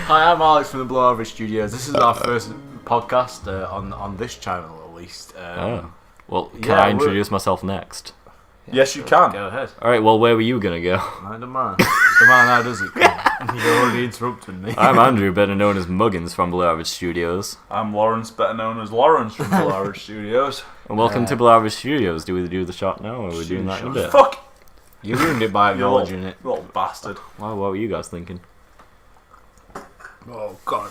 Hi, I'm Alex from the Below Average Studios. This is our first podcast on this channel, at least. Well, can I introduce myself next? Yeah, yes, you can. Go ahead. Alright, well, where were you going to go? I don't mind. The man, how does it come? You're already interrupting me. I'm Andrew, better known as Muggins from Below Average Studios. I'm Lawrence, better known as Lawrence from Below Average Studios. And welcome to Below Average Studios. Do we do the shot now, or are we doing that in a bit? Fuck! You ruined it by acknowledging it. Little bastard. Wow, what were you guys thinking? Oh, God.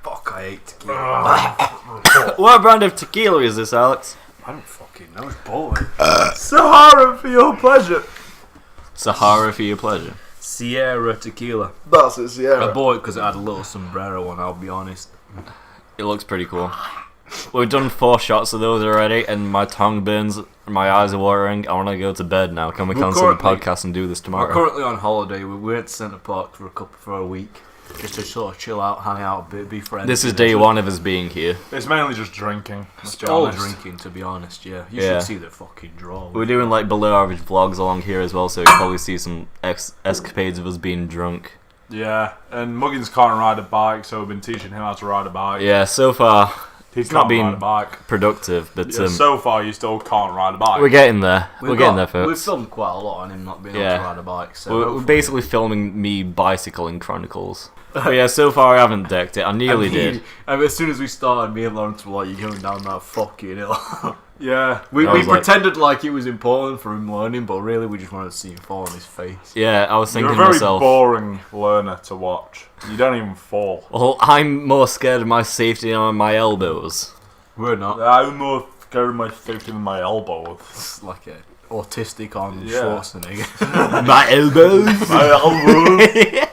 Fuck, I hate tequila. What brand of tequila is this, Alex? I don't fucking know. It's boring. Sahara for your pleasure. Sahara for your pleasure. Sierra tequila. That's it, Sierra. I bought it because it had a little sombrero on, I'll be honest. It looks pretty cool. We've done 4 shots of those already, and my tongue burns, my eyes are watering. I want to go to bed now. Can we cancel the podcast and do this tomorrow? We're currently on holiday. We went to CenterParcs for a week, just to sort of chill out, hang out a bit, be friends. This is day 1 of us being here. It's mainly just drinking. It's all drinking, to be honest. Yeah, you should see the fucking draw. We're doing like below average vlogs along here as well, so you'll probably see some escapades of us being drunk. Yeah, and Muggins can't ride a bike, so we've been teaching him how to ride a bike. Yeah, so far He's not not been ride a bike. productive, but Yeah, so far you still can't ride a bike. we're getting there. We're getting there, folks. We've filmed quite a lot on him not being able to ride a bike. So We're basically filming me bicycling chronicles. But yeah, so far I haven't decked it. I nearly did. And as soon as we started, me and Lawrence were like, "You're going down that fucking hill." Yeah. we I was like- pretended like it was important for him learning, but really we just wanted to see him fall on his face. Yeah, I was You're thinking a to very myself, boring learner to watch. You don't even fall. well, I'm more scared of my safety on my elbows. We're not. I'm more scared of my safety than my elbow. It's like a autistic on Yeah. Schwarzenegger. My elbows? My elbow.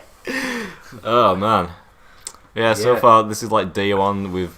Oh, man. Yeah, so Yeah. far this is like day 1 with...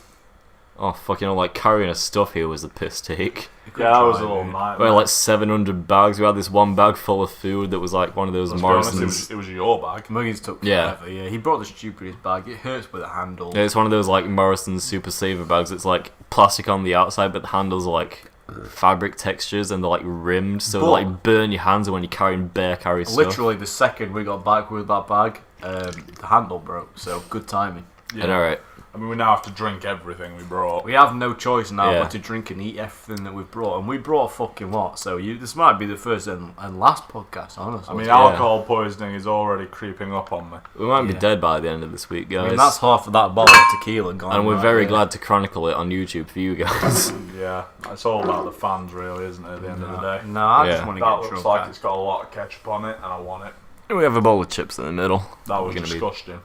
Oh, fucking hell, like carrying a stuff here was a piss take. Yeah, that was a little We nightmare. had like 700 bags. We had this one bag full of food that was like one of those Let's be honest, Morrison's. it was your bag. Muggins took Yeah. forever. Yeah, he brought the stupidest bag. It hurts with the handle. Yeah, it's one of those like Morrison's Super Saver bags. It's like plastic on the outside, but the handles are like fabric textures and they're like rimmed, so they But- like burn your hands when you're carrying bare carry stuff. Literally, the second we got back with that bag, the handle broke. So good timing. Yeah. And alright. I mean, we now have to drink everything we brought. We have no choice now Yeah. but to drink and eat everything that we've brought, and we brought a fucking lot. So this might be the first and last podcast, honestly. I mean, Yeah. alcohol poisoning is already creeping up on me. We might be Yeah. dead by the end of this week, guys. that's half of that bottle of tequila gone. and we're right very there. glad to chronicle it on YouTube for you guys. Yeah, it's all about the fans, really, isn't it? At the end of the day, No, I Yeah. just want to that get looks drunk. like it's got a lot of ketchup on it, and I want it. We have a bowl of chips in the middle. That was We're gonna be- disgusting.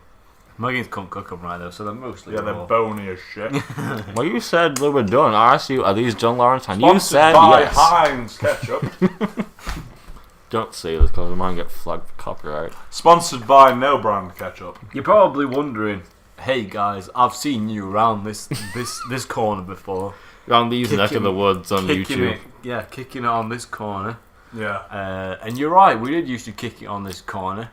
Muggins can't cook them right though, so they're mostly Yeah, they're raw. bony as shit. Well, you said they were done. I asked you, are these John Lawrence? And you Sponsored said by yes. Heinz ketchup. Don't say this because I might get flagged for copyright. Sponsored by no brand ketchup. You're probably wondering, hey guys, I've seen you around this corner before. Around these neck of Kicking- the woods on Kicking YouTube. it, yeah, kicking it on this corner. Yeah. And you're right, we did used to kick it on this corner.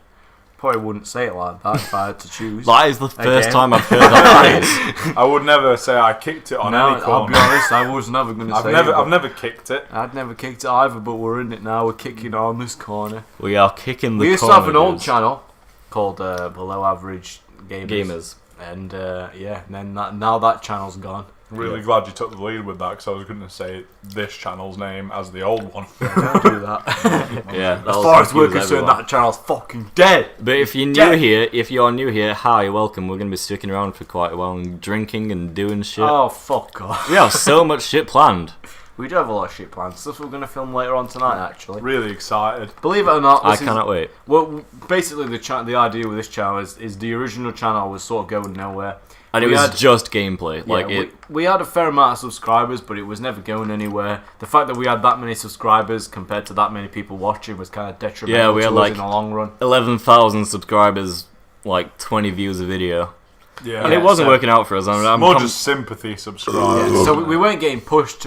Probably wouldn't say it like that if I had to choose. That is the first Again. time I've heard that phrase. I would never say I kicked it on no, any corner. I'll be honest, I was never going to say it. I've never kicked it. I'd never kicked it either, but we're in it now. We're kicking it on this corner. We are kicking the We used to have an old corners. channel called Below Average Gamers. And yeah, and then now that channel's gone. Really glad you took the lead with that, because I was going to say this channel's name as the old one. Don't do that. Yeah, As far as we're concerned, that channel's fucking dead. But if you're new here, hi, welcome. We're gonna be sticking around for quite a while and drinking and doing shit. Oh, fuck off. We have so much shit planned. We do have a lot of shit planned. Stuff we're going to film later on tonight, actually. Really excited. Believe it or not, I cannot wait. Well, basically, the idea with this channel is the original channel was sort of going nowhere. And it We was had- just gameplay. Yeah, Like we had a fair amount of subscribers, but it was never going anywhere. The fact that we had that many subscribers compared to that many people watching was kind of detrimental Yeah, we to had, us like, in the long run. 11,000 subscribers, like 20 views a video. Yeah. And it wasn't so- working out for us. I'm More just sympathy subscribers. Yeah, so we weren't getting pushed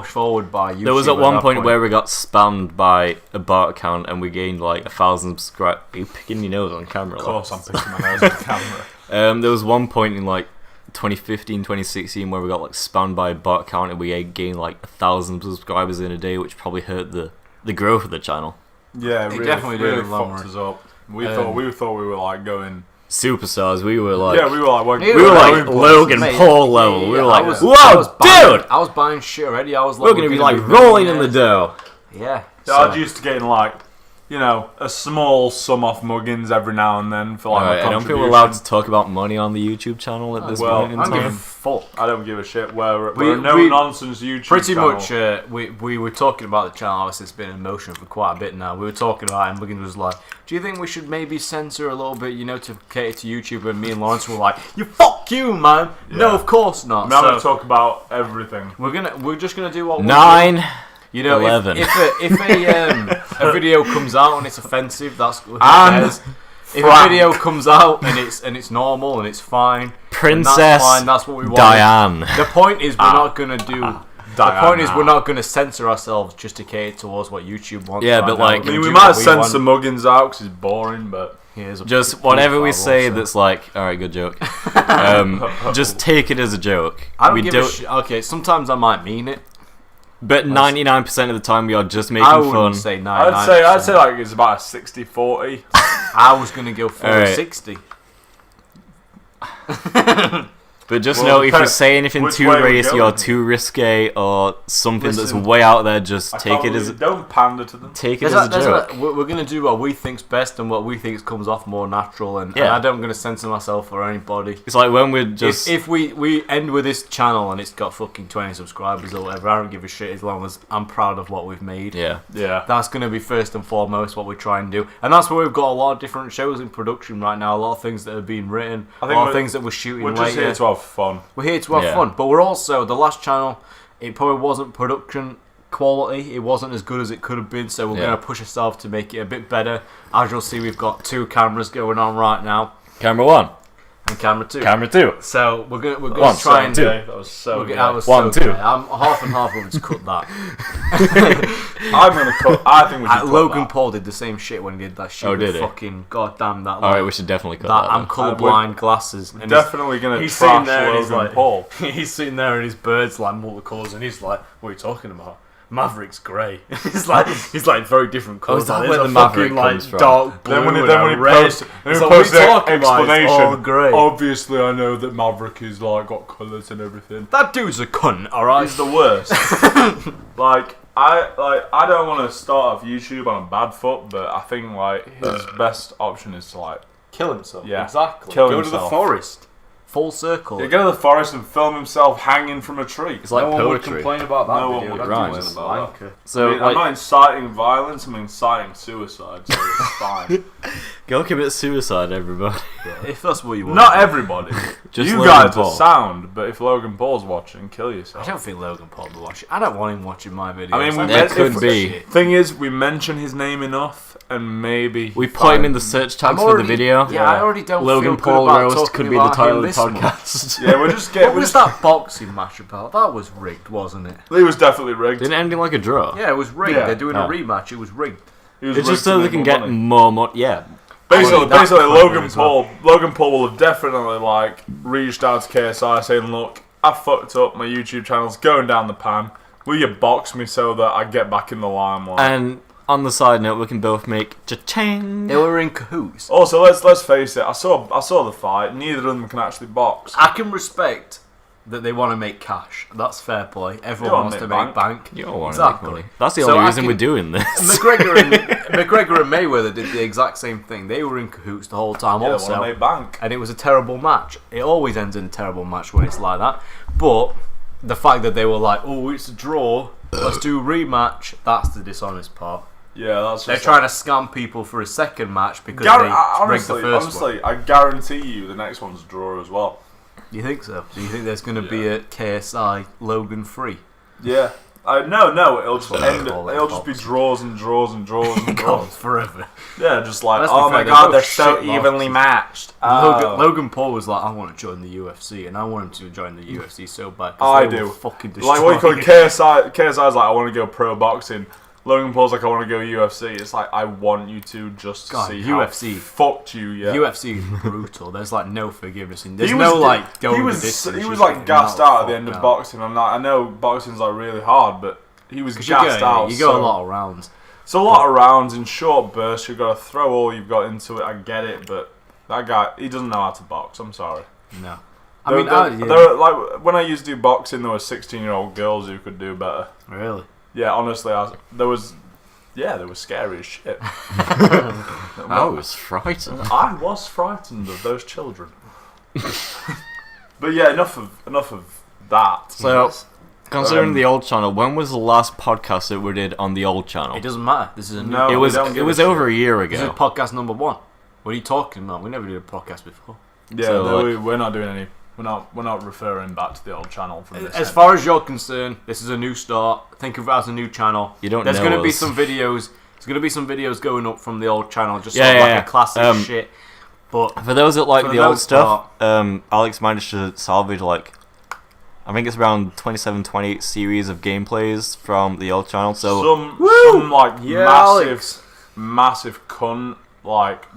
forward by YouTube. There was at at one that point where we got spammed by a bot account and we gained like 1,000 subscribers. Are you picking your nose on camera? Of course, I'm picking my nose on camera. There was one point in like 2015, 2016 where we got like spammed by a bot account and we gained like 1,000 subscribers in a day, which probably hurt the growth of the channel. Yeah, It really, definitely did really in the long fucked run. us up. We thought we were like going superstars. We were like, we were like Logan Paul level. We were like, whoa, dude! I was buying shit already. I was like, We're gonna be like rolling in the dough. Yeah. I was used to getting like, a small sum off Muggins every now and then for like. I don't feel allowed to talk about money on the YouTube channel at this point in I don't give a time. fuck. I don't give a shit. We're a no-nonsense YouTube Pretty channel. much, we were talking about the channel. Obviously, it's been in motion for quite a bit now. We were talking about it, and Muggins was like, do you think we should maybe censor a little bit, to cater to YouTube? And me and Lawrence were like, fuck you, man. Yeah. No, of course not. Now we're going to talk about everything. We're just gonna do what 9. 11. If a video comes out and it's offensive, that's who And cares. If a video comes out and it's normal and it's fine, Princess that's fine. That's what we want. Diane. The point is we're not gonna do. The point is we're not gonna censor ourselves just to cater towards what YouTube wants. Yeah, right but now. like, I mean, we might censor Muggins out because he's boring, but just whatever we say that's like, all right, good joke. Just take it as a joke. I don't give a shit. Okay, sometimes I might mean it. But 99% of the time we are just making I fun. wouldn't say 99%. I'd say like it's about a 60-40. I was gonna go for Alright. 60. But just Well, know if you say anything which too way we're racy or going. too risque or something Listen, that's way out there, just I take can't it as believe- don't pander to them. take it as a joke. We're gonna do what we think's best and what we think comes off more natural, and Yeah. I don't gonna censor myself or anybody. It's like when we're just If we end with this channel and it's got fucking 20 subscribers or whatever, I don't give a shit as long as I'm proud of what we've made. yeah. Yeah. That's going to be first and foremost what we try and do. And that's where we've got a lot of different shows in production right now, a lot of things that have been written, a lot of things that we're shooting We're just later. here to have fun. We're here to have Yeah. fun, but we're also, the last channel, it probably wasn't production quality, it wasn't as good as it could have been, so we're Yeah. going to push ourselves to make it a bit better. As you'll see, we've got 2 cameras going on right now, Camera 1, and camera 2. camera 2. So we're going One, to try and two. That was so good. That was One, so two. good. I'm half and half of us cut that. I'm gonna cut. I think we should cut Logan that. Paul did the same shit when he did that shit. Oh, with did he? fucking goddamn that. Alright, we should definitely cut that that. I'm then. colourblind glasses. And Definitely gonna he's trash sitting there and he's Logan like, Paul. he's sitting there and his bird's like multicolours and he's like, what are you talking about? Maverick's grey. he's like very different colours. is that Like, where there's the a Maverick fucking, like, comes from? dark blue Then when he and red. posts It's like, what are you the talking about? It's all explanation, grey. obviously I know that Maverick is like got colours and everything. That dude's a cunt, alright? He's the worst. I don't want to start off YouTube on a bad foot, but I think like his best option is to like Kill himself. Yeah. Exactly. Kill Go to himself. the forest. Full circle. go to the forest and film himself hanging from a tree. It's like no one would poetry. complain about that No one video. would That rhyme dude's a about wanker. So I'm like, not inciting violence, I'm inciting suicide, so it's fine. go commit suicide, everybody. Yeah, if that's what you want. Not everybody. Just you Logan guys Paul. are sound, but if Logan Paul's watching, kill I yourself. don't think Logan Paul will watch it. I don't want him watching my videos. I mean, we There met- could if- be. Thing is, we mention his name enough, and maybe We put him in the search tags for the video. Yeah, I already don't Logan feel Paul good about roast talking could be the about title him of the this much. podcast. Yeah, we're just What getting. was that boxing match about? That was rigged, wasn't it? He was definitely rigged. Didn't it end in like a draw? Yeah, it was rigged. Yeah. They're doing Oh. a rematch. It was rigged. He was It's rigged just so to they make can more get money. more money. Yeah. Basically, That's Logan funny as well. Paul. Logan Paul will have definitely like reached out to KSI saying, "Look, I fucked up. My YouTube channel's going down the pan. Will you box me so that I get back in the limelight?" And on the side note, we can both make cha-ching. They were in cahoots. Also, let's face it. I saw the fight. Neither of them can actually box. I can respect that they want to make cash. That's fair play. Everyone wanna wants to make make bank. You don't want Exactly. to make money. That's the So only I reason can- we're doing this. McGregor and Mayweather did the exact same thing. They were in cahoots the whole time Yeah, they also. want to make bank. And it was a terrible match. It always ends in a terrible match when it's like that. But the fact that they were like, oh, it's a draw, let's do a rematch, that's the dishonest part. Yeah, that's. They're just trying to scam people for a second match because Gar- they rigged the honestly, first one. I guarantee you the next one's a draw as well. You think so? Do you think there's going to be a KSI Logan free? Yeah. No, it'll just what end. they call it, It'll just be boxing. draws and draws and draws and Goes draws. forever. Yeah, just like, Let's be oh fair, my they're god, both they're so shit evenly boxers. matched. Logan Paul was like, I want to join the UFC, and I want him to join the UFC so bad. 'cause I they will do. Fucking Like what you call destroy it, KSI's like, I want to go pro boxing. Logan Paul's like, I want to go UFC. It's like, I want you to just God, see UFC. how fucked you, yeah. UFC is brutal. There's like no forgiveness in. There's He no was- like going he the was distance. he was Just like getting gassed out out at the end of fuck boxing. I'm not. I know boxing's like really hard, but he was 'Cause gassed out. you go so- a lot of rounds. It's a lot of rounds in short bursts. You've got to throw all you've got into it. I get it, but that guy, he doesn't know how to box. I'm sorry. No. Like when I used to do boxing, there were 16-year-old girls who could do better. Really? Yeah, honestly, there was scary as shit. I was frightened. I was frightened of those children. But yeah, enough of that. So, considering the old channel, when was the last podcast that we did on the old channel? It doesn't matter. This is a new. No, it was over a year This is ago. podcast number 1. What are you talking about? We never did a podcast before. Yeah, So, we're not doing any. We're not referring back to the old channel from this. As far as you're concerned, this is a new start. Think of it as a new channel. You don't There's know going to be us. some videos. There's going to be some videos going up from the old channel, just Yeah, sort of yeah, like yeah. a classic shit. But For those that like For the the old most stuff, Alex managed to salvage I think it's around 27, 28 series of gameplays from the old channel. So some like Alex. massive cunt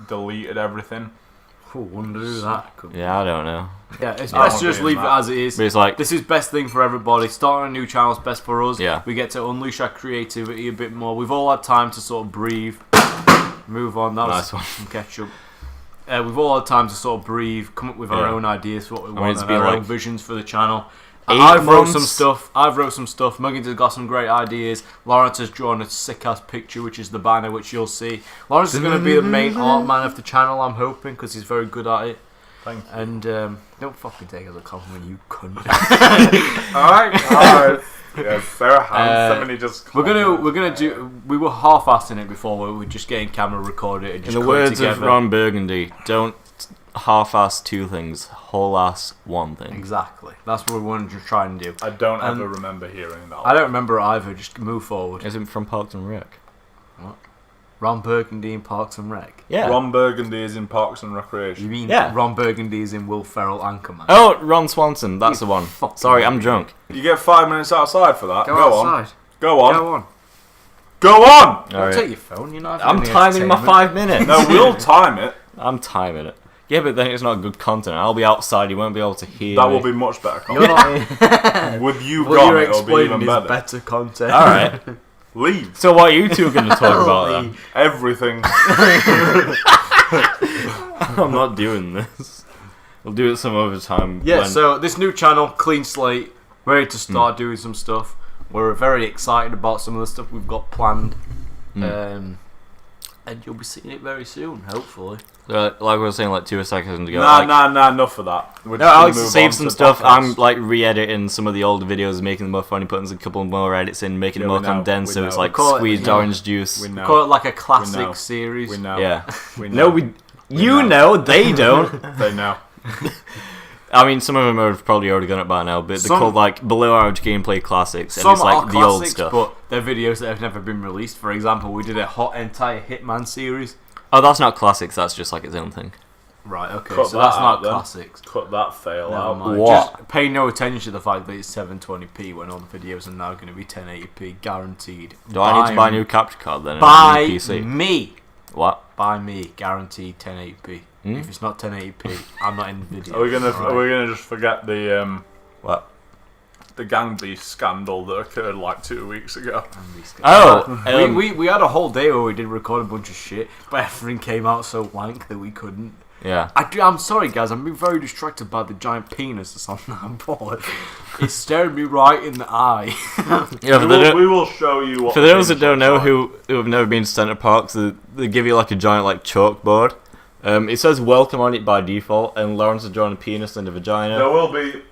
deleted everything. who wonder who that could be. yeah, I don't know. Yeah, it's I best won't just be in leave it that. as it is. But it's like, This is best thing for everybody. Starting a new channel is best for us. Yeah. We get to unleash our creativity a bit more. We've all had time to sort of breathe. Move on. That Nice was one. some ketchup. We've all had time to sort of breathe, come up with our Yeah. own ideas for what we mean, want, it's and been our like own visions for the channel. 8 I've wrote some months. stuff. Muggins has got some great ideas. Lawrence has drawn a sick-ass picture, which is the banner, which you'll see. Lawrence is going to be the main art man of the channel, I'm hoping, because he's very good at it. Thank you. And don't fucking take it as a compliment, you cunt. Alright. Yeah, Sarah handsome and he just. We're gonna do. We were half-assing it before. We were just getting camera recorded and in just the cut it words of together. Ron Burgundy, don't half-ass 2 things, whole-ass 1 thing. Exactly. That's what we wanted to try and do. I don't And ever remember hearing that. I don't remember it either. Just move forward. Isn't it from Parks and Rec? Ron Burgundy in Parks and Rec. Yeah. Ron Burgundy is in Parks and You Recreation. mean Yeah. Ron Burgundy is in Will Ferrell Anchorman? Oh, Ron Swanson, that's You the one. fucking Sorry, I'm idiot. drunk. You get 5 minutes outside for that. Go on. outside. Go on. Go on. Go on. Don't Alright. take your phone. You're not. I'm having any timing my entertainment. 5 minutes. No, we'll time it. I'm timing it. Yeah, but then it's not good content. I'll be outside, you won't be able to hear That me. will be much better. You're not. With you What gone, you're it'll be explaining even is better. better content. Alright. Leave. So what are you two going to talk about then? Everything. I'm not doing this. We'll do it some other time. Yeah, when- so this new channel, clean slate, ready to start doing some stuff. We're very excited about some of the stuff we've got planned. And you'll be seeing it very soon, hopefully. like we were saying 2 seconds ago. Nah, like, enough of that. We're No, just gonna Alex move on saved to some the stuff. podcast. I'm re-editing some of the old videos, making them more funny, putting a couple more edits in, making it Yeah, more we know, condensed, we so know. it's We call it- squeezed yeah. orange juice. We know. Call it like a We know. classic series. We know. Yeah. We No, know. you know, they don't. They know. I mean, some of them have probably already gone up by now, but they're Some- called below average gameplay classics, and Some it's are the old classics, stuff. but they're videos that have never been released. For example, we did a entire Hitman series. Oh, that's not classics. That's just its own thing. Right, okay, Cut so that that's out, not then. classics. Cut that fail Never out. mind. What? Just pay no attention to the fact that it's 720p when all the videos are now going to be 1080p, guaranteed. Do I need to buy a new capture card then? and a By new PC? me. What? By me, guaranteed 1080p. Hmm? If it's not 1080p, I'm not in the video. Are we gonna? Alright. Are we gonna just forget the What? the gang beast scandal that occurred 2 weeks ago? Oh, we had a whole day where we did record a bunch of shit, but everything came out so wank that we couldn't. yeah. I'm sorry, guys. I'm being very distracted by the giant penis that's on that board. It's staring me right in the eye. Yeah, We will show you what. for the those that penis don't know looks like. who have never been to CenterParcs, they give you a giant chalkboard. It says welcome on it by default, and Lawrence has drawn a penis and a vagina. There will be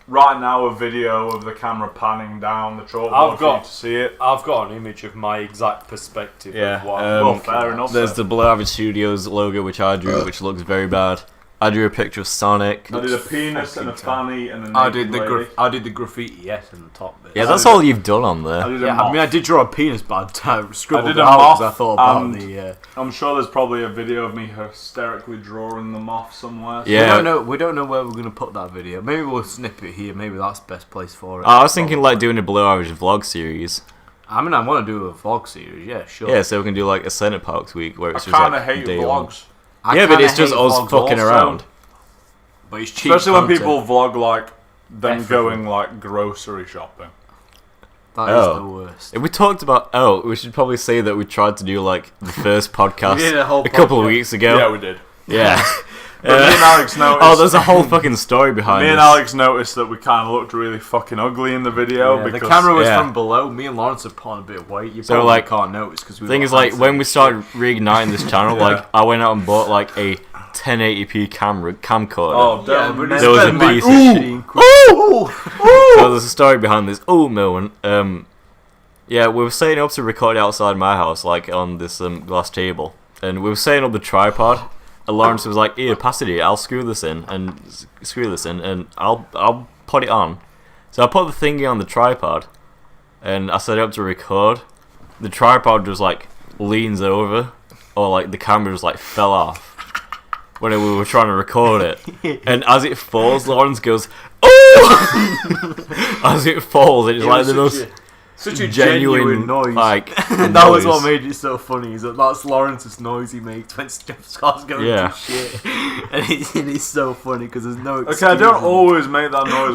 right now a video of the camera panning down the chalkboard I've for you got- to see it. I've got an image of my exact perspective Yeah, of what well, fair enough. There's then. the Below Average Studios logo, which I drew, which looks very bad. I drew a picture of Sonic. I did a penis and a fucking fanny and a naked I did the lady. I did the graffiti yes in the top bit. Yeah, that's all you've done on I there. did a Yeah, I moth. mean, I did draw a penis, but I scribbled I did it a out because moth I thought about and- the. I'm sure there's probably a video of me hysterically drawing them off somewhere. Yeah. We don't know where we're gonna put that video. Maybe we'll snip it here. Maybe that's the best place for it. I was thinking doing a Below Average vlog series. I mean, I want to do a vlog series. Yeah, sure. Yeah, so we can do a CenterParks week where I it's just kind of hate day long. vlogs. I Yeah, but kinda it's just hate us vlogs fucking also, around. But it's cheap Especially when content. people vlog them Everything. going grocery shopping. That is the worst. If we talked about we should probably say that we tried to do like the first podcast We did a whole couple of podcast. weeks ago. Yeah, we did. Yeah. But me and Alex noticed. Oh, there's a whole fucking story behind Me this. and Alex noticed that we kind of looked really fucking ugly in the video Yeah, because the camera was yeah. from below. Me and Lawrence had put on a bit of weight. You So, probably like, can't notice because we. thing were is, like, handsome when we and started reigniting this channel, Yeah. like, I went out and bought like a 1080p camcorder. oh, shit. Yeah, damn, but man. there was a spent, like, piece of 15 quid. So there's a story behind this. Moment. Yeah, we were setting up to record outside my house, like on this glass table, and we were setting up the tripod. And Lawrence was like, "Here, pass it here. I'll screw this in, and I'll put it on." So I put the thingy on the tripod, and I set it up to record. The tripod just like leans over, or like the camera just like fell off when we were trying to record it. And as it falls, Lawrence goes, "Oh!" As it falls, it's like the most such a genuine noise. like And that was what made it so funny. Is that's Lawrence's noise he makes when Scott's going Yeah. to shit, and it's so funny because there's no. Okay, I don't always make that noise.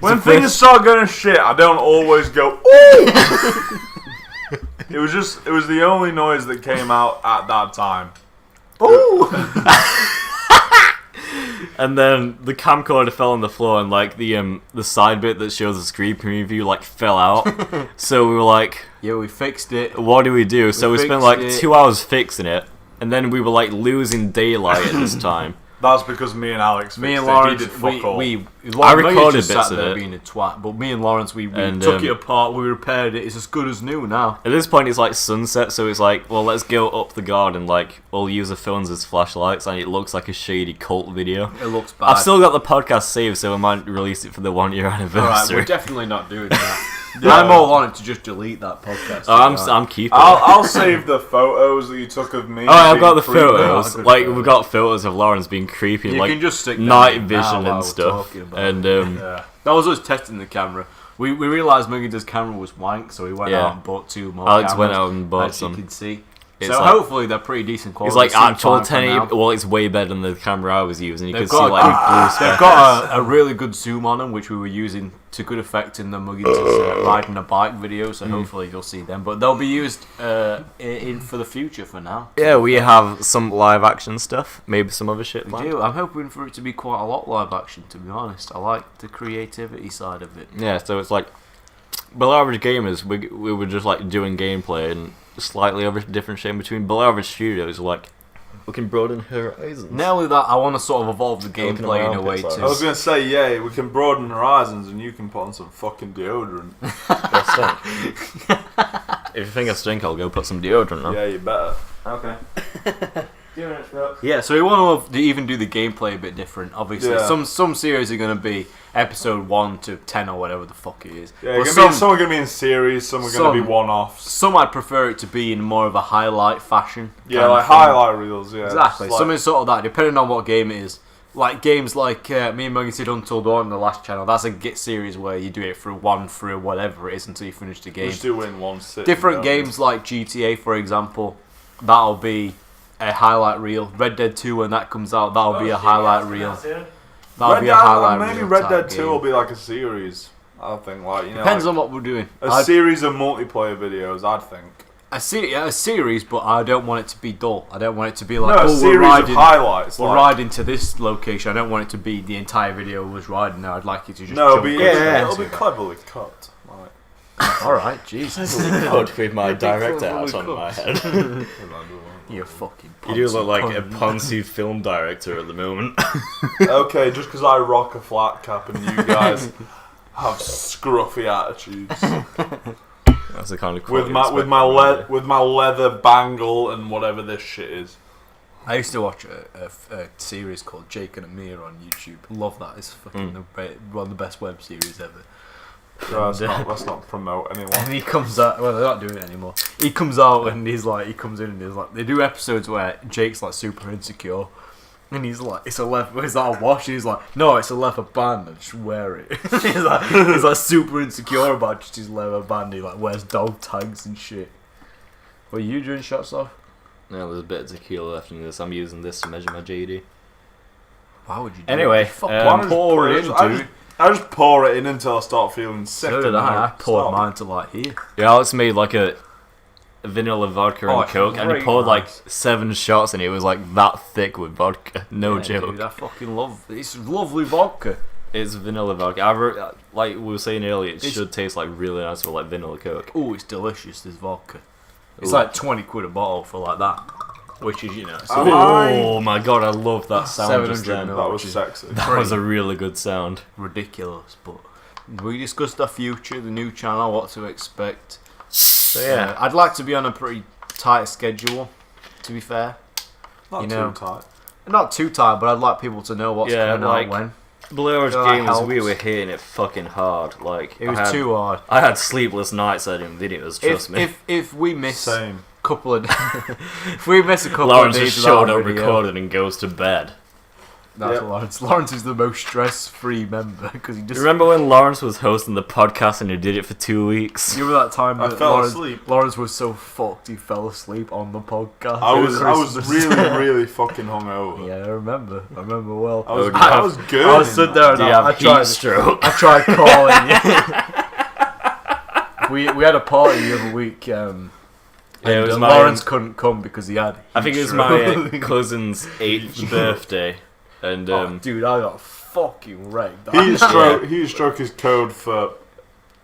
When the things first- start going to shit, I don't always go, ooh! It was the only noise that came out at that time. And then the camcorder fell on the floor, and like the side bit that shows the screen preview like fell out. So we were like, Yeah, we fixed it. "What do we do?" So we spent fixed like it. 2 hours fixing it, and then we were like losing daylight at this time. That's because me and Alex Me fixed and it. Lawrence, He did fuck all. I recorded just bits sat of there it. being a twat, but me and Lawrence, we And, took it apart, we repaired it. It's as good as new now. At this point, it's like sunset, so it's like, well, let's go up the garden. Like, we'll use the phones as flashlights, and it looks like a shady cult video. It looks bad. I've still got the podcast saved, so I might release it for the 1 year Alright, anniversary. we're definitely not doing that. I'm all on it to just delete that podcast. I'm keeping it. I'll save the photos that you took of me. Oh, I've got being the creepy. photos. good Like, photos. we've got photos of Lawrence being creepy, You like can just stick them night in vision now while and we're stuff. talking about And Yeah. that was us testing the camera. We realised Muggin's camera was wank, so we went Yeah. out and bought 2 more Alex cameras, went out and bought as some. you can see. It's So like- hopefully they're pretty decent quality. It's like Seem actual fine for 1080. now. Well, it's way better than the camera I was using. You They've can see got, like blue they've speckles. got a really good zoom on them, which we were using to good effect in the Muggins' riding a bike video. So hopefully you'll see them, but they'll be used in for the future. For now, Yeah, we have some live action stuff. Maybe some other shit. we planned. do. I'm hoping for it to be quite a lot live action. To be honest, I like the creativity side of it. Yeah, so it's like, below average gamers. We were just like doing gameplay and slightly over differentiating between below average studios. Like, we can broaden horizons. Not only that, I want to sort of evolve the Looking gameplay in a around way bits, too. I was gonna say, yeah, we can broaden horizons and you can put on some fucking deodorant. If you think I stink, I'll go put some deodorant on. Yeah, you better. Okay. Yeah, so we want to even do the gameplay a bit different. Obviously, Yeah. some series are going to be episode 1 to 10 or whatever the fuck it is. Yeah, But some are gonna be in series, some are gonna be some- one-offs. some I'd prefer it to be in more of a highlight fashion. Yeah, kind like of thing. highlight reels. Yeah, Exactly, just like- something sort of that, depending on what game it is. Like games like me and Muggy did Until Dawn on the last channel. That's a get series where you do it through whatever it is until you finish the game. Just do it in one sit. Different games like GTA, for example, that'll be a highlight reel. Red Dead 2, when that comes out, that'll be a highlight reel. That'll Red be Dead, a highlight maybe reel. Red type Dead 2 game. will be like a series. I think, like, you know, Depends like on what we're doing. a series of multiplayer videos. I'd think. A series, but I don't want it to be dull. I don't want it to be like, No, a oh, we're series of riding, highlights. we're like, riding to this location. I don't want it to be the entire video was riding there. I'd like it to just no, jump it'll be into it. cleverly cut. Like, Alright, Jesus. with my director hat on my head. You fucking You do look like a pun. Ponzi film director at the moment. okay, just because I rock a flat cap and you guys have scruffy attitudes That's the kind of with quality with my leather bangle and whatever this shit is. I used to watch a series called Jake and Amir on YouTube. Love that. It's fucking one of the best web series ever. Let's not promote anyone. And he comes out. Well, they're not doing it anymore. He comes out and he's like, he comes in and he's like, they do episodes where Jake's like super insecure, and he's like, it's a leather. Is that a wash? And he's like, no, it's a leather band. I just wear it. he's like super insecure about just his leather band. He like wears dog tags and shit. What are you doing shots off? No, there's a bit of tequila left in this. I'm using this to measure my JD. Why would you do Anyway, that? Fuck, why why don't pour it in, I dude? I just pour it in until I start feeling sick. So did and I. I poured stop. mine to like here. Yeah, Alex made like a vanilla vodka and Coke, and he great, poured like nice. 7 shots, and it was like that thick with vodka. No Yeah, joke. Dude, I fucking love. It's lovely vodka. It's vanilla vodka. Like we were saying earlier, it should taste like really nice with like vanilla Coke. Oh, it's delicious. This vodka. It's Ooh. like 20 quid a bottle for like that, which is Oh my god, I love that sound. Just 700 then. That was sexy. That was a really good sound. ridiculous. But we discussed our future, the new channel, what to expect. So yeah, I'd like to be on a pretty tight schedule. To be fair, Not you too know. tight. Not too tight, but I'd like people to know what's coming like, out when. Blue Orange So that Gamers, we helps. were hitting it fucking hard. Like It was too hard. I had sleepless nights editing videos. Trust me. If we miss Same. couple of if we miss a couple Lawrence of days just showed without up, a video, recorded, and goes to bed. that's Yep. Lawrence. Lawrence is the most stress-free member because he just. Remember when Lawrence was hosting the podcast and he did it for 2 weeks? You remember that time I that fell Lawrence, asleep. Lawrence was so fucked he fell asleep on the podcast. I at was Christmas. really fucking hungover. Yeah, I remember well. I was, Oh, I was good. I was stood there and Do you I have tried. heat stroke? I tried calling you. we had a party the other week. Yeah, it was my, Lawrence couldn't come because he had. I think it was my cousin's 8th birthday, and Dude, I got fucking wrecked. He struck his code for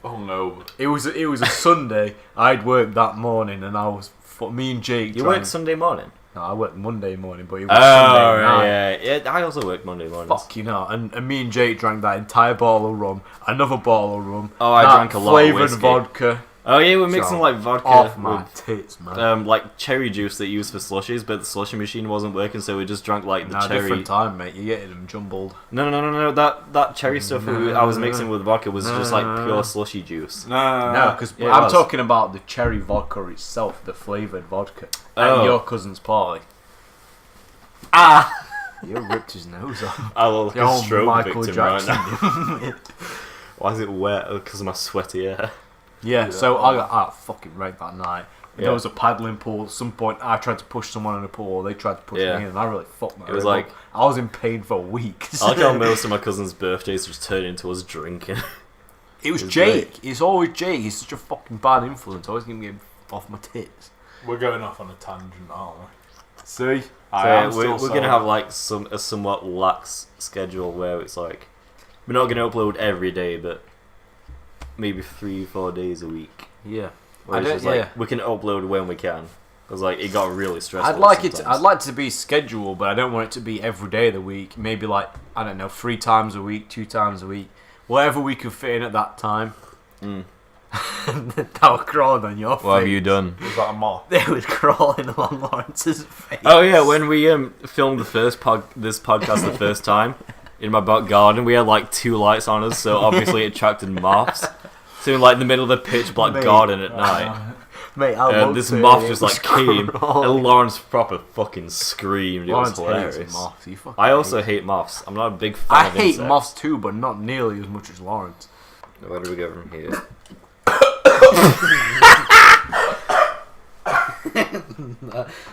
hungover. It was a Sunday. I'd worked that morning, and I was me and Jake. you worked Sunday morning. No, I worked Monday morning, but it was Oh, Sunday night. right, yeah. I also worked Monday mornings. Fuck you know, and me and Jake drank that entire bottle of rum, another bottle of rum. Oh, I that drank a lot of flavoured whiskey. vodka. Oh yeah, we're mixing So, like vodka Off my with tits, man. like cherry juice that you use for slushies, but the slushie machine wasn't working, so we just drank like the Nah, cherry. different time, mate. You're getting them jumbled. No. That cherry stuff I was mixing with vodka was just like pure slushy juice. No, because yeah, it I'm was. talking about the cherry vodka itself, the flavoured vodka. Oh. At your cousin's party. Ah! You ripped his nose off. I look like You're a all stroke Michael victim right Jackson. now. Why is it wet? Because of my sweaty hair. Yeah, so I fucking wrecked that night. Yeah. There was a paddling pool. At some point, I tried to push someone in the pool. They tried to push Yeah. me in, and I really fucked my It was rib like- up. I was in pain for weeks. I like how most of my cousin's birthdays just turned into us drinking. It was It's Jake. It's always Jake. He's such a fucking bad influence. Always gonna get off my tits. We're going off on a tangent, aren't we? See? So we're gonna have like a somewhat lax schedule where it's like we're not gonna upload every day, but maybe 3-4 days a week. Yeah. Where it's just like we can upload when we can. Because like it got really stressful. I'd like sometimes. to be scheduled, but I don't want it to be every day of the week. Maybe like, I don't know, 3 times a week, 2 times a week. Whatever we can fit in at that time. Mm. That was crawling on your face. What have you done? Was that a moth? They was crawling along Lawrence's face. Oh yeah, when we filmed this podcast the first time in my back garden, we had like 2 lights on us, so obviously it attracted moths. So in like the middle of the pitch black Mate, garden at night, Mate, I this looked moth at it, just it like was came, crawling. and Lawrence proper fucking screamed. It Lawrence was hates hilarious. moths. He fucking I also hates- hate moths. I'm not a big fan I of hate insects. moths too, but not nearly as much as Lawrence. Where do we go from here?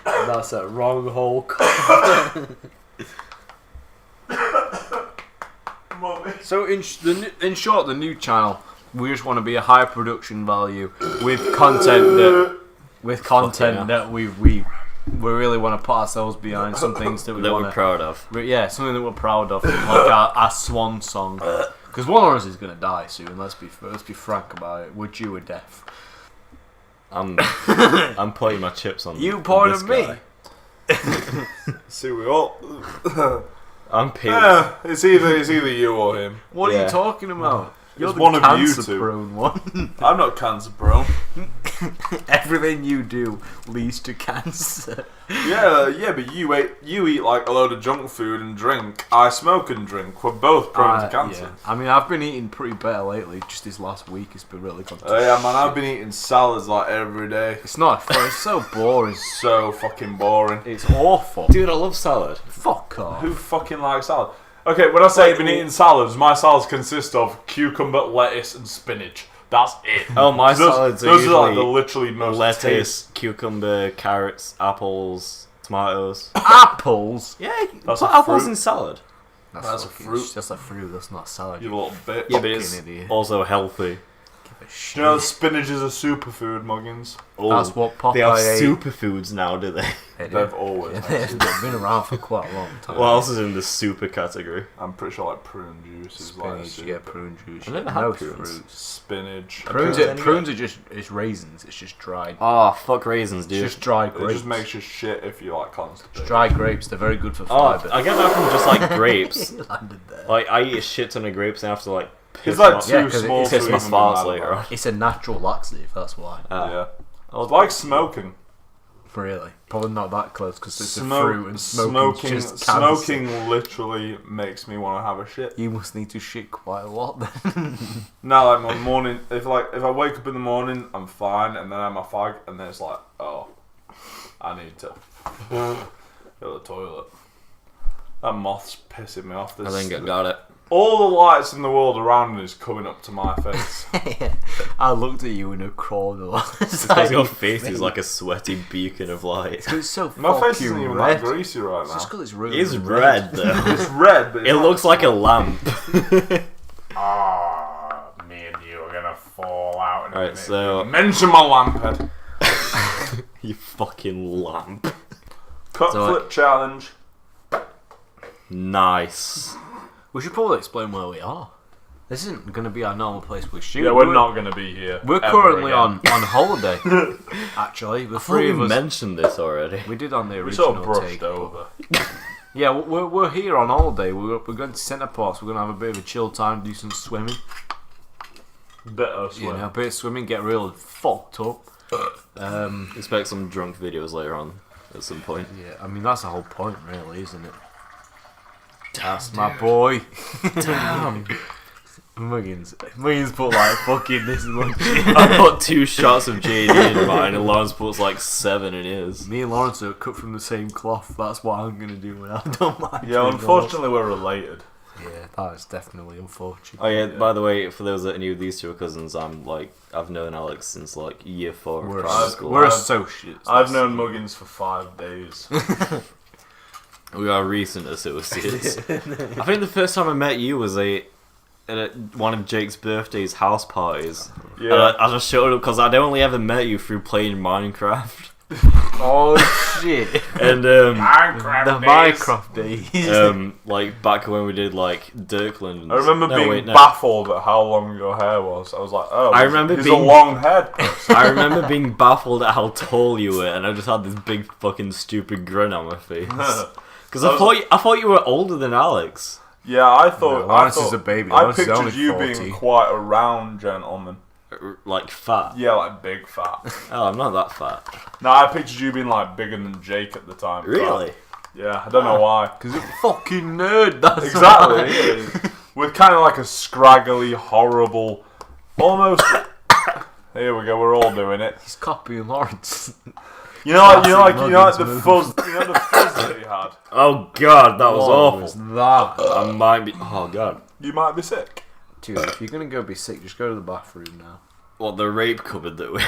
That's a wrong hole. So in short, the new channel, we just want to be a high production value with content that we really want to put ourselves behind. Some things that we That want we're proud of. yeah, something that we're proud of, like our swan song. Because one of us is gonna die soon. Let's be frank about it. We're due a death. I'm putting my chips on. You pointed this me. guy. See, we all. I'm peeling. It's either you or him. What are Yeah. you talking about? You're It's the one of you cancer two. prone one. I'm not cancer prone. Everything you do leads to cancer. Yeah, but you eat like a load of junk food and drink. I smoke and drink. We're both prone to cancer. Yeah. I mean, I've been eating pretty better lately. Just this last week, it's been really good. Yeah, man, I've been eating salads like every day. It's not fun. It's so boring. So fucking boring. It's awful. Dude, I love salad. Fuck off. Who fucking likes salad? Okay, when I say I've been eating salads, my salads consist of cucumber, lettuce, and spinach. That's it. Oh, my those, salads are those are like the usually literally most lettuce, cucumber, carrots, apples, tomatoes. Apples? Yeah, you That's put a apples fruit. in salad. That's a fruit. That's a fruit. That's not salad. You little bitch. Yeah, but it's also healthy. Do you know that spinach is a superfood, Muggins? Oh, That's what Popeye they have ate. superfoods now, do they? They've always had They've been around for quite a long time. What else is in the super category? I'm pretty sure like prune juice is like a Spinach, you get prune juice. I never you had get prunes. fruits. spinach. Prunes are just it's raisins. It's just dried. Oh, fuck raisins, It's dude. just dried It grapes. just makes you shit if you like constipated. Dried grapes. They're very good for Oh, fibre. I get that from just like grapes. You landed there. Like, I eat a shit ton of grapes and I have to like piss It's like my, too Yeah, 'cause small it's to piss my even farts be later mad on. about. It's a natural laxative. That's why. Yeah. Oh, It's like smoking. Really, probably not that close because it's a Smoke- fruit and smoking just smoking literally makes me want to have a shit. You must need to shit quite a lot then. Now, like my morning, if I wake up in the morning, I'm fine, and then I'm a fag, and then it's like, oh, I need to go to the toilet. That moth's pissing me off. I think I got it. All the lights in the world around me is coming up to my face. I looked at you in a corner. It's because your face is like a sweaty beacon of light. It's so My face fucking isn't even red. that greasy right It's just now. because it's really It's red though. It's red, but it's It not- looks like a lamp. Ah, me and you are gonna fall out in a Alright, minute. so- Mention my lamp head. You fucking lamp. Cut So, flip challenge. Nice. We should probably explain where we are. This isn't going to be our normal place we shoot. Yeah, we're not gonna be here. We're ever currently again. on holiday. Actually, the I thought three we of us. mentioned this already. We did on the We original sort of brushed take. over. Yeah, we're here on holiday. We're going to CenterParcs. We're going to have a bit of a chill time, do some swimming. Bit of You swim. know, a bit of swimming, get real fucked up. Expect some drunk videos later on at some point. Yeah, I mean that's the whole point, really, isn't it? That's my boy. Damn. Muggins put like fucking this much. I put 2 shots of JD in mine and Lawrence puts like 7 in his. Me and Lawrence are cut from the same cloth. That's what I'm gonna do when I don't mind. Yeah, unfortunately we're related. Yeah, that is definitely unfortunate. Oh yeah, by the way, for those that knew these 2 are cousins, I've known Alex since like year 4 We're, of primary school. we're associates. I've known Muggins for 5 days. We are recent associates. I think the first time I met you was at one of Jake's birthday's house parties. Yeah. And I just showed up because I'd only ever met you through playing Minecraft. Oh shit! And The Minecraft Minecraft days. like back when we did like Dirkland. And I remember being no. baffled at how long your hair was. I was like, oh, I remember he's being- a long head person. I remember being baffled at how tall you were, and I just had this big fucking stupid grin on my face. Because I thought you were older than Alex. Yeah, I thought. No, Lawrence I thought, is a baby. I Lawrence is pictured only you 40. being quite a round gentleman. Like fat. Yeah, like big fat. Oh, I'm not that fat. No, I pictured you being like bigger than Jake at the time. Really? Yeah, I don't know why. Because you're a fucking nerd. That's Exactly. why. With kind of like a scraggly, horrible, almost. Here we go. We're all doing it. He's copying Lawrence. You know, like Classic the Muggins fuzz. You know the fuzz that he had. Oh god, that was What awful. was that? I might be. Oh god. You might be sick. Dude, if you're gonna go be sick, just go to the bathroom now. What, the rape cupboard that we.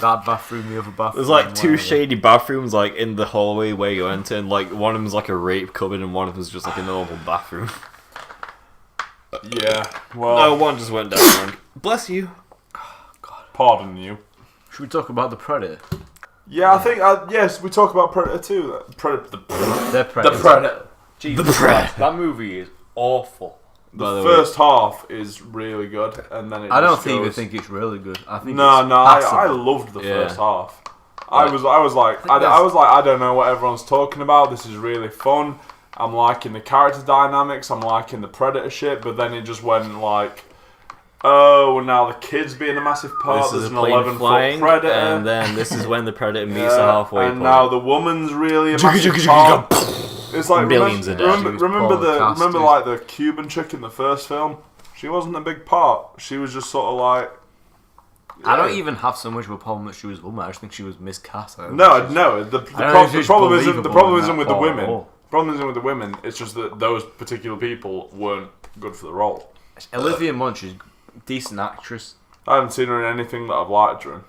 That bathroom, the other bathroom. There's like 2 whatever. shady bathrooms like in the hallway where you enter, and like one of them's like a rape cupboard and one of them's just like a normal bathroom. Yeah. Well, No, one just went down wrong. Bless you. pardon you. Should we talk about the Predator? Yeah, I think yes, we talk about Predator too. The The Predator. Predator. Jesus The Predator. Christ, that movie is awful. By The the way. first half is really good, and then it I don't just even goes- think it's really good. I think No, it's no, I passable. loved the Yeah. first half. I was like, I don't know what everyone's talking about. This is really fun. I'm liking the character dynamics. I'm liking the Predator shit. But then it just went like, oh, and now the kids being a massive part. This There's is a an plane 11-foot flying, Predator. and then this is when the Predator meets the halfway and point. now the woman's really a massive part. It's like Millions of deaths. remember Paul remember like the Cuban chick in the first film. She wasn't a big part. She was just sort of like. I don't even have so much of a problem that she was a woman. I just think she was miscast. No. The don't know if problem she's isn't believable in with that the part at women. all. The problem isn't with the women. It's just that those particular people weren't good for the role. Olivia Munch is a decent actress. I haven't seen her in anything that I've liked her in.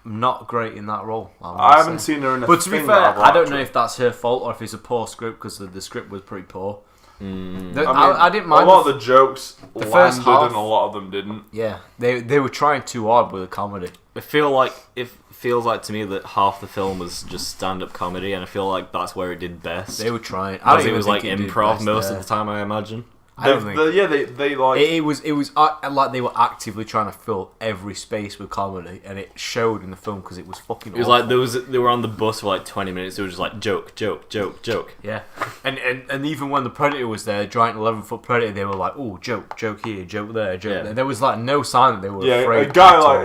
Not great in that role. I haven't seen her in a But to be thing fair, that I've I liked don't her know in. if that's her fault or if it's a poor script because the script was pretty poor. I didn't mind a lot of the jokes first landed half. and a lot of them didn't. Yeah, they were trying too hard with the comedy. It feels like to me that half the film was just stand-up comedy, and I feel like that's where it did best. They were trying. Because it was like improv most of the time, I imagine. I don't think. They like it was like they were actively trying to fill every space with comedy, and it showed in the film because it was fucking. It was awful. like they were on the bus for like 20 minutes. They were just like joke. Yeah, and even when the Predator was there, giant 11-foot Predator, they were like, oh, joke here, joke there, joke there. There was like no sign that they were afraid. A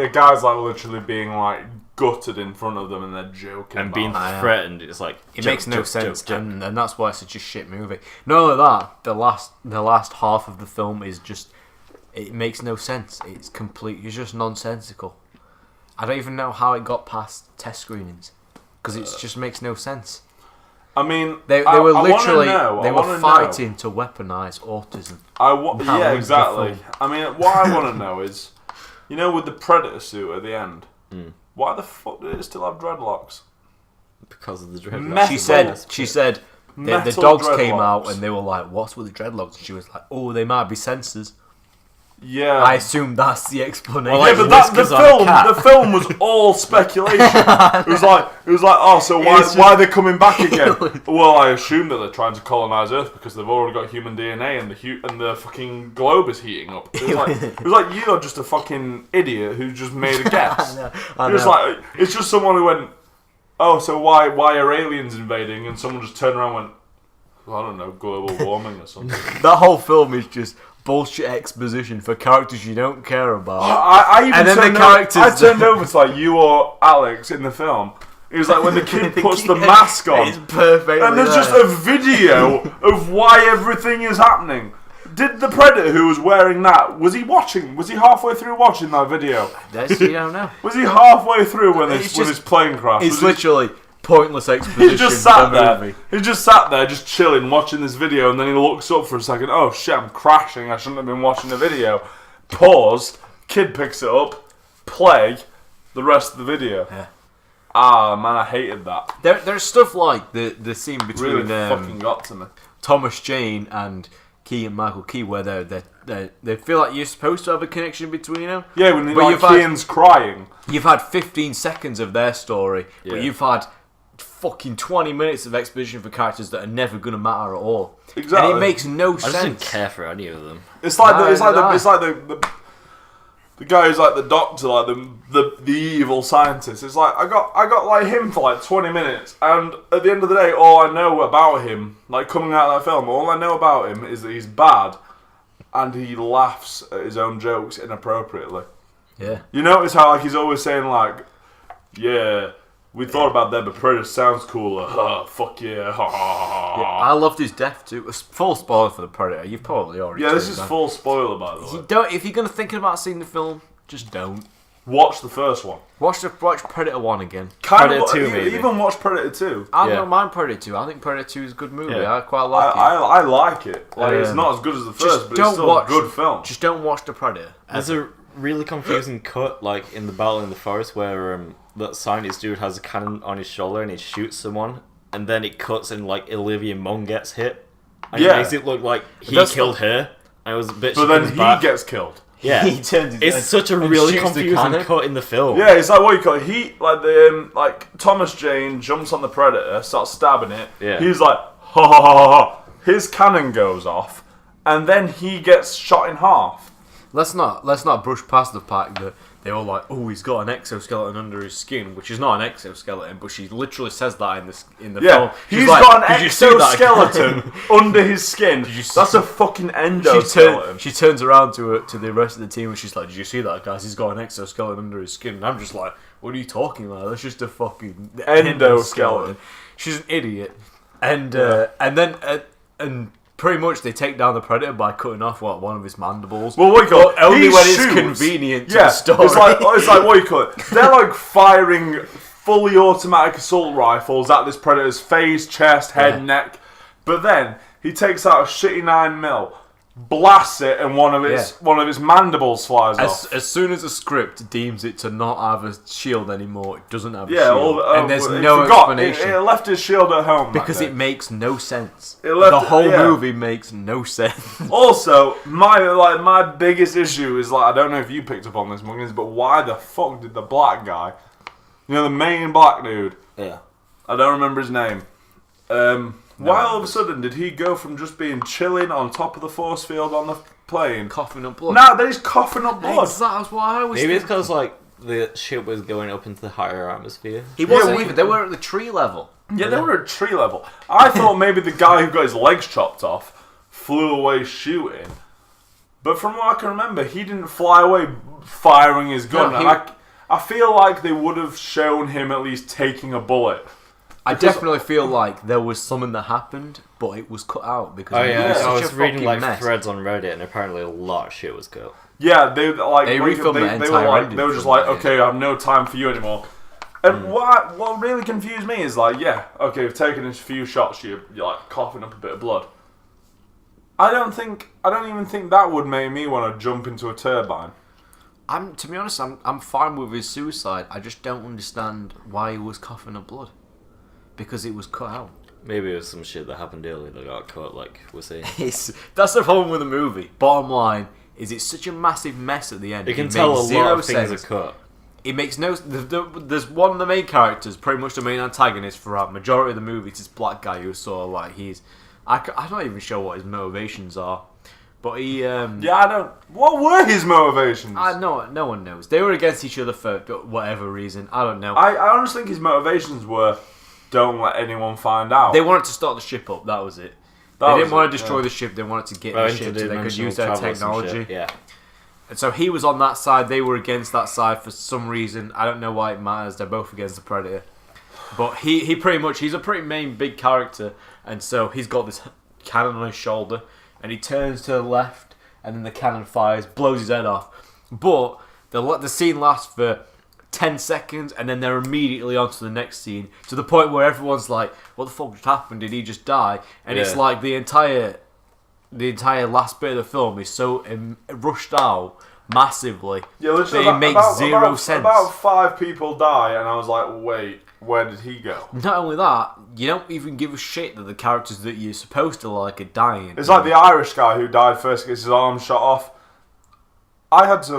guy's like literally being like gutted in front of them, and they're joking and being threatened. It's like it makes no sense, and that's why it's such a shit movie. Not only that, the last half of the film is just it makes no sense. It's it's just nonsensical. I don't even know how it got past test screenings because it just makes no sense. I mean, they were literally they were fighting to weaponize autism. Yeah, exactly. I mean, what I want to know is, with the Predator suit at the end, why the fuck did it still have dreadlocks? Because of the dreadlocks. She said the dogs came out and they were like, "What's with the dreadlocks?" And she was like, "Oh, they might be sensors." Yeah, I assume that's the explanation. Well, yeah, but the film was all speculation. It was like, oh, so why are they coming back again? Well, I assume that they're trying to colonize Earth because they've already got human DNA and the fucking globe is heating up. It was like you're just a fucking idiot who just made a guess. I know. It's just someone who went, oh, so why are aliens invading? And someone just turned around and went, I don't know, global warming or something. That whole film is just bullshit exposition for characters you don't care about. I turned over to like you or Alex in the film. It was like when the kid puts the mask on. It's perfect. And there's just a video of why everything is happening. Did the Predator who was wearing that, was he halfway through watching that video? You don't know. Was he halfway through when his plane crashed? It's literally pointless exposition. He just sat there. He just sat there, just chilling, watching this video, and then he looks up for a second. Oh shit! I'm crashing. I shouldn't have been watching the video. Pause. Kid picks it up. Play the rest of the video. Yeah. Ah man, I hated that. There's stuff like the scene between really fucking got to me. Thomas Jane and Keegan-Michael Key, where they feel like you're supposed to have a connection between them. Yeah, when Keegan's crying. You've had 15 seconds of their story, but you've had fucking 20 minutes of exposition for characters that are never going to matter at all. Exactly. And it makes no sense. I just didn't care for any of them. It's like the guy who's like the doctor, like the evil scientist. It's like I got like him for like 20 minutes, and at the end of the day, all I know about him, like coming out of that film, all I know about him is that he's bad, and he laughs at his own jokes inappropriately. Yeah. You notice how like he's always saying like, yeah. We thought about that, but Predator sounds cooler. Fuck yeah. I loved his death too. Full spoiler for the Predator. You've probably already. Yeah, this is full spoiler by the way. If you're gonna thinking about seeing the film, just don't. Watch the first one. Watch Predator 1 again. Predator 2 maybe. Even watch Predator 2. I don't mind Predator 2. I think Predator 2 is a good movie. Yeah. I quite like it. I like it. Like it's not as good as the first, but it's still a good film. Just don't watch the Predator. There's a really confusing cut, like in the battle in the forest, where that scientist dude has a cannon on his shoulder and he shoots someone, and then it cuts and like Olivia Munn gets hit, and it makes it look like he killed her, and it was a bit. But then he gets killed. Yeah, it's such a really confusing cut in the film. Yeah, it's like what you call it. Like Thomas Jane jumps on the Predator, starts stabbing it. Yeah. He's like ha ha ha ha. His cannon goes off, and then he gets shot in half. Let's not brush past the fact that they were like, oh, he's got an exoskeleton under his skin, which is not an exoskeleton, but she literally says that in the film. He's got an exoskeleton under his skin. That's a fucking endoskeleton. She turns around to the rest of the team and she's like, did you see that, guys? He's got an exoskeleton under his skin. And I'm just like, what are you talking about? That's just a fucking endoskeleton. She's an idiot. And then pretty much they take down the Predator by cutting off one of his mandibles. Well, what you call it? Only when it's convenient to the story. It's like what you call it? They're like firing fully automatic assault rifles at this Predator's face, chest, head, neck. But then he takes out a shitty 9mm, blasts it, and one of its mandibles flies off. As soon as a script deems it to not have a shield anymore, it doesn't have a Yeah, shield. well, and there's no explanation. It left his shield at home because that day. it makes no sense. The whole movie makes no sense. Also, my biggest issue is, like, I don't know if you picked up on this, Muggins, but why the fuck did the black guy, you know, the main black dude, Yeah. I don't remember his name, why all of a sudden did he go from just being chilling on top of the force field on the plane, Coughing up blood. now then he's coughing up blood. That's what I was Maybe it's thinking. because, like, the ship was going up into the higher atmosphere. He wasn't even. They were at the tree level. Yeah, they were at tree level. I thought maybe the guy who got his legs chopped off flew away shooting. But from what I can remember, he didn't fly away firing his gun. No, And I feel like they would have shown him at least taking a bullet. I definitely feel like there was something that happened, but it was cut out because it was I such was a reading, fucking like, mess. threads on Reddit, and apparently a lot of shit was cut. Yeah, they refilmed the they entire were like, ending they were just from like, it, yeah. okay, I have no time for you anymore. And what really confused me is, like, yeah, okay, we've taken a few shots, you're like coughing up a bit of blood. I don't even think that would make me want to jump into a turbine. To be honest, I'm fine with his suicide. I just don't understand why he was coughing up blood. Because it was cut out. Maybe it was some shit that happened earlier that got cut, like we're saying. That's the problem with the movie. Bottom line is it's such a massive mess at the end. You can It tell a makes lot of zero things sense. are cut. It makes no. There's one of the main characters, pretty much the main antagonist throughout majority of the movie. It's this black guy who's sort of like I'm not even sure what his motivations are, but he. Yeah, I don't. What were his motivations? No one knows. They were against each other for whatever reason. I don't know. I honestly think his motivations were, don't let anyone find out. They wanted to start the ship up. That was it. They didn't want to destroy the ship. They wanted to get the ship so they could use their technology. Yeah. And so he was on that side. They were against that side for some reason. I don't know why it matters. They're both against the Predator. But he pretty much, he's a pretty main big character. And so he's got this cannon on his shoulder. And he turns to the left. And then the cannon fires, blows his head off. But the scene lasts for 10 seconds. And then they're immediately on to the next scene. To the point where everyone's like, what the fuck just happened? Did he just die? And it's like the entire last bit of the film is so rushed out massively that it makes zero sense. About 5 people die, and I was like, wait, where did he go? Not only that, you don't even give a shit that the characters that you're supposed to like are dying. It's like the Irish guy who died first, gets his arm shot off. I had to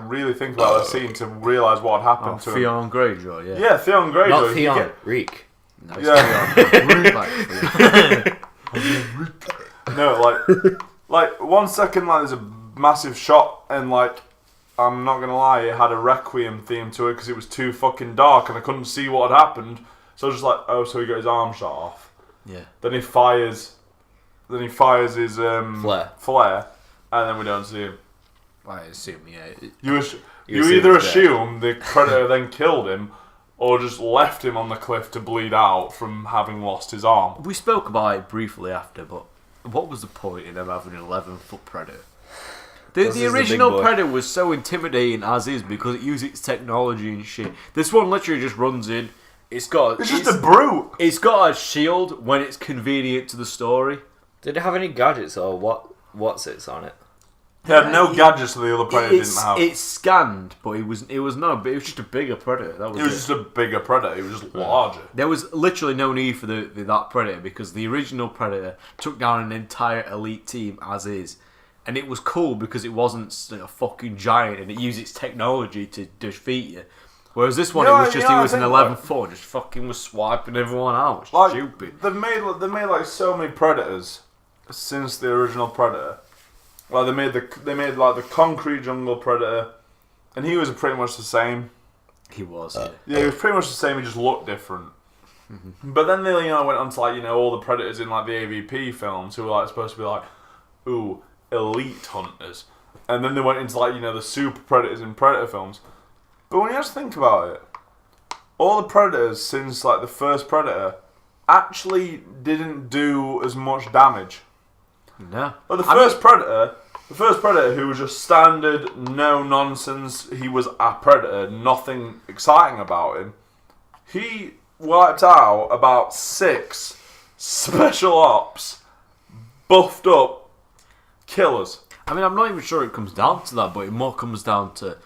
really think about the scene to realise what had happened to him. Theon Greyjoy, yeah. Yeah, Theon Greyjoy. Not Theon, Reek. No, No, like 1 second, like there's a massive shot, and like I'm not gonna lie, it had a Requiem theme to it because it was too fucking dark and I couldn't see what had happened. So I was just like, oh, so he got his arm shot off. Yeah. Then he fires his flare, and then we don't see him. I assume, yeah. You either assume the Predator then killed him, or just left him on the cliff to bleed out from having lost his arm. We spoke about it briefly after, but what was the point in them having an 11-foot Predator? The original Predator was so intimidating as is because it used its technology and shit. This one literally just runs in. It's just a brute. It's got a shield when it's convenient to the story. Did it have any gadgets or what's it on it? It had no gadgets that the other Predator didn't have. It scanned, but it was just a bigger Predator. It was just a bigger Predator. It was just larger. There was literally no need for that Predator because the original Predator took down an entire elite team as is. And it was cool because it wasn't a fucking giant and it used its technology to defeat you. Whereas this one, it was an 11-foot, just fucking was swiping everyone out. It's like, stupid. They've made like so many Predators since the original Predator. Like they made like the Concrete Jungle Predator, and he was pretty much the same. He was. Yeah, he was pretty much the same. He just looked different. But then they went on to like all the Predators in like the AVP films who were like supposed to be like, ooh, elite hunters, and then they went into like the super predators in Predator films. But when you just think about it, all the Predators since like the first Predator actually didn't do as much damage. No. But the first Predator who was just standard, no nonsense, he was a Predator, nothing exciting about him. He wiped out about 6 special ops, buffed up killers. I mean, I'm not even sure it comes down to that, but it more comes down to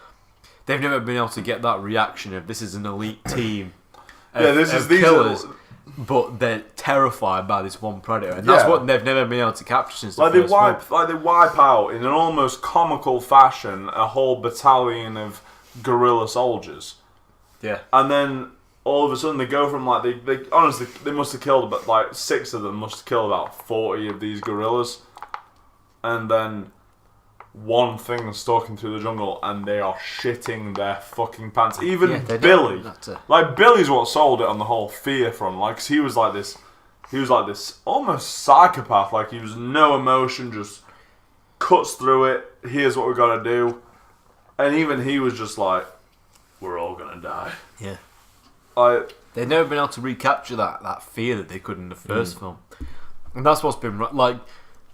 they've never been able to get that reaction of this is an elite team. These killers, but they're terrified by this one predator, and that's what they've never been able to capture since the first film. They wipe out in an almost comical fashion a whole battalion of guerrilla soldiers. Yeah, and then all of a sudden they go from like they honestly they must have killed about like 6 of them must have killed about 40 of these guerrillas, and then one thing stalking through the jungle, and they are shitting their fucking pants. Even Billy, like Billy's what sold it on the whole fear front. Like, 'cause he was like this almost psychopath. Like, he was no emotion, just cuts through it. Here's what we gotta do, and even he was just like, we're all gonna die. Yeah, they've never been able to recapture that fear that they could in the first film, and that's what's been like.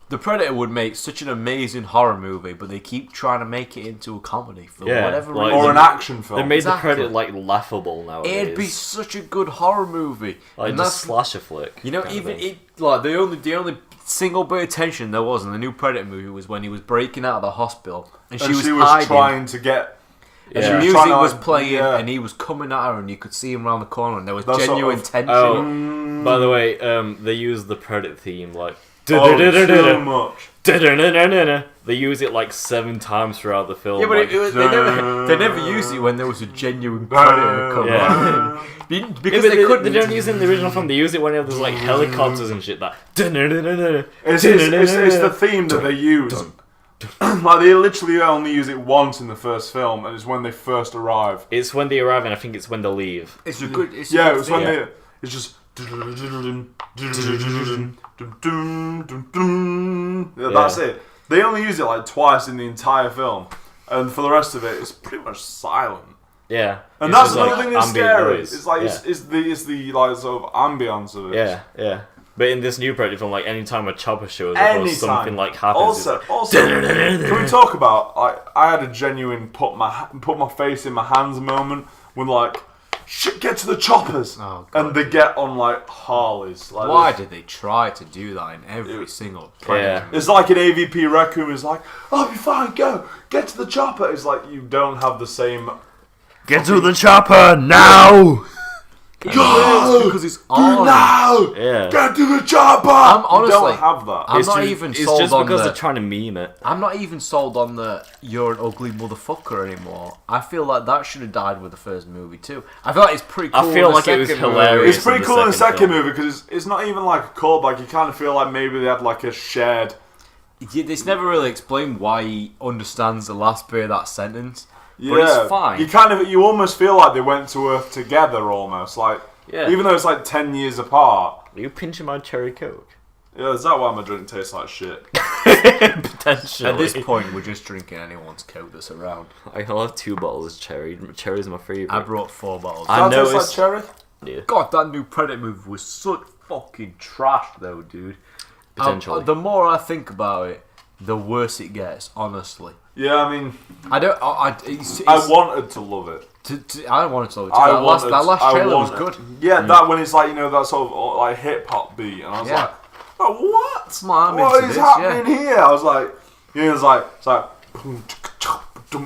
The Predator would make such an amazing horror movie, but they keep trying to make it into a comedy for whatever reason. Or an action film. They made the Predator like laughable nowadays. It'd be such a good horror movie. Like and just slasher flick. You know, even the only single bit of tension there was in the new Predator movie was when he was breaking out of the hospital and she was hiding. Trying to get. And the music was playing, and he was coming at her, and you could see him around the corner, and there was genuine tension. Oh, by the way, they used the Predator theme like. So much. They use it like 7 times throughout the film. Yeah, but they never used it when there was a genuine predator coming out. Because they couldn't. They don't use it in the original film. They use it when there's like helicopters and shit. It's the theme that they use. Like, they literally only use it once in the first film, and it's when they first arrive. It's when they arrive, and I think it's when they leave. It's a good. It's when they. It's just. That's it. They only use it like twice in the entire film, and for the rest of it, it's pretty much silent. Yeah, and that's another thing that's scary. Noise. It's like it's the like sort of ambience of it. Yeah. But in this new Predator film, like anytime a chopper shows up or something like happens, also, can we talk about? I had a genuine put my face in my hands moment when like. Shit, get to the choppers! Oh, and they get on like Harleys. Like, why did they try to do that in every single Predator? It's like an AVP Raccoon is like, I'll be fine, go! Get to the chopper! It's like, you don't have the same... Get to the chopper, now! Go! Because it's on. Now! Yeah. Get to the chopper! Honestly, you don't have that. I'm not even sold on It's just because they're trying to meme it. I'm not even sold on the you're an ugly motherfucker anymore. I feel like that should have died with the first movie too. I feel like it's pretty cool. I feel like it was hilarious. It's pretty cool in the second movie because it's not even like a callback. You kind of feel like maybe they had like a shared... It's never really explained why he understands the last bit of that sentence. Yeah, but it's fine. You almost feel like they went to Earth together, almost like, even though it's like 10 years apart. Are you pinching my cherry coke? Yeah, is that why my drink tastes like shit? Potentially. At this point, we're just drinking anyone's coke that's around. I'll have 2 bottles of cherry. Cherry's my favourite. I brought 4 bottles. Does that taste like cherry? Yeah. God, that new Predator movie was such fucking trash, though, dude. Potentially. The more I think about it, the worse it gets. Honestly. Yeah, I mean, I don't. I wanted to love it. I wanted to love it. That last trailer was good. Yeah, that when it's like, you know, that sort of like hip hop beat, and I was like, oh, what? What is happening here? I was like, you know, it's like,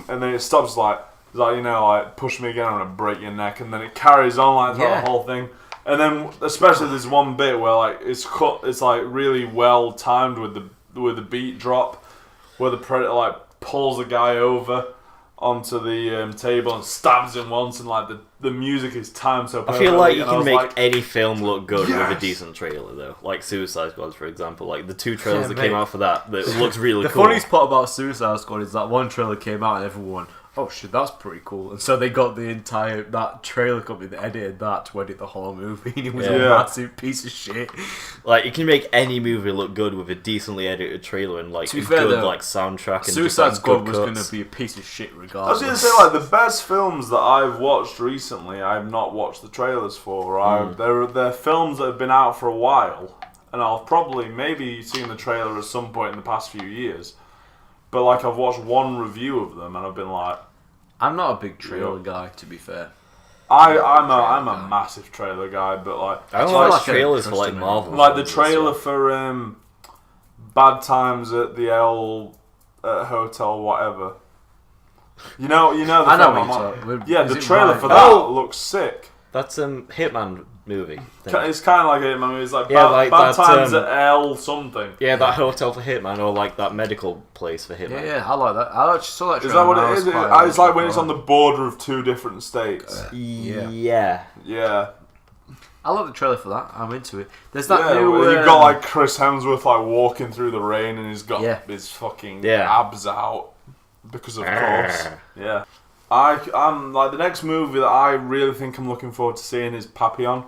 and then it stops like, you know, like push me again, I'm gonna break your neck, and then it carries on like the whole thing. And then especially there's one bit where like it's like really well timed with the beat drop, where the Predator like pulls the guy over onto the table and stabs him once, and like the music is timed so perfectly. I feel like you can make any film look good with a decent trailer, though. Like Suicide Squad, for example. Like the 2 trailers that came out for that looks really cool. The funniest part about Suicide Squad is that one trailer came out and everyone, oh shit, that's pretty cool. And so they got that trailer company that edited that to edit the whole movie, and it was a massive piece of shit. Like, you can make any movie look good with a decently edited trailer and like a fair, good though, like soundtrack. And Suicide just, Squad was going to be a piece of shit regardless. I was going to say, like, the best films that I've watched recently, I've not watched the trailers for. They're films that have been out for a while, and I'll probably maybe seen the trailer at some point in the past few years. But like, I've watched one review of them, and I've been like, I'm not a big trailer guy, to be fair. I'm a massive trailer guy, but like, I don't like trailers for like Marvel. Like the trailer for Bad Times at the L Hotel, whatever. You know the I know film what I'm you're on? talking- Yeah, is the it trailer Ryan? for that looks sick. That's Hitman movie. thing. It's kind of like a movie. It's like Yeah, Bad, like Bad that, Times at L something. Yeah, that hotel for Hitman, or like that medical place for Hitman. Yeah, I like that. I actually saw that. Is that what trailer it and is? I was quite It's like when it's on the border of two different states. Yeah. Yeah. I love the trailer for that. I'm into it. There's that new. Where you've got like Chris Hemsworth like walking through the rain and he's got his fucking abs out because of course. Yeah. I'm like the next movie that I really think I'm looking forward to seeing is Papillon.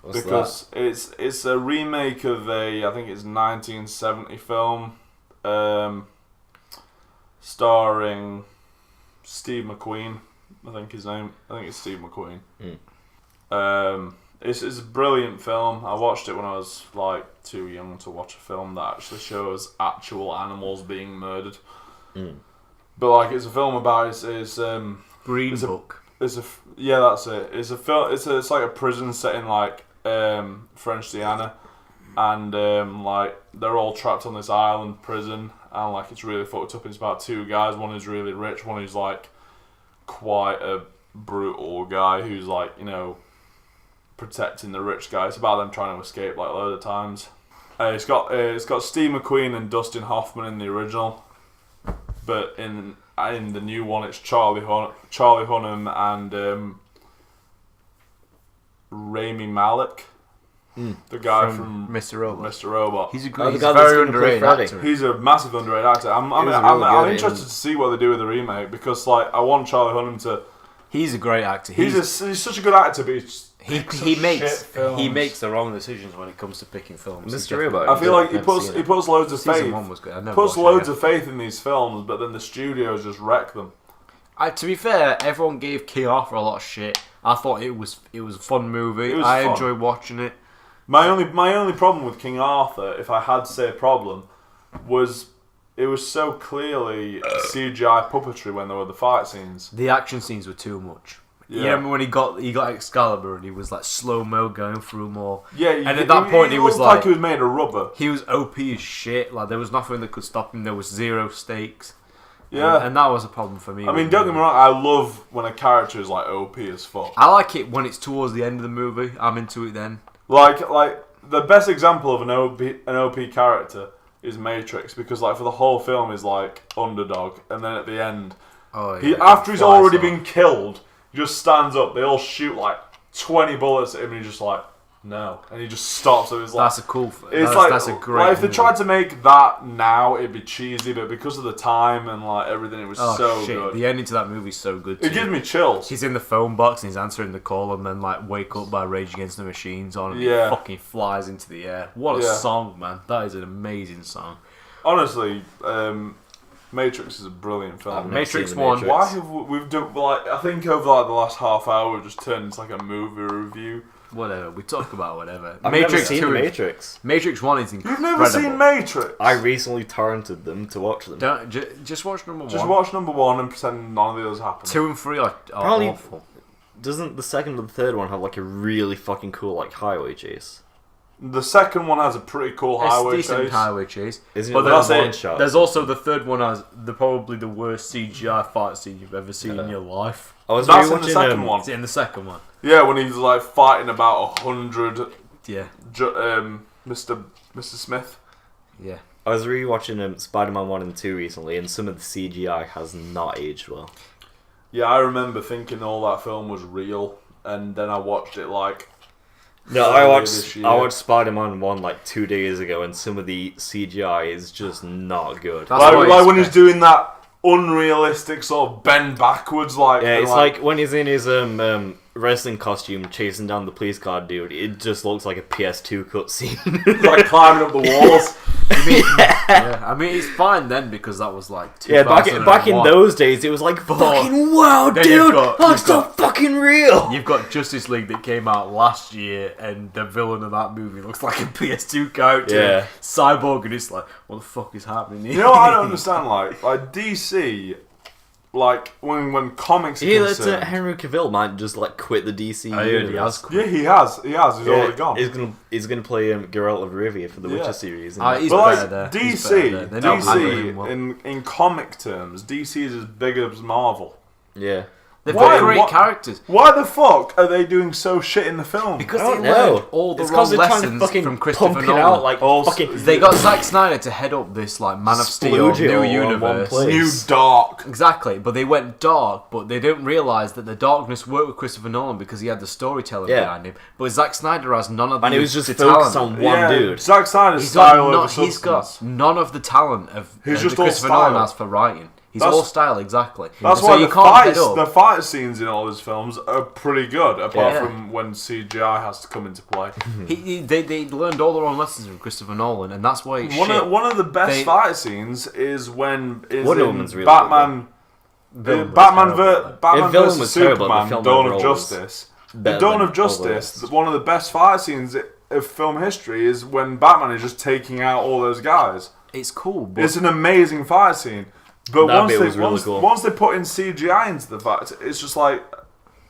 What's Because that? it's a remake of I think it's 1970 film, starring Steve McQueen. I think his name. I think it's Steve McQueen. It's a brilliant film. I watched it when I was like too young to watch a film that actually shows actual animals being murdered. But like it's a film about it's Green Book. that's it. It's a film. It's like a prison set in like French Guiana, and like they're all trapped on this island prison, and like it's really fucked up. It's about two guys. One who's really rich. One who's like quite a brutal guy who's like protecting the rich guy. It's about them trying to escape like a load of times. It's got Steve McQueen and Dustin Hoffman in the original, but in the new one it's Charlie Hunnam and Rami Malek, the guy from Mr. Robot. Mr. Robot. He's a the he's guy a that's very gonna play underrated Freddy. actor. He's a massive underrated actor. I'm really interested to see what they do with the remake because like I want Charlie Hunnam to. He's a great actor. He's such a good actor, but he makes the wrong decisions when it comes to picking films. Mr. Robot. I feel like he puts loads of Season faith. 1 was good. I never Puts watched it loads yet. of faith in these films, but then the studios just wreck them. To be fair, everyone gave King Arthur a lot of shit. I thought it was a fun movie. I fun. enjoyed watching it. My only problem with King Arthur, if I had to say a problem, was it was so clearly CGI puppetry when there were the fight scenes. The action scenes were too much. Yeah. You remember when he got Excalibur and he was like slow mo going through them all. Yeah, and at that point he was like he was made of rubber. He was OP as shit. Like there was nothing that could stop him. There was zero stakes. Yeah, and that was a problem for me. I mean, don't get me wrong. I love when a character is like OP as fuck. I like it when it's towards the end of the movie. I'm into it then. Like the best example of an OP character is Matrix because like for the whole film is like underdog, and then at the end, after he's already been killed, he just stands up. They all shoot like 20 bullets at him, and he's just like, no, and he just stops. So it's like that's a cool. That's a great. Like, if they tried to make that now, it'd be cheesy, but because of the time and like everything, it was so good. The ending to that movie is so good. It gives me chills. He's in the phone box and he's answering the call, and then like "Wake Up" by Rage Against the Machines on, and he fucking flies into the air. What a song, man! That is an amazing song. Honestly, Matrix is a brilliant film. Matrix 1. Why have we've done like I think over like the last half hour we've just turned into like a movie review. Whatever, we talk about whatever. I've never seen Matrix. Matrix 1 is incredible. You've never seen Matrix? I recently torrented them to watch them. Just watch number 1. Just watch number 1 and pretend none of the others happened. 2 and 3 are Probably awful. Doesn't the second and the third one have like a really fucking cool like highway chase? The second one has a pretty cool highway chase. Decent highway chase. Isn't but it there's, one shot? There's also the third one has probably the worst CGI fight scene you've ever seen in your life. That's in the second one. It's in the second one. Yeah, when he's like fighting about 100. Yeah. Mr. Smith. Yeah. I was rewatching Spider-Man 1 and 2 recently, and some of the CGI has not aged well. Yeah, I remember thinking all that film was real, and then I watched it like. No, I watched Spider-Man 1 like 2 days ago, and some of the CGI is just not good. Like when he's doing that unrealistic sort of bend backwards, like it's like when he's in his wrestling costume chasing down the police car dude. It just looks like a PS2 cutscene. Like climbing up the walls. I mean, it's fine then because that was like 2001. back in those days, it was like fucking wow, dude, that's so fucking real. You've got Justice League that came out last year, and the villain of that movie looks like a PS2 character. Yeah. Cyborg, and it's like, what the fuck is happening here? You know what I don't understand? Like DC like when comics are Yeah, that's concerned. Henry Cavill might just like quit the DC. I heard he universe. has quit. Yeah, he has. He's already gone. He's gonna play Geralt of Rivia for the Witcher series. He's But better like there. He's better there. DC, They don't handle him well. in comic terms, DC is as big as Marvel. Yeah. They've Why- got great what- characters. Why the fuck are they doing so shit in the film? Because I they don't learned know. all the It's wrong 'cause they're trying to lessons fucking from Christopher pump it Nolan. out like Also, fucking. They got Zack Snyder to head up this like Man of Steel Splooge it new all in one universe. place. New Dark. Exactly, but they went dark, but they didn't realise that the darkness worked with Christopher Nolan because he had the storytelling behind him. But Zack Snyder has none of the And he was just the focused talent. on one dude. Zack Snyder's He's style over he's got substance. none of the talent of He's that just all Christopher style. Nolan has for writing. He's That's- all style, exactly. That's so why you the can't head fights, up. the fight scenes in all his films are pretty good, apart Yeah. from when CGI has to come into play. They learned all the wrong lessons from Christopher Nolan, and that's why it's One shit. of the best They- fight scenes is when Wonder in Woman's really Batman. Villain was Batman, terrible. Batman Villain vs was terrible, but Superman, film Dawn of overall was Justice. In better Dawn than of all the Justice, rest. one of the best fight scenes of film history is when Batman is just taking out all those guys. It's cool, but It's an amazing fight scene. But That once bit they, was really once, cool. once they put in CGI into the fight, it's just like,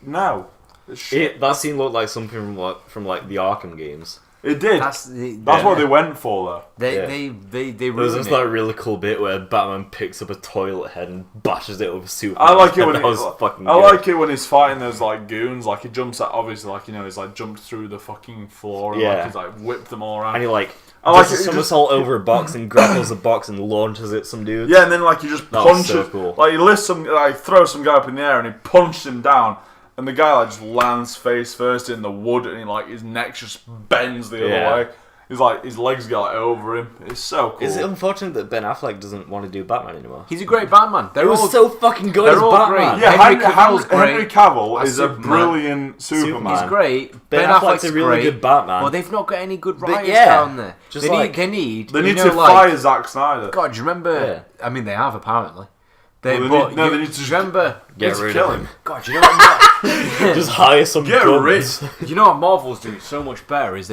no. It's shit. That scene looked like something from the Arkham games. It did. that's That's what they went for, though. they Yeah. they There was ruined just it. that really cool bit where Batman picks up a toilet head and bashes it over Superman. I like it when that was fucking I good. like it when he's fighting those like goons. Like he jumps at obviously like he's like jumped through the fucking floor and Yeah. like he's like whipped them all around. And he like I like does a it, he somersault over a box and grapples the box and launches it some dudes. Yeah, and then like he just That was punches, so cool. like he lifts some, like throws some guy up in the air and he punches him down, and the guy like just lands face first in the wood, and he like his neck just bends the Yeah. other way. He's like his legs go like over him. It's so cool. Is it unfortunate that Ben Affleck doesn't want to do Batman anymore? He's a great Batman. They're It was all so fucking good they're as all Batman. great. yeah, Henry Cavill's great Henry Cavill as is a Superman. brilliant Superman. He's great. Ben Affleck's a really great, good Batman. But they've not got any good writers yeah, down there. just They like- need They you need know, to like, fire Zack Snyder. God, do you remember? I mean, they have apparently. They Well, they but need you, to do you remember? Get Let's rid kill of him. God, do you know what? Just hire some Get guns. rid. You know what Marvel's doing so much better is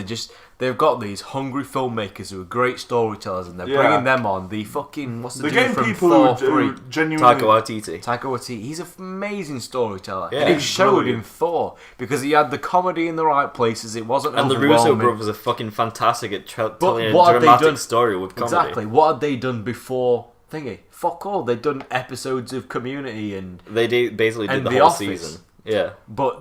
they've got these hungry filmmakers who are great storytellers and they're Yeah. bringing them on. The fucking what's the They're dude getting from people Thor who 3? genuinely. Taika Waititi. Taika Waititi. He's an amazing storyteller. Yeah, and it he's showed brilliant. in Thor because he had the comedy in the right places. It wasn't And the Russo overwhelming. brothers are fucking fantastic at telling a what have they dramatic done- story with comedy. Exactly. What had they done before Thingy? Fuck all. They'd done episodes of Community and Basically did And the The whole Office. season. Yeah. but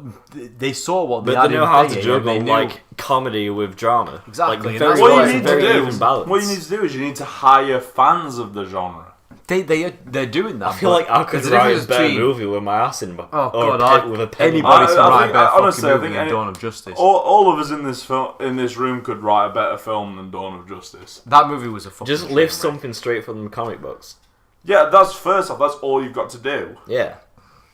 they saw what they But had they know in how Thingy to and juggle they knew- like comedy with drama. Exactly, Like, and very, that's What Well, you it's need a very to even do, balance. what you need to do is you need to hire fans of the genre. they're doing that. I feel like I could there's a write a difference better between- movie with my ass in, Oh or God, with a pen. anybody can I write think- a better honestly, fucking I movie think than any- Dawn of Justice. All of us in this film, in this room, could write a better film than Dawn of Justice. That movie was a fucking Just train lift wreck. something straight from the comic books. Yeah, that's first off. That's all you've got to do. Yeah.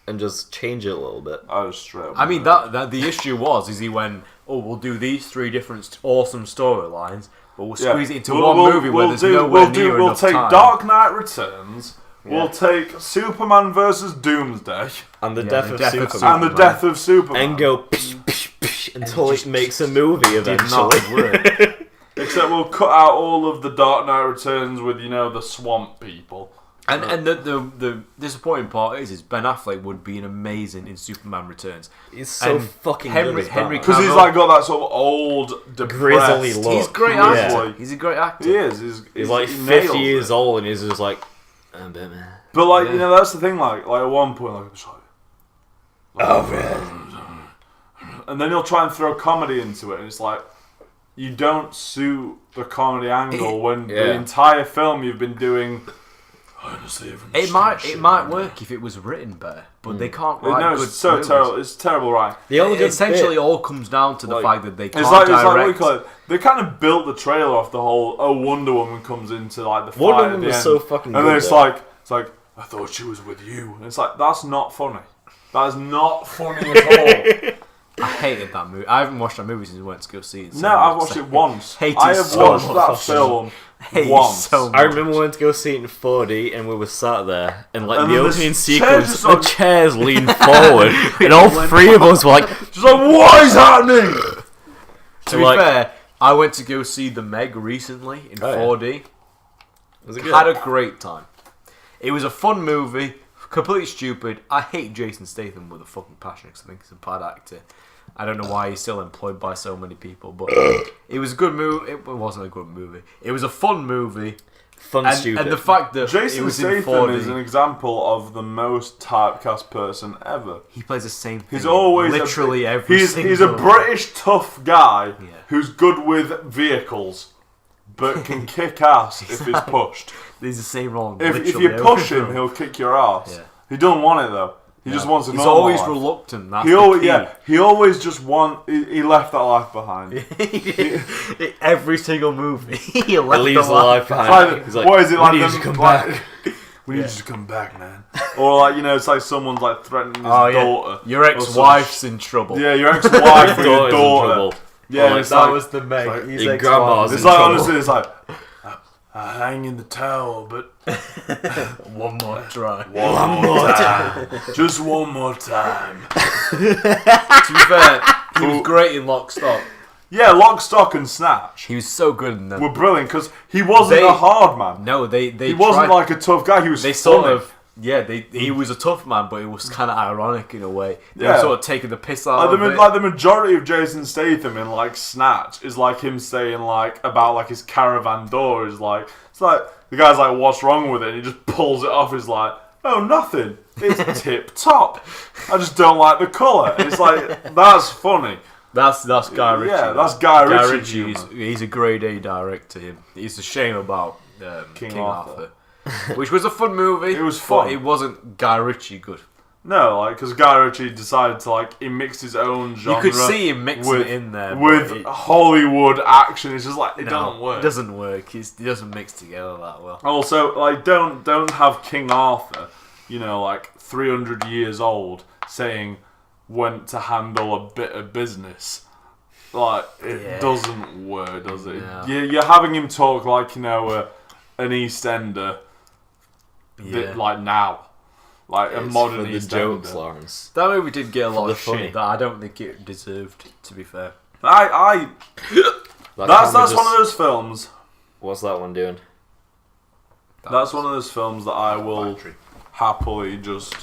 And just change it a little bit. I was straight up. I mean, that the issue is he went, oh, we'll do these 3 different awesome storylines, but we'll squeeze it into one movie where there's nowhere near We'll enough take time. Dark Knight Returns. Yeah. We'll take Superman versus Doomsday And the Yeah, death the of death of Superman. and the Superman. death of Superman. And go psh, psh, psh, until just- it makes a movie Did eventually. not work. Except we'll cut out all of the Dark Knight Returns with the swamp people. And the disappointing part is Ben Affleck would be an amazing in Superman Returns. He's so And fucking Henry- good as Henry Batman. Because he's like got that sort of old, depressed, Grizzly look. He's a great Yeah. actor. He's a great actor. He is. He's like he 50 nails years it. old and he's just like, I'm Batman. But like Yeah. that's the thing. Like at one point, like it's like, and then he'll try and throw comedy into it, and it's like you don't suit the comedy angle when the Yeah. entire film you've been doing. It might work if it was written better, but they can't write No, good it's so movies. terrible. It's terrible, right? The only It good essentially bit, all comes down to the like, fact that they can't It's like what do you direct. call it? They kind of built the trailer off the whole. Oh, Wonder Woman comes into like the fight Wonder at Woman the was end, so fucking and good then it's though. like I thought she was with you, and it's like that's not funny. That is not funny at all. I hated that movie. I haven't watched that movie since we went to go see it. No, I've watched it once. Hate I it have so watched that much. film Hate it once. so much. I remember we went to go see it in 4D and we were sat there and like And the then the opening chairs sequence, just the like- chairs leaned forward and all 3 of us were like, She's like, what is happening? To be like- fair, I went to go see The Meg recently in Oh, yeah. 4D. was it good? Had a great time. It was a fun movie, completely stupid. I hate Jason Statham with a fucking passion because I think he's a bad actor. I don't know why he's still employed by so many people, but it was a good movie. It wasn't a good movie. It was a fun movie. Stupid. And the fact that Jason it was in Statham 4D, is an example of the most typecast person ever. he plays the same thing. He's always literally every single. He's a British tough guy Yeah. who's good with vehicles, but can kick ass if he's pushed. He's the same role. If you push him, he'll kick your ass. Yeah. He don't want it though. He just wants a He's normal always life. reluctant. That's He the always, key. he always just he left that life behind. Every single movie, he left leaves the the life behind. He's like, what is it like? we need them, you to come like, back. We need you to come back, man. Or like it's like someone's like threatening his daughter. Your ex-wife's in trouble. Yeah, your ex-wife or your Daughter's in daughter. trouble. Yeah, Or it's that like, was the mate. like, His your ex-wife. grandma's it's in like trouble. honestly, it's like I hang in the towel, but One more try. one more time, just one more time. To be fair, he was great in Lock, Stock. Yeah, Lock, Stock, and Snatch He was so good in them. were brilliant because he wasn't a hard man. No, they He wasn't tried, like a tough guy. He was they funny. sort of. Yeah, he was a tough man, but it was kind of ironic in a way. They Yeah. were sort of taking the piss out Like of the, it. like the majority of Jason Statham in like Snatch is like him saying like about like his caravan door is like it's like the guy's like what's wrong with it and he just pulls it off. He's like oh nothing, it's tip top. I just don't like the colour. It's like that's funny. That's Guy Ritchie. Yeah, that's Guy Ritchie Ritchie. humour. He's a grade A director. It's a shame about King Arthur. Arthur. Which was a fun movie. It was but fun. it wasn't Guy Ritchie good. No, like because Guy Ritchie decided to like he mixed his own genre. You could see him mixing with, it in there. but with it, Hollywood action. It's just like it no, doesn't work. It doesn't work. It doesn't mix together that well. Also, like, don't have King Arthur, like 300 years old, saying when to handle a bit of business. Like, it doesn't work, does it? No. You're having him talk like, an EastEnder, like now. Like a modern for the EastEnder. jokes, Lawrence. That movie did get a lot the of funny. shit that I don't think it deserved, to be fair. That That's camera one of those films. What's that one doing? That's one of those films that I will happily just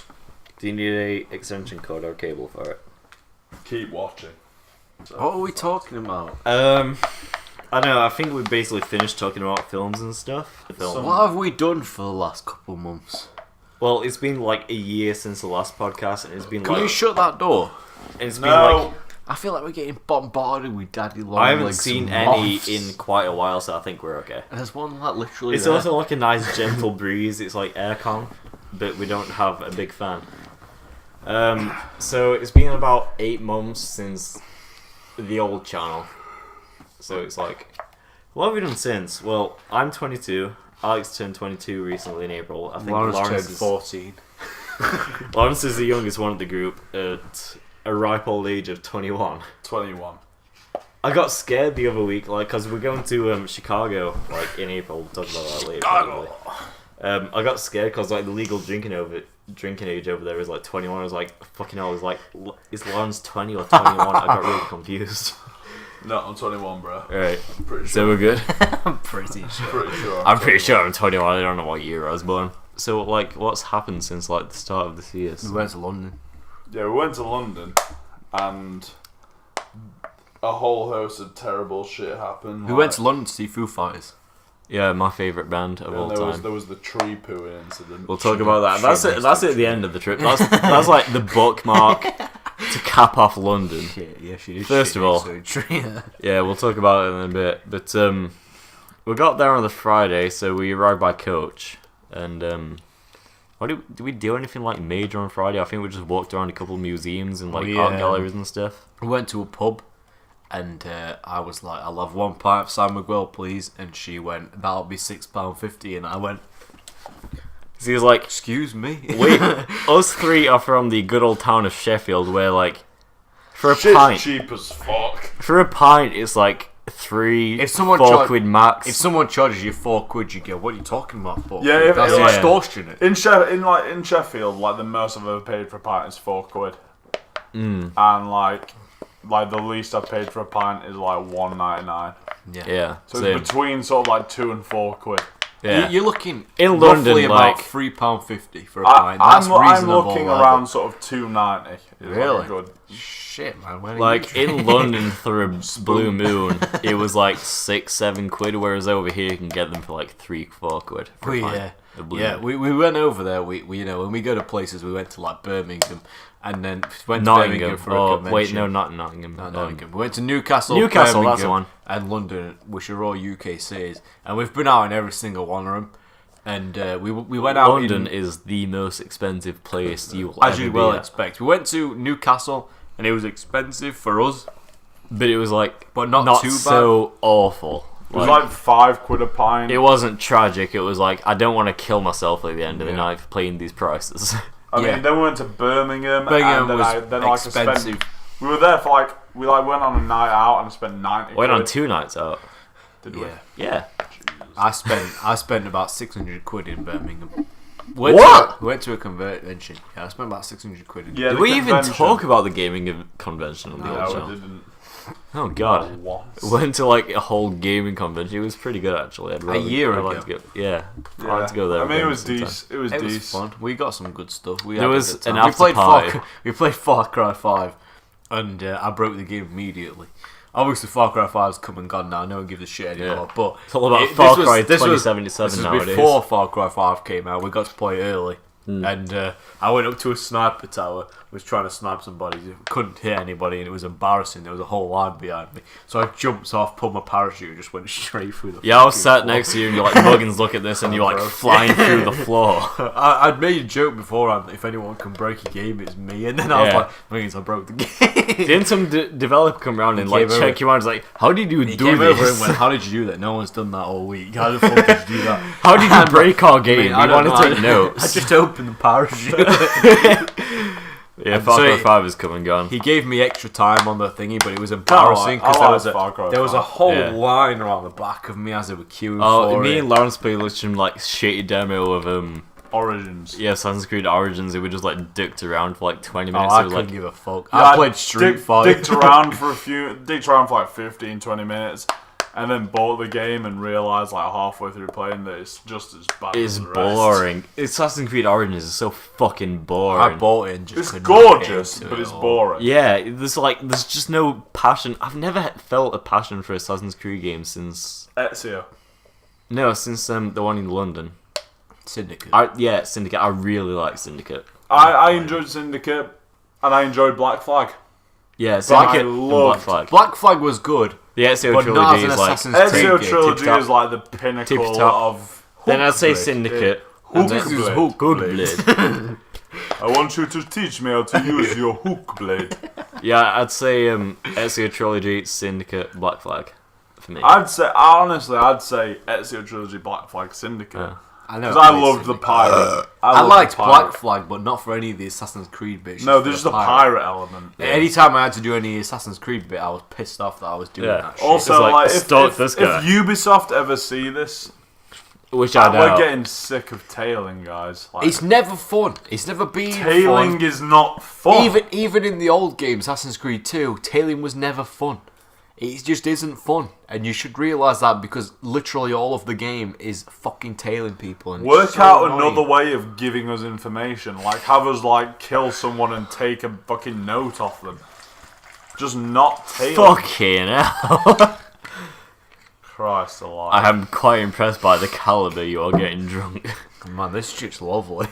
Do you need a extension cord or cable for it? keep watching. What are we talking about? I don't know. I think we basically finished talking about films and stuff. What have we done for the last couple of months? Well, it's been like a year since the last podcast, and it's been Can like you shut that door? it's been No. like I feel like we're getting bombarded with daddy long I haven't legs seen and any moths. in quite a while, so I think we're okay. There's one like literally It's there. also like a nice gentle breeze. It's like aircon, but we don't have a big fan. So it's been about 8 months since the old channel. So it's like, what have we done since? Well, I'm 22. Alex turned 22 recently in April. I think Lawrence turned is 14. Lawrence is the youngest one of the group at a ripe old age of 21. 21. I got scared the other week, like, because we're going to Chicago, like, in April. We'll talk about that later. Probably. I got scared because, like, the legal drinking age over there is, like, 21. I was like, fucking hell, is Lawrence 20 or 21? I got really confused. No, I'm 21, bro. Alright, Pretty sure. so we're good? I'm pretty sure. Pretty sure. I'm pretty sure I'm 21. I don't know what year I was born. So, like, what's happened since, like, the start of this year? We went to London. Yeah, we went to London, and a whole host of terrible shit happened. We went to London to see Foo Fighters. Yeah, my favourite band of all time. There was the tree pooing incident. We'll talk about that. That's it. That's at the end of the trip. That's like the bookmark to cap off London. Yeah, she did. First of all, yeah, we'll talk about it in a bit. But we got there on the Friday, so we arrived by coach. And what did we do anything like major on Friday? I think we just walked around a couple of museums and like art galleries and stuff. We went to a pub, and I was like, "I'll have 1 pint of San Miguel, please." And she went, "That'll be £6.50." And I went, So he was like, "Excuse me." "Wait, us three are from the good old town of Sheffield, where like for a Shit's pint, cheap as fuck. for a pint, it's like 3, If someone 4 quid max." If someone charges you £4, you go, "What are you talking about?" For? Yeah, that's yeah. extortionate. In Sheffield, like the most I've ever paid for a pint is £4, and like the least I've paid for a pint is like £1.99. Yeah, So same. it's between sort of like £2 and £4. Yeah. You're looking in roughly London, about like £3.50 for a pint. That's I'm reasonable. looking level. around sort of $2.90. Really? Good. Shit, man. Where like are you in London for a blue moon, it was like 6-7 quid, whereas over here you can get them for like 3-4 quid. For a pint of Blue Moon. we went over there. We when we go to places, we went to like Birmingham, and then went to Nottingham. Birmingham for a convention. Wait, no, not Nottingham. Not Nottingham. We went to Newcastle, Newcastle, Birmingham, that's the one. and London, which are all UK cities, and we've been out in every single one of them. And we went out. London is the most expensive place you will as ever you be well at. expect. We went to Newcastle, and it was expensive for us, But it was like but not too bad. so awful. It was like £5 a pint. It wasn't tragic. It was like I don't want to kill myself at the end of the Yeah. night for paying these prices. I Yeah. mean, then we went to Birmingham. Birmingham and then was I spent. expensive. We were there for we went on a night out and spent 90 Went quid. on 2 nights out. Did we? Yeah. Yeah. I spent about 600 quid in Birmingham. What? We went to a convention. Yeah, I spent about 600 quid in. Yeah, Did the we even convention. talk about the gaming convention on the old No, channel? we didn't. Oh god. Once. Went to like a whole gaming convention. It was pretty good actually. I'd rather, year I'd like ago. to go. Yeah. I'd like to go there. I mean, it again was sometime. decent. It was It was decent. fun. We got some good stuff. We There had a was good time. an after party. We played Far Cry 5, and I broke the game immediately. Obviously, Far Cry 5's come and gone now. No one gives a shit anymore. Yeah. But It's all about this Far was- Cry this was- 2077 This was nowadays. before Far Cry 5 came out. We got to play early. And I went up to a sniper tower, was trying to snipe somebody, couldn't hit anybody, and it was embarrassing. There was a whole line behind me. So I jumped off, pulled my parachute, and just went straight through the Yeah, I was fucking sat floor. next to you and you're like, Muggins, look at this, and you're like bro. flying through the floor. I'd made a joke beforehand that if anyone can break a game, it's me. And then I was Yeah. like, Muggins, I broke the game. Didn't some developer come around and like came check over. you out? It's like, how did you He do came over and this? went, how did you do that? No one's done that all week. How the fuck did you do that? How did you break our game? I We don't want know. to take notes. I just opened the parachute. Yeah, And Far so Cry he- 5 is come and gone. He gave me extra time on the thingy, but it was embarrassing I because like Far Cry there was a 5. whole Yeah. line around the back of me as they were queuing Oh, for me it. and Lawrence played some like shitty demo of Origins. yeah, Assassin's Creed Origins. It we just like dicked around for like 20 Oh, minutes. I It was couldn't like, give a fuck. Yeah, I played Street Fighter. Dicked around for like 15, 20 minutes, and then bought the game and realised like halfway through playing that it's just as bad it's as the rest. boring. Assassin's Creed Origins is so fucking I boring. bought it and just It's couldn't get gorgeous, into but it it's at all. boring. Yeah, there's just no passion. I've never felt a passion for Assassin's Creed games since Ezio. the one in London. Syndicate. Syndicate. I really like Syndicate. I enjoyed Syndicate, and I enjoyed Black Flag. Yeah, I Syndicate and Black loved Flag. Black Flag was good, The Ezio but not as trilogy an is like. Assassin's Creed Ezio game. trilogy tip-top. is like the pinnacle Tip-top. of. Then I'd say Hookblade. Syndicate. Yeah. and then- Hookblade. Hookblade. I want you to teach me how to use your hook blade. Yeah, I'd say Ezio trilogy, Syndicate, Black Flag, for me. I'd say Ezio trilogy, Black Flag, Syndicate. Yeah. I know. Because I loved the pirate. I loved liked the pirate. Black Flag, but not for any of the Assassin's Creed bits. No, for there's the the pirate element. Anytime I had to do any Assassin's Creed bit, I was pissed off that I was doing Yeah. that shit. Also, It's like, like, stop if this guy. Ubisoft ever see this, Which I we're know. getting sick of tailing, guys. Like, It's never fun. It's never been tailing fun. is not fun. Even in the old game, Assassin's Creed 2, tailing was never fun. It just isn't fun, and you should realise that because literally all of the game is fucking tailing people. And Work it's so out annoying. another way of giving us information. Like, have us, like, kill someone and take a fucking note off them. Just not tailing. Fucking hell. Christ alive. I am quite impressed by the caliber you are getting drunk. Man, this shit's lovely.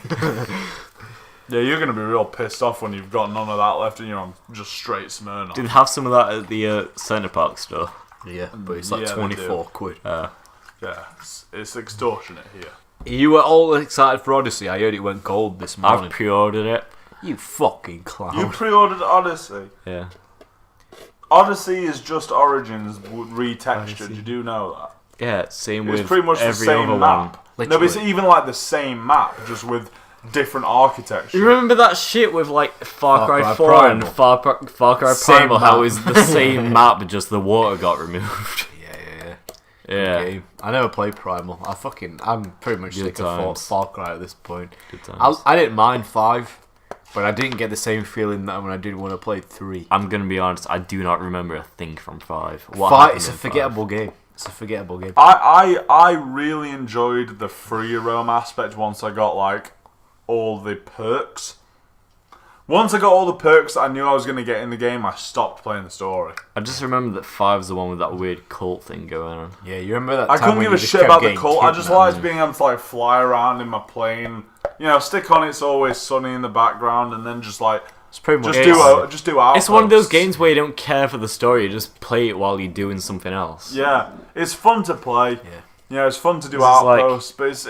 Yeah, you're going to be real pissed off when you've got none of that left and you're on just straight Smirnoff. Did have some of that at the CenterParcs store. Yeah, but it's like Yeah, they 24 do. quid. Yeah, it's extortionate here. You were all excited for Odyssey. I heard it went gold this morning. I've pre-ordered it. You fucking clown. You pre-ordered Odyssey. Yeah. Odyssey is just Origins retextured. Odyssey. You do know that. Yeah, same It's with pretty much the every same other map. one. No, but it's Literally. even like the same map, just with different architecture. You remember that shit with like Far Cry Cry 4 and Primal. Far Cry Same Primal, how map. it's the same map, just the water got removed. Yeah. Yeah. Game. I never played Primal. I'm pretty much Good sick of times. Far Cry at this point. Good times. I didn't mind 5, but I didn't get the same feeling that when I did when I played 3. I'm gonna be honest, I do not remember a thing from 5. It's a forgettable game. It's a forgettable game. I really enjoyed the free roam aspect once I got like all the perks. Once I got all the perks that I knew I was going to get in the game, I stopped playing the story. I just remember that 5's the one with that weird cult thing going on. Yeah, you remember that I time couldn't when give you a just shit kept about the getting cult. I just kidnapped? liked being able to like fly around in my plane. You know, stick on It's Always Sunny in the background, and then just like It's pretty much just do outposts. It's one of those games where you don't care for the story, you just play it while you're doing something else. Yeah, it's fun to play. Yeah. Yeah, it's fun to do This is like- outposts, but it's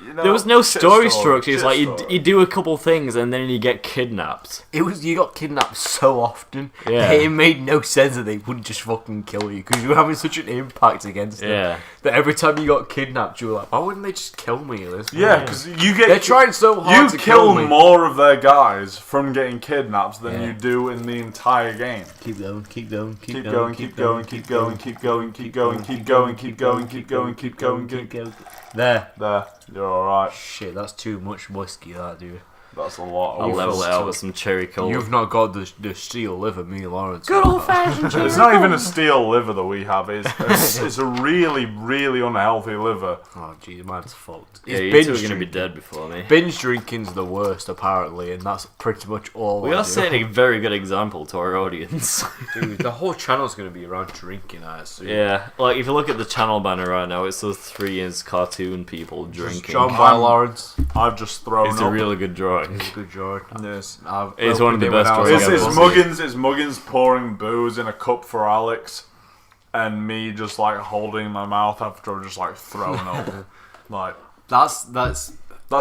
you know, There was no shit story structure. It's shit like story. you do a couple things and then you get kidnapped. You got kidnapped so often. Yeah. It made no sense that they wouldn't just fucking kill you because you were having such an impact against them. Yeah. That every time you got kidnapped, you were like, why wouldn't they just kill me? At this point? Yeah, because you get They're trying so hard you to kill kill me. more of their guys from getting kidnapped than Yeah. you do in the entire game. Keep going, keep going, Keep going, keep going, keep going, keep going, keep going, keep going, keep going, keep going, keep going, keep going. There. There, you're alright. Shit, that's too much whiskey, that, dude. That's a lot. I'll Of level it out stuff. with some cherry cola. You've not got the steel liver, me, Lawrence. Good old fashioned cherry It's not even a steel liver that we have. It's a really, really unhealthy liver. Oh, geez, mine's fucked. Yeah, It's you two are binge going to be drinking. dead before me. Binge drinking's the worst, apparently, and that's pretty much all We I are do. setting a very good example to our audience. Dude, the whole channel's going to be around drinking, I assume. Yeah, like if you look at the channel banner right now, it's those 3-inch cartoon people drinking. Drawn by Lawrence. I've just thrown It's up. a really good drawing. Good George. Yes. It's one of the best drawings It's, I've it's ever Muggins. It's Muggins pouring booze in a cup for Alex, and me just like holding my mouth after I've just like thrown up. Like That's that's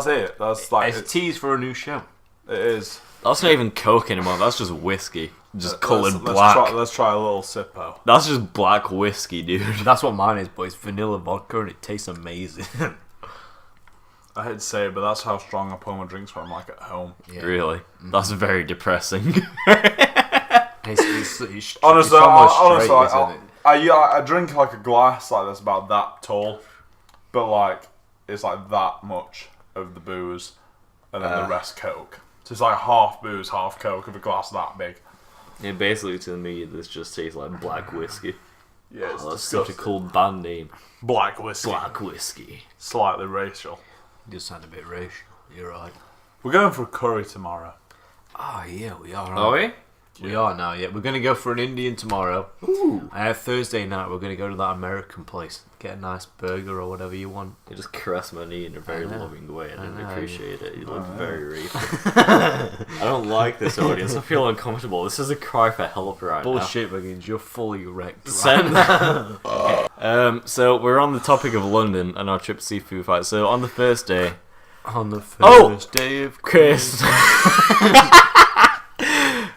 it. That's like it's tease for a new show. it is. That's not even Coke anymore, that's just whiskey. Just coloured Let's black. Let's try a little sippo. That's just black whiskey, dude. That's what mine is, but it's vanilla vodka and it tastes amazing. I hate to say it, but that's how strong I pour my drinks when I'm like at home. Yeah. Really? That's very depressing. It's Honestly, almost honestly, straight, isn't it? I drink like a glass like that's about that tall, but like it's like that much of the booze, and then the rest Coke. So it's like half booze, half Coke of a glass that big. Yeah, basically to me, this just tastes like black whiskey. Yeah, it's Oh, that's such a disgusting. cool band name. Black whiskey. Black whiskey. Slightly racial. You just sound a bit racial. You're right. We're going for curry tomorrow. Oh yeah, we are. Are we? We are now. Yeah, we're gonna go for an Indian tomorrow. Ooh. Thursday night, we're gonna go to that American place, get a nice burger or whatever you want. You just caress my knee in a very I know. loving way. I didn't know, appreciate it. You look very racial. I don't like this audience. I feel uncomfortable. This is a cry for help right Bullshit, Muggins. You're fully wrecked. now. So we're on the topic of London and our trip to see Foo Fighters. So on the first day, On the first Oh! day of Chris.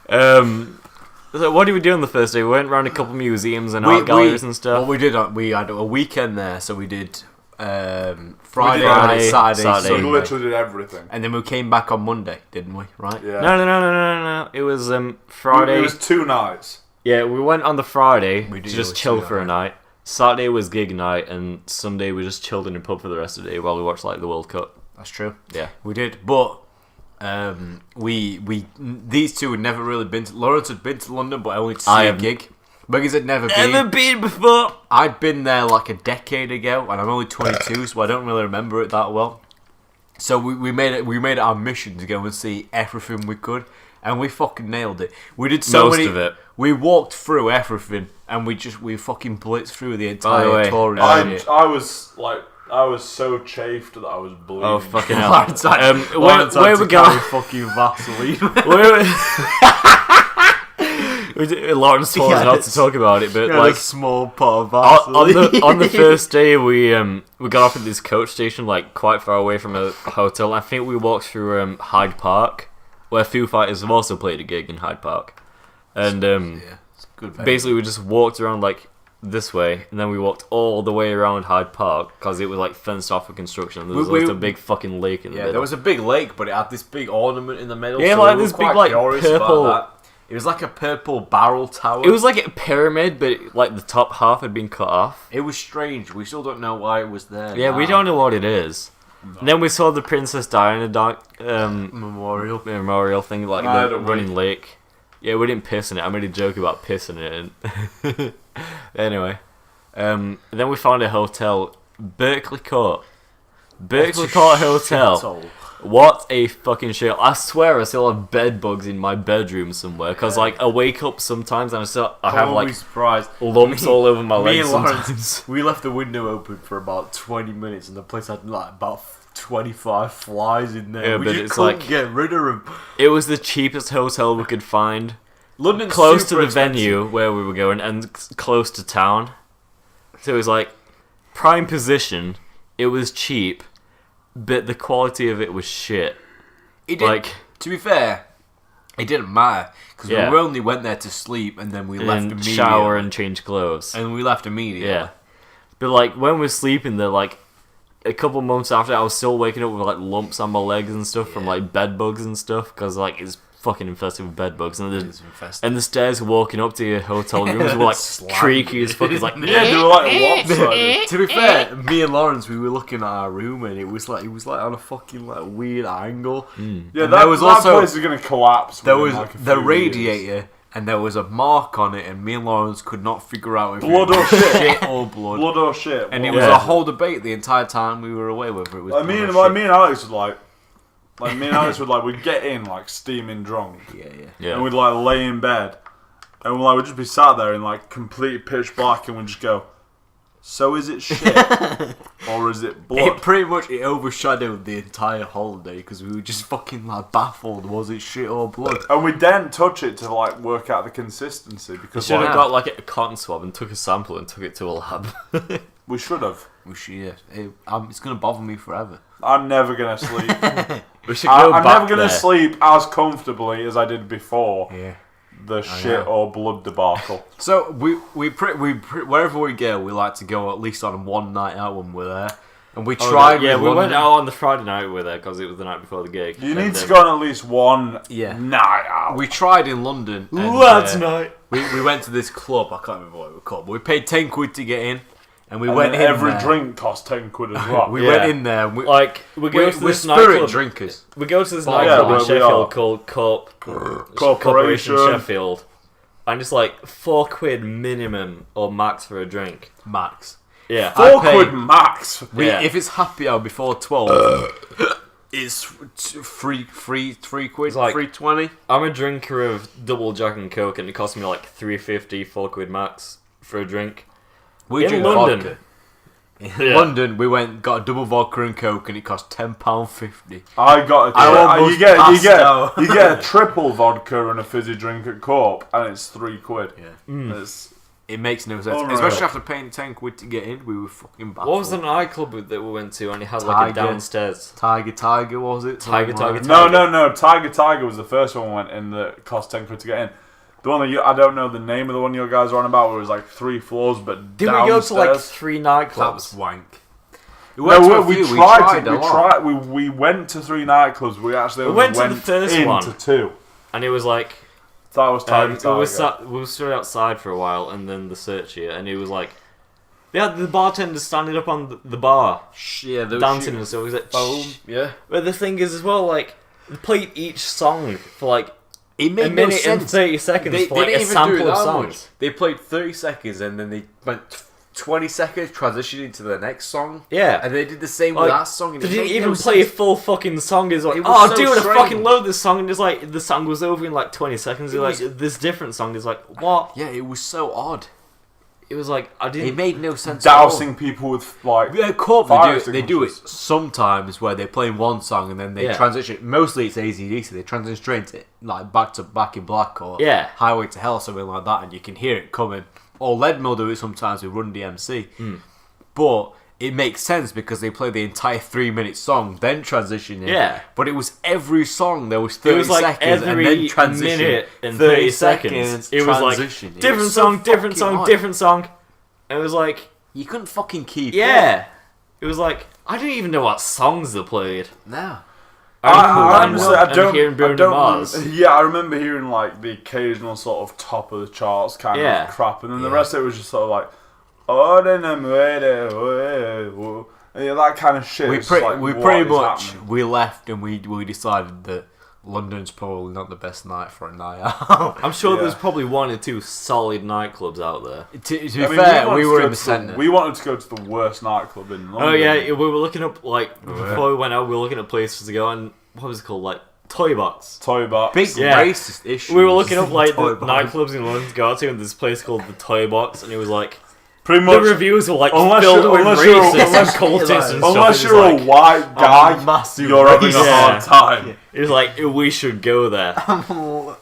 So what did we do on the first day? We went around a couple museums and art galleries and stuff. Well, we did. We had a weekend there, so we did Friday, Friday, night, Saturday, Saturday. So we Sunday. literally did everything. And then we came back on Monday, didn't we? Right? Yeah. No. It was Friday. It was 2 nights. Yeah, we went on the Friday We to did, just it was chill too, for a right? night. Saturday was gig night, and Sunday we just chilled in the pub for the rest of the day while we watched like the World Cup. That's true. Yeah. We did, but these two had never really been to. Lawrence had been to London, but only to see I a have gig. Muggins had never Never been. been before. I'd been there like a decade ago, and I'm only 22, so I don't really remember it that well. So we made it our mission to go and see everything we could, and we fucking nailed it. We did so Most many. of it. We walked through everything, and we fucking blitzed through the By entire the way, tour. I was so chafed that I was bleeding. Oh fucking hell! Lawrence had- Where Lawrence had we to going? carry fucking Vaseline. Lawrence told us Yeah, not to talk about it, but Yeah, like a small pot of on Vaseline. on the first day we got off at this coach station like quite far away from a hotel. I think we walked through Hyde Park, where Foo Fighters have also played a gig in Hyde Park, and Yeah, it's good. basically we just walked around like this way, and then we walked all the way around Hyde Park because it was like fenced off for construction. And there was like a big fucking lake in the Yeah, middle. there was a big lake, but it had this big ornament in the middle. Yeah, so like we were this big, quite like, curious about purple- that. It was like a purple barrel tower. It was like a pyramid, but like the top half had been cut off. It was strange. We still don't know why it was there. Yeah, we now. don't know what it is. And then we saw the Princess Diana Memorial. memorial thing, like And I had the a running lake. Yeah, we didn't piss in it. I made a joke about pissing in it. Anyway, Then we found a hotel, Berkeley Court. Berkeley Court Hotel. Shithole. What a fucking shit. I swear I still have bed bugs in my bedroom somewhere. Because, like, I wake up sometimes and I have, like, surprised. lumps all over my Me legs and Lawrence, sometimes. we left the window open for about 20 minutes and the place had, like, about 25 flies in there. Yeah, we but just it's couldn't like- get rid of them. It was the cheapest hotel we could find. London's Close to super the expensive. venue where we were going and close to town. So it was, like, prime position. It was cheap. But the quality of it was shit. It did, Like, to be fair, it didn't matter because Yeah. we only went there to sleep and then we left and immediately. shower and change clothes. And we left immediately. Yeah. But, like, when we were sleeping there, like, a couple months after, I was still waking up with, like, lumps on my legs and stuff from, like, bed bugs and stuff. Because, like, it's fucking infested with bed bugs. And It the, is infested. and the stairs walking up to your hotel rooms were, like, Slimy. creaky as fuck. It's like, Yeah, they were like lopsided. To be fair, me and Lawrence, we were looking at our room and it was like on a fucking like weird angle. Yeah, And that, there was that also- place is gonna collapse. There within, was like, a the few radiator years. and there was a mark on it, and me and Lawrence could not figure out if Blood it or was shit. or blood. Blood or shit. And it Blood. was Yeah. a whole debate the entire time we were away, whether it was. Like me blood and or me shit. and Alex would like me and Alex would like we'd get in like steaming drunk, Yeah. yeah. and we'd like lay in bed, and we'd just be sat there in like complete pitch black, and we'd just go, so is it shit or is it blood? It pretty much overshadowed the entire holiday because we were just fucking like baffled. Was it shit or blood? And we didn't touch it to like work out the consistency You because should have like, got, like, a cotton swab and took a sample and took it to a lab. we should have. We should. Yeah. It's gonna bother me forever. I'm never gonna sleep. We should go I'm back never gonna there. sleep as comfortably as I did before Yeah. the shit or blood debacle. So wherever we go, we like to go at least on one night out when we're there, and we tried. Yeah, with we went London. out on the Friday night we were there because it was the night before the gig. You And need to then- go on at least one Yeah. night out. We tried in London. And, Lads night. we went to this club. I can't remember what it was called. But we paid 10 quid to get in, and we And went then in every there. drink cost 10 quid as well. We Yeah. went in there. And Like, we go to we're this spirit nightclub. drinkers. We go to this Yeah, nightclub we in are. Sheffield called Corporation Corporation. Sheffield. And it's like £4 minimum or max for a drink. Max. Yeah. 4 pay- quid max. Yeah. If it's happy hour before 12, it's free 3 quid, It's like- 3.20. I'm a drinker of double Jack and Coke and it cost me like £3.50, £4 max for a drink. We In drink London. vodka. In Yeah. London, we got a double vodka and Coke, and it cost £10.50. I got a I almost you get passed out. you get a triple vodka and a fizzy drink at Corp, and it's 3 quid. Yeah. It's, It makes no sense, Unreal. especially after paying 10 quid to get in. We were fucking baffled. What was the nightclub that we went to and it had like a Tiger. downstairs? Tiger was it? Tiger, Something like Tiger, that. no. Tiger was the first one we went in that cost 10 quid to get in. The one that I don't know the name of the one you guys are on about, where it was like 3 floors, but Did downstairs. we go to like 3 nightclubs? That was wank. We went to No, a we few, tried. a We lot. tried. We went to 3 nightclubs. We actually only went to the first into one. 2. And it was like That was Tiger. we were stood outside for a while, and then the search here, and it was like they had the bartender standing up on the bar, Yeah, they were dancing shooting and stuff. It was like, foam. "Shh." Yeah. But the thing is, as well, like they played each song for like It made a no minute and sense. 30 seconds They for like didn't a even do sample it of that songs. much. They played 30 seconds and then they went 20 seconds transitioning to the next song. Yeah. And they did the same Like, with that song. And They it didn't made even no play a sense. full fucking song. It's like, It was oh, so dude, I strange. fucking love this song. And it's like the song was over in like 20 seconds. It's was- like this different song. It's like what? Yeah, it was so odd. It was like I didn't. It made no sense at all. Dousing people with like. Yeah, Corp, fire they do it extinguishers. sometimes where they play one song and then they Yeah. transition. Mostly it's AZD, so they transition straight to like back to Back in Black or Yeah. Highway to Hell, something like that, and you can hear it coming. Or Leadmill do it sometimes with Run DMC. But it makes sense because they play the entire 3-minute song, then transition in. Yeah. But it was every song there was 30 It was like seconds every and then transition. minute and 30 seconds. It was like transition. It different was so song, different fucking song, odd. different song. It was like, You couldn't fucking keep up. yeah. It was like, I didn't even know what songs they played. No. I remember hearing I Bruno don't. Mars. Yeah, I remember hearing like the occasional sort of top of the charts kind Yeah. of crap, and then the Yeah. rest of it was just sort of like, oh, then I'm yeah, that kind of shit. We It's pretty like, what much is happening? we left and we decided that London's probably not the best night for a night out. I'm sure Yeah. there's probably 1 or 2 solid nightclubs out there. To be fair, we were in the centre. We wanted to go to the worst nightclub in London. Oh yeah, we were looking up before we went out. We were looking at places to go, and what was it called? Like Toy Box. Toy Box. Big Yeah. racist issues. We were looking up like Toy the Box. nightclubs in London to go out to, and this place called the Toy Box, and it was like Pretty the much. reviews were like Unless filled you're- with unless you're- racists and unless- cultists and stuff. Unless It you're was a like, white guy, massive you're having a racist. hard time. it was like we should go there.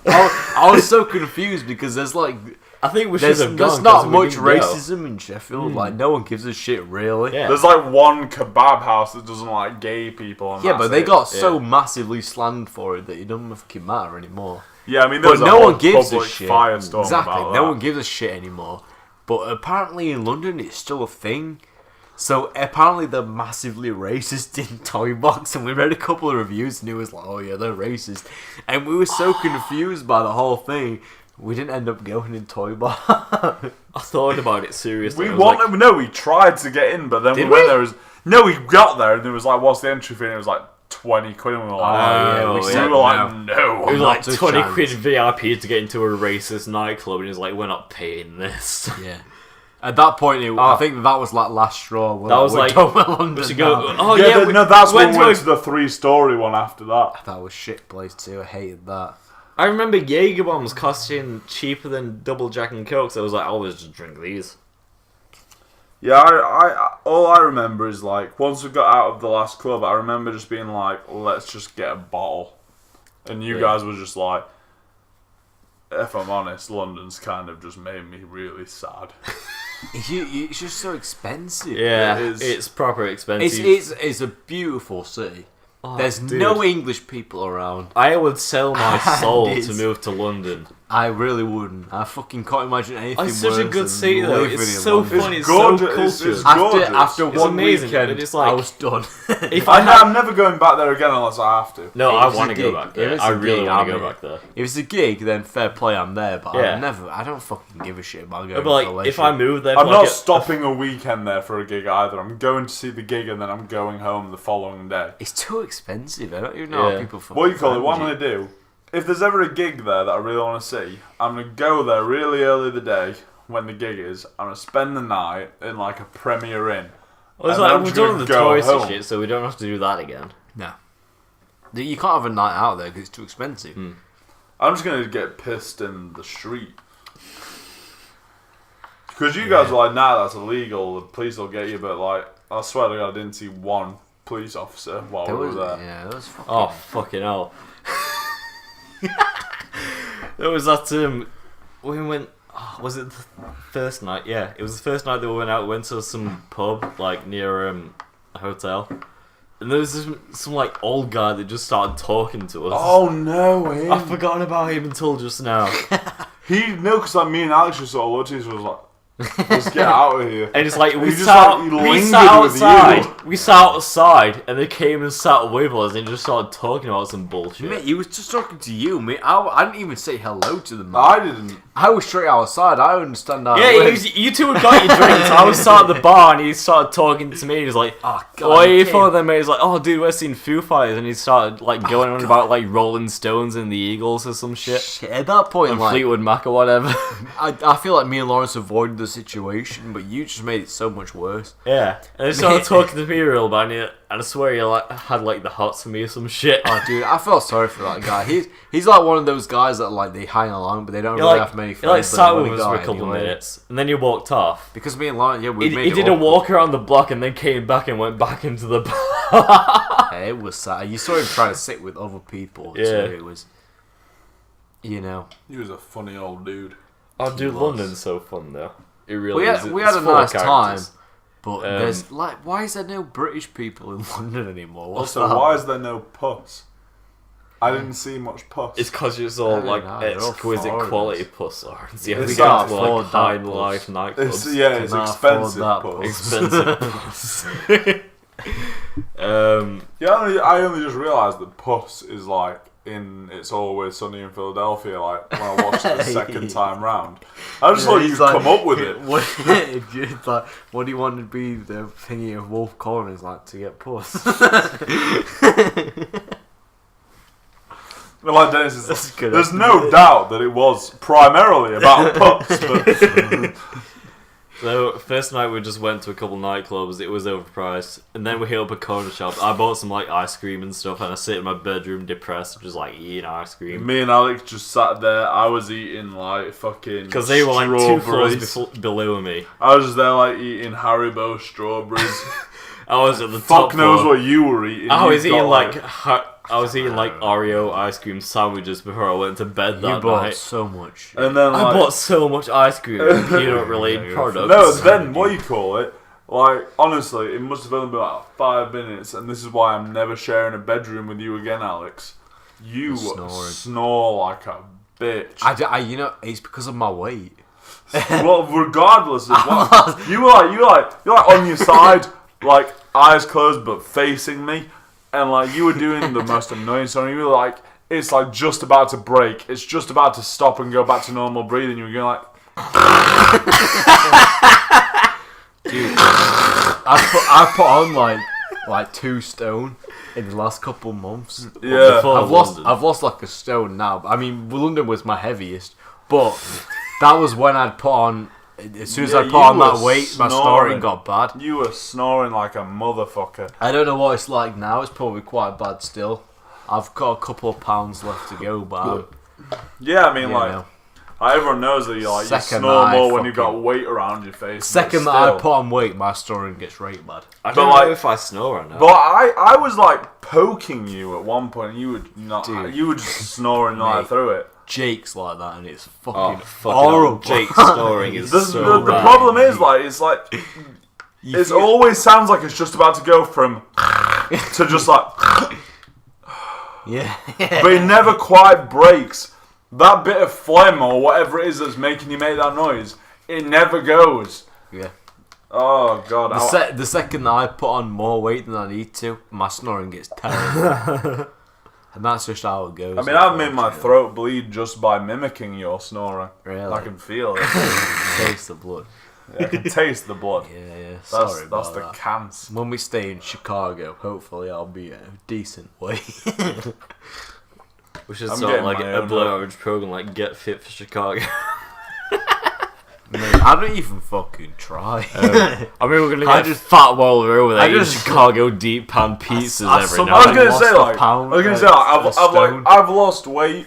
I was so confused because there's like I think we should there's have gone. there's not 'cause we much didn't go. racism in Sheffield. Like no one gives a shit really. Yeah. There's like one kebab house that doesn't like gay people. And Yeah, that's but they it. got so massively slammed for it that it doesn't fucking matter anymore. Yeah, I mean, But there's a no whole one gives a public shit. firestorm Exactly, about no that. one gives a shit anymore. But apparently in London it's still a thing. So apparently they're massively racist in Toy Box, and we read a couple of reviews and it was like, oh yeah, they're racist. And we were so confused by the whole thing, we didn't end up going in Toy Box. I thought about it seriously. We I was wanted, no, we tried to get in, but then Did we went we? there. We got there and there was like, what's the entry fee? And it was like 20 quid, and we were like, yeah, we we said were like, it no. was like not a 20 chance. quid VIP to get into a racist nightclub, and it's like we're not paying this. Yeah. At that point, I think that was like last straw. That was like, London we should go. now. Oh yeah, yeah, no, that's when went we went to to the 3-story one after that. That was shit place too. I hated that. I remember Jaeger bombs costing cheaper than double Jack and Coke, so I was like, I'll just drink these. Yeah, I all I remember is like once we got out of the last club, I remember just being like, let's just get a bottle, and you guys were just like, if I'm honest, London's kind of just made me really sad. It's just so expensive. Yeah, It is. it's proper expensive. It's a beautiful city. Oh, There's dude. no English people around. I would sell my soul And to it's- move to London. I really wouldn't. I fucking can't imagine anything It's such a worse good than city though. living It's in so London. funny. It's gorgeous. so It's- cultured. it's After gorgeous. after It's one amazing, weekend, but it's like- I was done. If I had, I'm never going back there again unless I have to. no, If I it's want a to go gig- back if there. it's I a really gig, want to I'm go in. back there. If it's a gig, then fair play, I'm there. But Yeah. I don't fucking give a shit about going. But for like, leisure. if I move there, I'm for not like stopping a weekend there for a gig either. I'm going to see the gig and then I'm going home the following day. it's too expensive. I don't even know Yeah. how people. Fucking What do you call it? What I'm fund going to do, if there's ever a gig there that I really want to see, I'm going to go there really early the day when the gig is. I'm going to spend the night in like a Premier Inn. Well, it's and like I'm we've just gonna done the go touristy home. shit, so we don't have to do that again. No, you can't have a night out there because it's too expensive. I'm just going to get pissed in the street. Because you guys are like, nah, that's illegal. The police will get you. But like, I swear to God, I didn't see one police officer while There we was, were there. yeah, there was fucking. Oh fucking hell! There was that we went. Oh, was it the first night? Yeah, it was the first night that we went out. We went to some pub like near a hotel, and there was some like old guy that just started talking to us. Oh no, him. I've forgotten about him until just now. Because like, me and Alex just sort of looked at each other and was like, let's get out of here. And it's like we He just, sat, like, he we lingered sat with you. outside. We sat outside, and they came and sat with us, and just started talking about some bullshit. Mate, he was just talking to you, mate. I didn't even say hello to them. I didn't. I was straight outside. I understand how. Yeah, it works. you two had got your drinks. I was sat at the bar, and he started talking to me. He was like, Oh, God, "What are you okay. for?" Then mate, he's like, "Oh, dude, we're seeing Foo Fighters," and he started like going on about like Rolling Stones and the Eagles or some shit, Shit, at that point, and like, Fleetwood Mac or whatever. I feel like me and Lawrence avoided the situation, but you just made it so much worse. Yeah, and they started talking to me real bad, and I swear he like had like the hots for me or some shit. Oh, dude, I felt sorry for that guy. He's like one of those guys that like they hang along, but they don't He really like, have many he friends. like but sat they with wanna us for go a couple anyway. minutes, and then he walked off. Because me and Lawrence, yeah, we made He it did a awkward. walk around the block and then came back and went back into the bar. Hey, it was sad. You saw him trying to sit with other people. Yeah. So it was, you know. He was a funny old dude. Oh, dude, was. London's so fun though. It really is. We It's had a full of nice time, characters. but there's like, why is there no British people in London anymore? What's Also, that? why is there no puss? I didn't see much puss. It's because it's all don't like know, they're all exquisite foreigners. quality puss arts. You have to It's go not to like afford that high puss. life nightclubs. Yeah, it's Cannot afford expensive that puss. Expensive puss. Yeah, I only just realised that puss is like in It's Always Sunny in Philadelphia. Like when I watched it the second time round, I just thought he's you'd like- come up with it. It's like, what do you want to be the thingy of Wolf Corners like to get puss? Like Dennis is That's good. there's no doubt that it was primarily about pups, but So first night we just went to a couple nightclubs. It was overpriced, and then we hit up a corner shop. I bought some like ice cream and stuff, and I sit in my bedroom depressed, just like eating ice cream. me and Alex just sat there. I was eating like fucking Because they were like 2 floors strawberries. below me. I was just there like eating Haribo strawberries. I was at the top Fuck knows floor. what you were eating. I was You eating got, I was eating like Oreo ice cream sandwiches before I went to bed You that bought night. so much. and then I like bought so much ice cream and peanut related products. no, then what you call it? Like honestly, it must have only been about 5 minutes, and this is why I'm never sharing a bedroom with you again, Alex. You Snoring. snore like a bitch. You know, it's because of my weight. Well, regardless of what, you're like on your side, like eyes closed but facing me, and like you were doing the most annoying song. You were like, it's like just about to break. It's just about to stop and go back to normal breathing. You were going like, Dude, I put on like 2 stone in the last couple months. yeah. Before London. I've lost like a stone now. I mean, London was my heaviest, but that was when I'd put on. As soon as Yeah, I put you on were that weight, my snoring. snoring got bad. You were snoring like a motherfucker. I don't know what it's like now. It's probably quite bad still. I've got a couple of pounds left to go, but Yeah, I mean, you like, know. everyone knows that you Second snore I more when you've got fucking- weight around your face. Second but that I still. put on weight, my snoring gets right bad. I But don't like- know if I snore or not. But I was like poking you at one point, and you would not. Dude. You were just snoring right Mate. through it. Jake's like that, and it's Oh, fucking fucking horrible. Jake snoring is The so the bad. problem is it's like You it feel- always sounds like it's just about to go from to just like, Yeah. but it never quite breaks. That bit of phlegm or whatever it is that's making you make that noise, it never goes. Yeah. Oh god. The second that I put on more weight than I need to, my snoring gets terrible. And that's just how it goes. I mean, I've made my throat bleed just by mimicking your snoring. Really? I can feel it. Taste the blood. I can taste the blood. Yeah. That's Sorry about the that. cans. When we stay in Chicago, hopefully I'll be a decent weight. We should I'm start getting like my a own below average program, like Get Fit for Chicago. Mate, I don't even fucking try. I mean, we're gonna I get just- fat while we're over there I eating just- Chicago deep pan pizzas I every some- night. I was I've gonna lost say a like pound, I've lost weight.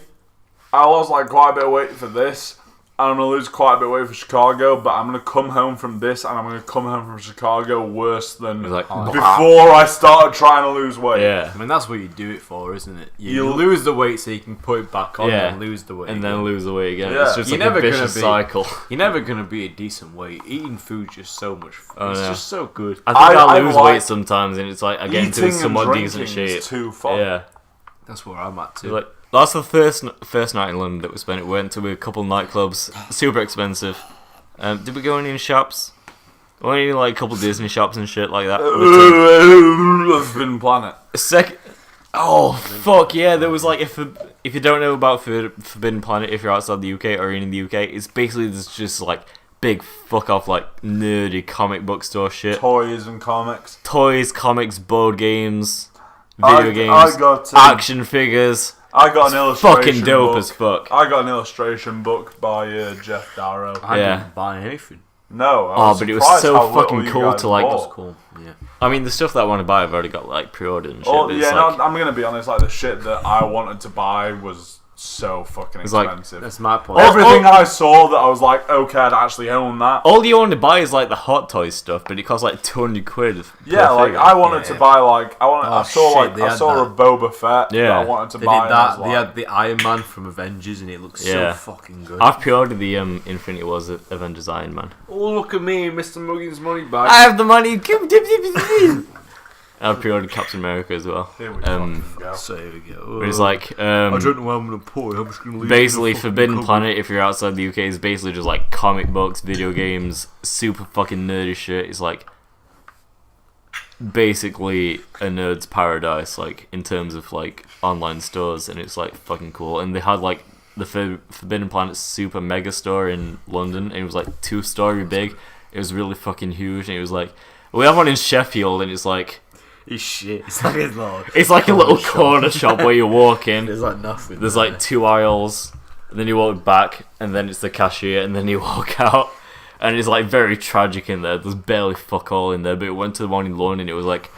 I lost like quite a bit of weight for this. And I'm gonna lose quite a bit of weight for Chicago, but I'm gonna come home from this, and I'm gonna come home from Chicago worse than It's like, before I started trying to lose weight. yeah, I mean, that's what you do it for, isn't it? You You'll- lose the weight so you can put it back on Yeah. and lose the weight. and then lose the weight again. Yeah. It's just You're like a never gonna vicious be- cycle. You're never going to be a decent weight. Eating food's just so much fun. Oh, It's yeah. just so good. I think I lose like weight sometimes, and it's like I get into Eating a somewhat and decent drinking shape. is too fun. Yeah, That's where I'm at too. like that's the first night in London that we spent. We went to a couple nightclubs, super expensive. Did we go in shops? We went in like a couple Disney shops and shit like that. Forbidden Planet. Oh fuck yeah! There was like if you don't know about Forbidden Planet, if you're outside the UK or in the UK, it's basically just like big fuck off like nerdy comic book store shit. Toys and comics. Toys, comics, board games, video games, I got action figures. I got an illustration Fucking dope book. as fuck. I got an illustration book by Jeff Darrow. I yeah. didn't buy anything. No, But it was surprised so how little fucking you cool guys to like. bought. Cool. Yeah. I mean, the stuff that I want to buy, I've already got like pre-ordered and shit. Oh but yeah, it's like, no, I'm gonna be honest. Like the shit that I wanted to buy was so fucking It's like- expensive. That's my point. Everything I saw that I was like, okay, I'd actually own that. all you want to buy is like the Hot Toys stuff, but it costs like 200 quid. per Yeah, like figure. I wanted Yeah. to buy like I saw shit, like they I had saw a that. Boba Fett. Yeah. that I wanted to They buy. did and I that. was They like, had the Iron Man from Avengers, and it looks Yeah. so fucking good. I've pre-ordered the Infinity Wars Avengers Iron Man. Oh, look at me, Mr. Muggins' money bag. I have the money. I've pre-ordered Captain America as well. Here we Um, fucking go. So here we go. But it's like I don't know where I'm gonna put it. I'm just gonna leave basically it in the fucking Forbidden cupboard. Planet. If you're outside the UK, is basically just like comic books, video games, super fucking nerdy shit. It's like basically a nerd's paradise, like in terms of like online stores, and it's like fucking cool. And they had like the Forbidden Planet super mega store in London, and it was like 2-story big. It was really fucking huge, and it was like we have one in Sheffield, and it's like It's shit. It's like a little. It's like a little corner shop where you walk in. There's like nothing. There's like 2 aisles, and then you walk back, and then it's the cashier, and then you walk out, and it's like very tragic in there. There's barely fuck all in there, but it went to the one in London, and it was like,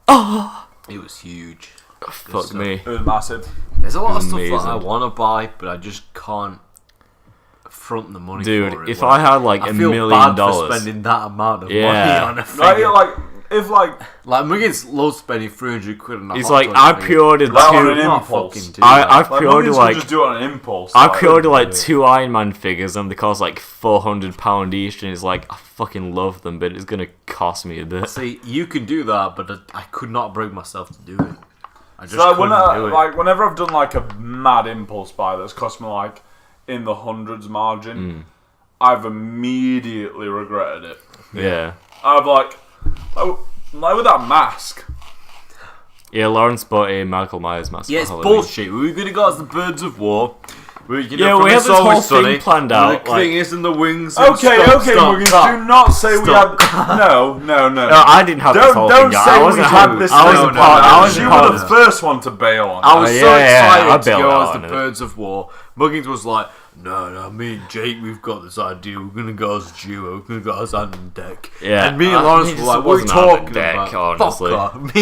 oh, It was huge. fuck me. It was massive. There's a lot of stuff that Amazing. I want to buy, but I just can't front the money for it. Dude, if I had like I $1 feel million, bad for spending that amount of money on a Right, figure. if like Like Muggins loves spending 300 quid on a it's hot like toy I figure. pre-ordered Like on an two. Not impulse. fucking do I that. pre-ordered Muggins like would just do it on an impulse. I like, pre-ordered like yeah. 2 Iron Man figures, and they cost like £400 each, and it's like I fucking love them, but it's gonna cost me a bit. See, you can do that, but I could not bring myself to do it. I just So like, couldn't do it. like whenever I've done like a mad impulse buy that's cost me like in the hundreds margin, I've immediately regretted it. Yeah. I've like with that mask. Yeah, Lawrence bought a Michael Myers mask. Yeah, for it's Halloween. bullshit. We were gonna go as the Birds of War. We Yeah, we have this whole thing planned out, The like- fingers and the wings. And Okay, stop, Muggins, do not say we had. No. No, I didn't have this whole Don't thing. say I we wasn't had this. I thing. wasn't part. I wasn't You part were of the this. first one to bail on. I was Oh, so yeah, excited I to bailed go out as the on it. Birds of War. Muggins was like, no, me and Jake, we've got this idea. We're gonna go as a duo. We're gonna go as hand and deck. Yeah, And me and Lawrence it were like, just what are you wasn't hand and talking deck, about? honestly. Fuck off.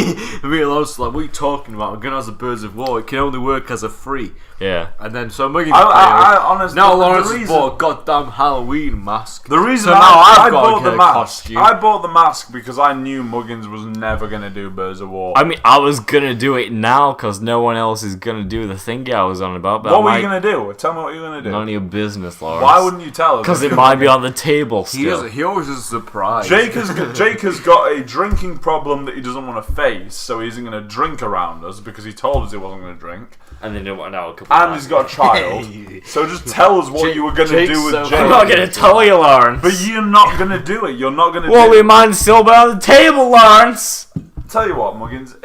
Me and Lawrence were like, what are you talking about? We're going as the Birds of War. It can only work as a free. Yeah. And then so Muggins I honestly. now the Lawrence has reason- bought a goddamn Halloween mask. The reason So now I've I got to bought get the a mask. costume. I bought the mask because I knew Muggins was never gonna do Birds of War. I mean, I was gonna do it now because no one else is gonna do the thing I was on about. But What I'm were like, you gonna do? Tell me what you're gonna do. none of your business, Lawrence. Why wouldn't you tell us? Because it might be on the table still. He always is surprised. Jake has got a drinking problem that he doesn't want to face, so he isn't going to drink around us because he told us he wasn't going to drink. And then it went out a couple And he's got a child. So just tell us what you were going to Jake's do with so Jake. I'm not gonna tell you, Lawrence. But you're not going to do it. You're not going to well, do we it. might still be on the table, Lawrence. Tell you what, Muggins,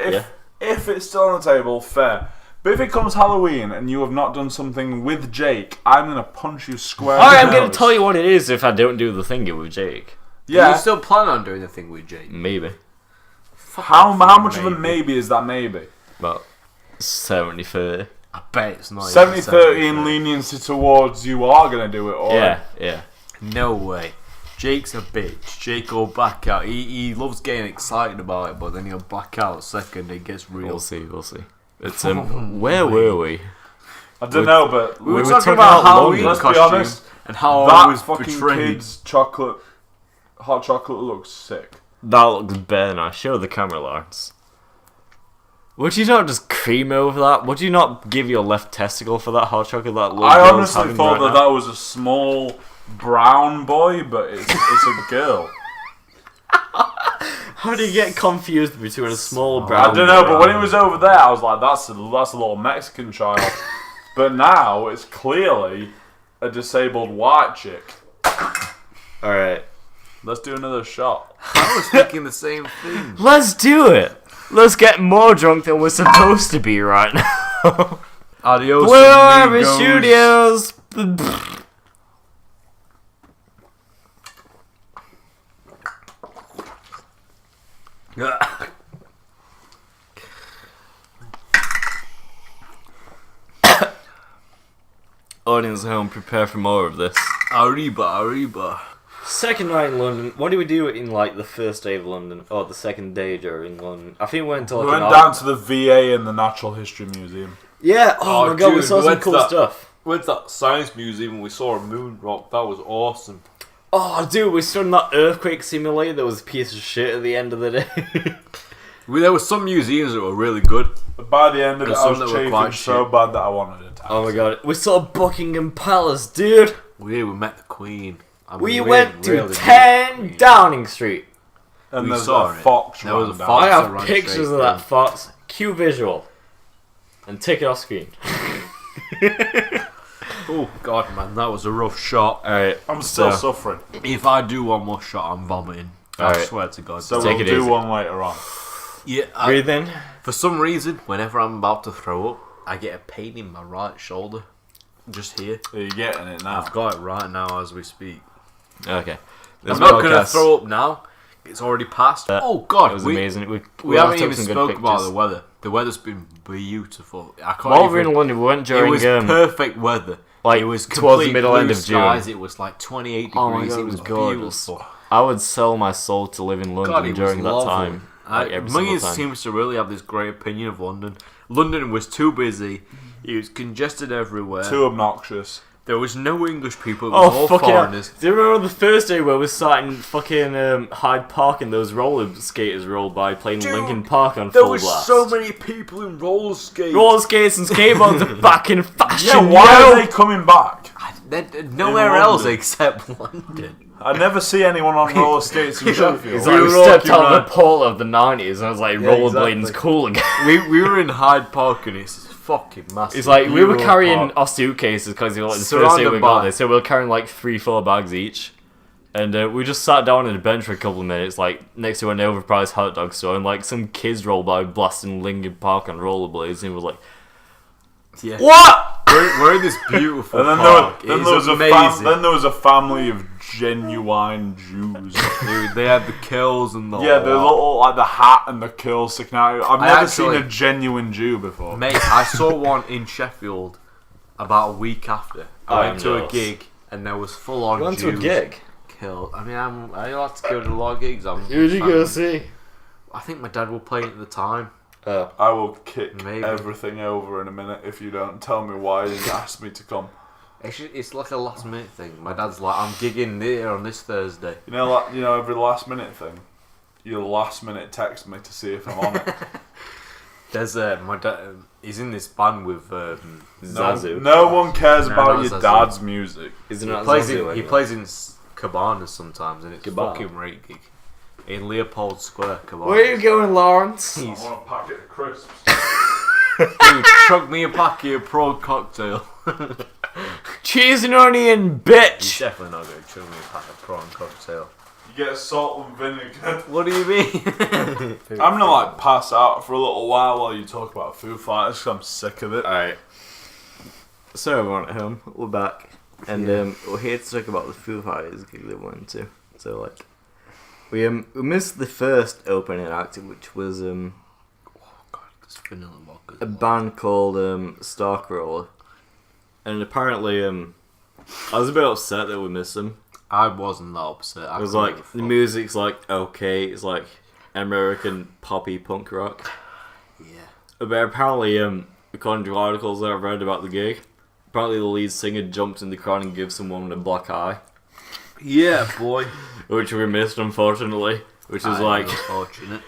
if it's still on the table, fair. But if it comes Halloween and you have not done something with Jake, I'm going to punch you square in Alright, the I'm gonna nose. tell you what it is if I don't do the thingy with Jake. Do Yeah. you still plan on doing the thing with Jake? Maybe. How much of a maybe is that maybe? About 70-30. I bet it's not. 70-30 in leniency towards you are going to do it, or Yeah. No way. Jake's a bitch. Jake will back out. He loves getting excited about it, but then he'll back out the second it gets real. We'll see. It's where were we? I don't know, but We were were talking talking about about Halloween London. Let's be costume honest, and how I that was fucking betrayed. kid's hot chocolate looks sick. That looks better now. Show the camera, Lawrence. Would you not just cream over that? Would you not give your left testicle for that hot chocolate that little I girl's honestly having thought right that now? was a small brown boy, but it's a girl. How do you get confused between a small brown I don't know, boy but when and- it was over there, I was like, that's a little Mexican child. But now it's clearly a disabled white chick. Alright. Let's do another shot. I was thinking the same thing. Let's do it! Let's get more drunk than we're supposed to be right now. Adios, Blue Orange amigos. Studios! Audience at home, prepare for more of this. Arriba. Second night in London. What did we do in like the first day of London, or the second day during London? I think we went to like We an went down to the VA and the Natural History Museum. Yeah. Oh, Oh, my god, we dude, saw we some went to cool that- stuff. Went to that science museum and we saw a moon rock. That was awesome. Oh, dude, we stood in that earthquake simulator. That was a piece of shit at the end of the day. There were some museums that were really good. But by the end of it, And I some was that were chafing quite so shit. bad that I wanted a taxi. Oh my god, we saw Buckingham Palace, dude. We met the Queen. I mean, We really, went to really 10 did. Downing Street. And We there's saw a it. fox There was a running down. fox. I that have ran pictures straight of that through. fox. Cue visual. And take it off screen. Oh god, man, that was a rough shot. Alright. I'm still So- suffering. If I do one more shot, I'm vomiting. I Alright. swear to God. So Take we'll it do easy. one later on. Yeah, Breathe in. for some reason, whenever I'm about to throw up, I get a pain in my right shoulder. Just here. Are you getting it now? I've got it right now as we speak. Okay. This I'm not going to podcast- throw up now, It's already passed. Oh It God, was amazing. We haven't even took some good spoken about pictures. the weather. The weather's been beautiful. I can't While we were even. in London, we went during. It was perfect weather. like it was towards the complete middle blue end of skies. June. It was like 28 degrees. Oh my God, it was gorgeous. beautiful. I would sell my soul to live in London God, it during was that lovely. time. Like every Mungis single time. seems to really have this great opinion of London. London was too busy. It was congested everywhere. Too obnoxious. There was no English people. It was all fucking foreigners. Do you remember the first day where we sat in fucking Hyde Park and those roller skaters rolled by playing Dude, Linkin Park on There full was blast? so many people in roller skates. Roller skates and skateboards are back in fashion. Yeah, why yo! are they coming back? Nowhere In else London. except London. I never see anyone on roller skates in Sheffield. It's We like we were stepped walking out of around. the pole of the 90s and I was like, Yeah, rollerblading's exactly. cool again. we were in Hyde Park and it's fucking massive. It's like we were Euro carrying Park. our suitcases because like, the first day Surrounded we got by- there, so we were carrying like 3-4 bags each. And we just sat down on a bench for a couple of minutes, like next to an overpriced hot dog store, and like some kids rolled by blasting Linkin Park on rollerblades, and it was like, Yeah. "What?" We're in this beautiful And then park. there It's was amazing. then there was a family of genuine Jews. Dude, they had the kills and the Yeah, the little like the hat and the curls sticking out. I've I never actually- seen a genuine Jew before. Mate, I saw one in Sheffield about a week after. I went to a gig and there was full on Went to a Jews gig. killed. I mean, I like to go to a lot of gigs. Who did you go see? I think my dad will play it at the time. I will kick Maybe. everything over in a minute if you don't tell me why you asked me to come. It's like a last minute thing. My dad's like, I'm gigging there on this Thursday. You know, like every last minute thing. You last minute text me to see if I'm on it. There's my dad. He's in this band with Zazu. No one cares No, about not your Zazu. dad's music. Isn't He that plays Zazu in he anyway? plays in cabanas sometimes, and it's Cabana. fucking great gig in Leopold Square. Cabana. Where are you going, Lawrence? I want a packet of crisps. Dude, chug me a packet of prawn cocktail. Cheese and onion, He's bitch! definitely not going to chug me a packet of prawn cocktail. You get salt and vinegar. What do you mean? I'm gonna like pass out for a little while you talk about Foo Fighters 'cause I'm sick of it. Alright. So everyone at home, we're back. And we're here to talk about the Foo Fighters gig that we went to. So like we missed the first opening act, which was Oh God, this vanilla vodka. a band called Starcrawler. And apparently I was a bit upset that we missed them. I wasn't that upset. It was like the music's like okay, it's like American poppy punk rock. Yeah. But apparently, according to articles that I've read about the gig, apparently the lead singer jumped in the crowd and gave some woman a black eye, Yeah, boy. which we missed unfortunately. Which is like, unfortunate.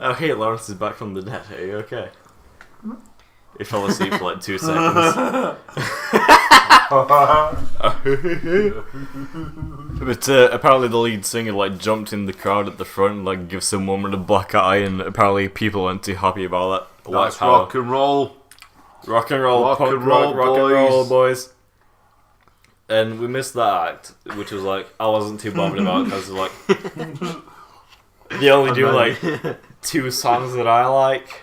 oh hey, Lawrence is back from the dead. Are you okay? He fell asleep for like 2 seconds. But apparently the lead singer like jumped in the crowd at the front and like give some woman a black eye, and apparently people weren't too happy about that. That's rock and roll. Rock and roll, Rock punk and rock, roll, rock and roll, boys. boys. And we missed that act, which was like I wasn't too bothered about because like they only do like 2 songs that I like.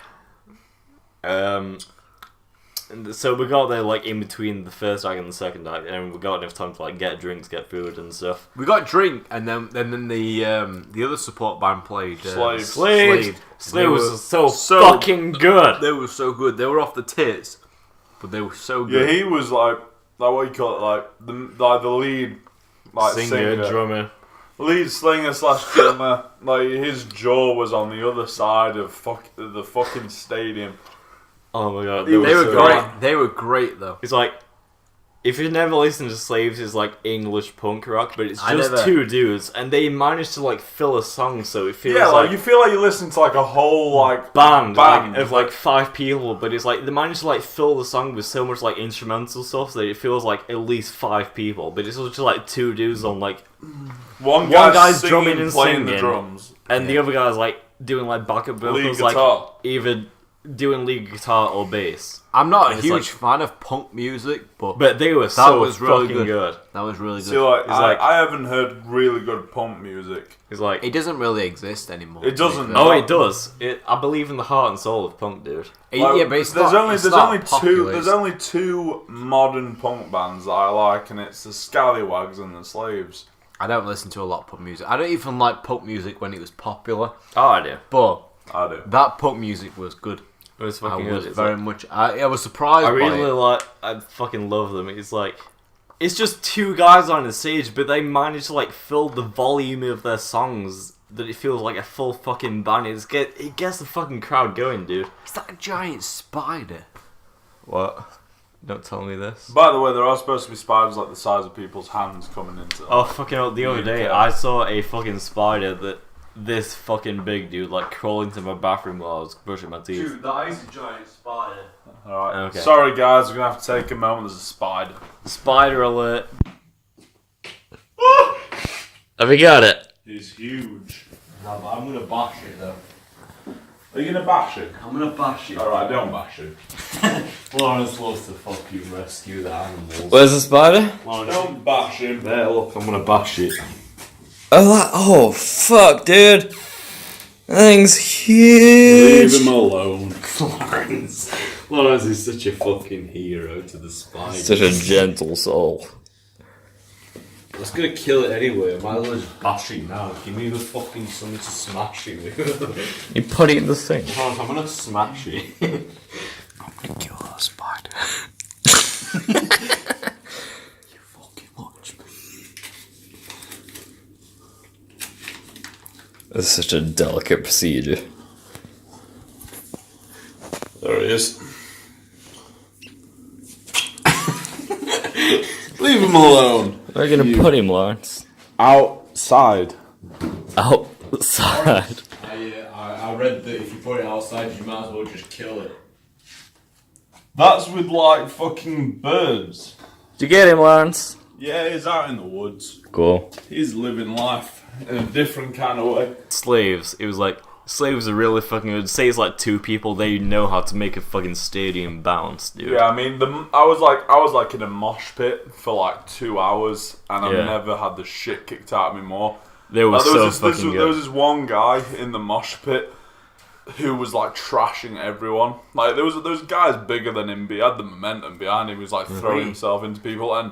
And so we got there like in between the first act and the second act, and we got enough time to like get drinks, get food and stuff. We got drink, and then the other support band played. Slaves. Slade They were was so so- fucking good. They were so good. They were off the tits, but they were so good. Yeah, he was like what you call it, like the lead Singer, drummer. lead slinger / drummer. Like his jaw was on the other side of the fucking stadium. Oh my god, They were so great. good. They were great though. It's like, if you've never listened to Slaves, it's like English punk rock, but it's I just never- 2 dudes, and they managed to like fill a song, so it feels Yeah, like like you feel like you're listening to like a whole like band band. like, of like 5 people, but it's like they managed to like fill the song with so much like instrumental stuff that it feels like at least 5 people, but it's just like 2 dudes on like, one guy's guy's singing, drumming and playing the singing. drums. and the other guy's like doing like backup Lead vocals, like guitar. either doing lead guitar or bass. I'm not a And it's huge like- fan of punk music, but But they were so was really fucking good. good. that was really good. See, like, It's like- I haven't heard really good punk music. It's like, It doesn't really exist anymore. It doesn't. to be fair. oh, it does. I believe in the heart and soul of punk, dude. Like, Yeah, but it's there's not, only it's there's not only popular. there's only 2 modern punk bands that I like, and it's the Scallywags and the Slaves. I don't listen to a lot of pop music. I don't even like pop music when it was popular. Oh, I do. But I do. that pop music was good. It was fucking good. It's very much. I was surprised. I by really it. like. I fucking love them. It's like, it's just two guys on the stage, but they manage to like fill the volume of their songs that it feels like a full fucking band. It gets the fucking crowd going, dude. Is that a giant spider? What? Don't tell me this. By the way, there are supposed to be spiders like the size of people's hands coming into. Oh fucking hell! The other day, I saw a fucking spider that this fucking big dude like crawl into my bathroom while I was brushing my teeth. Dude, that is a giant spider. Alright. Okay. Sorry guys, we're gonna have to take a moment. There's a spider. Spider alert! Have you got it? He's huge. No, but I'm gonna bash it though. Are you gonna bash it? I'm gonna bash it. Alright, don't bash it. Lawrence loves to fucking rescue the animals. Where's the spider? Lawrence, Don't bash him. there, look, I'm gonna bash it. Oh fuck, dude! That thing's huge. Leave him alone, Lawrence. Lawrence is such a fucking hero to the spider. Such a gentle soul. I was gonna kill it anyway. I might as well just bash it now. Give me the fucking something to smash it with. You put it in the thing. I'm gonna smash it. I'm gonna kill that spider. You fucking watch me. It's such a delicate procedure. There he is. Leave him alone. Where are you gonna put him, Lawrence? Outside. Outside. I read that if you put it outside, you might as well just kill it. That's with like fucking birds. Did you get him, Lawrence? Yeah, he's out in the woods. Cool. He's living life in a different kind of way. Slaves. It was like, slaves are really fucking good. Say it's like two people, they know how to make a fucking stadium bounce, dude. Yeah, I mean, I was like in a mosh pit for like 2 hours, and I've never had the shit kicked out of me more. They were There was fucking good. There was this one guy in the mosh pit who was like trashing everyone. Like there was guys bigger than him, but he had the momentum behind him. He was like throwing himself into people, and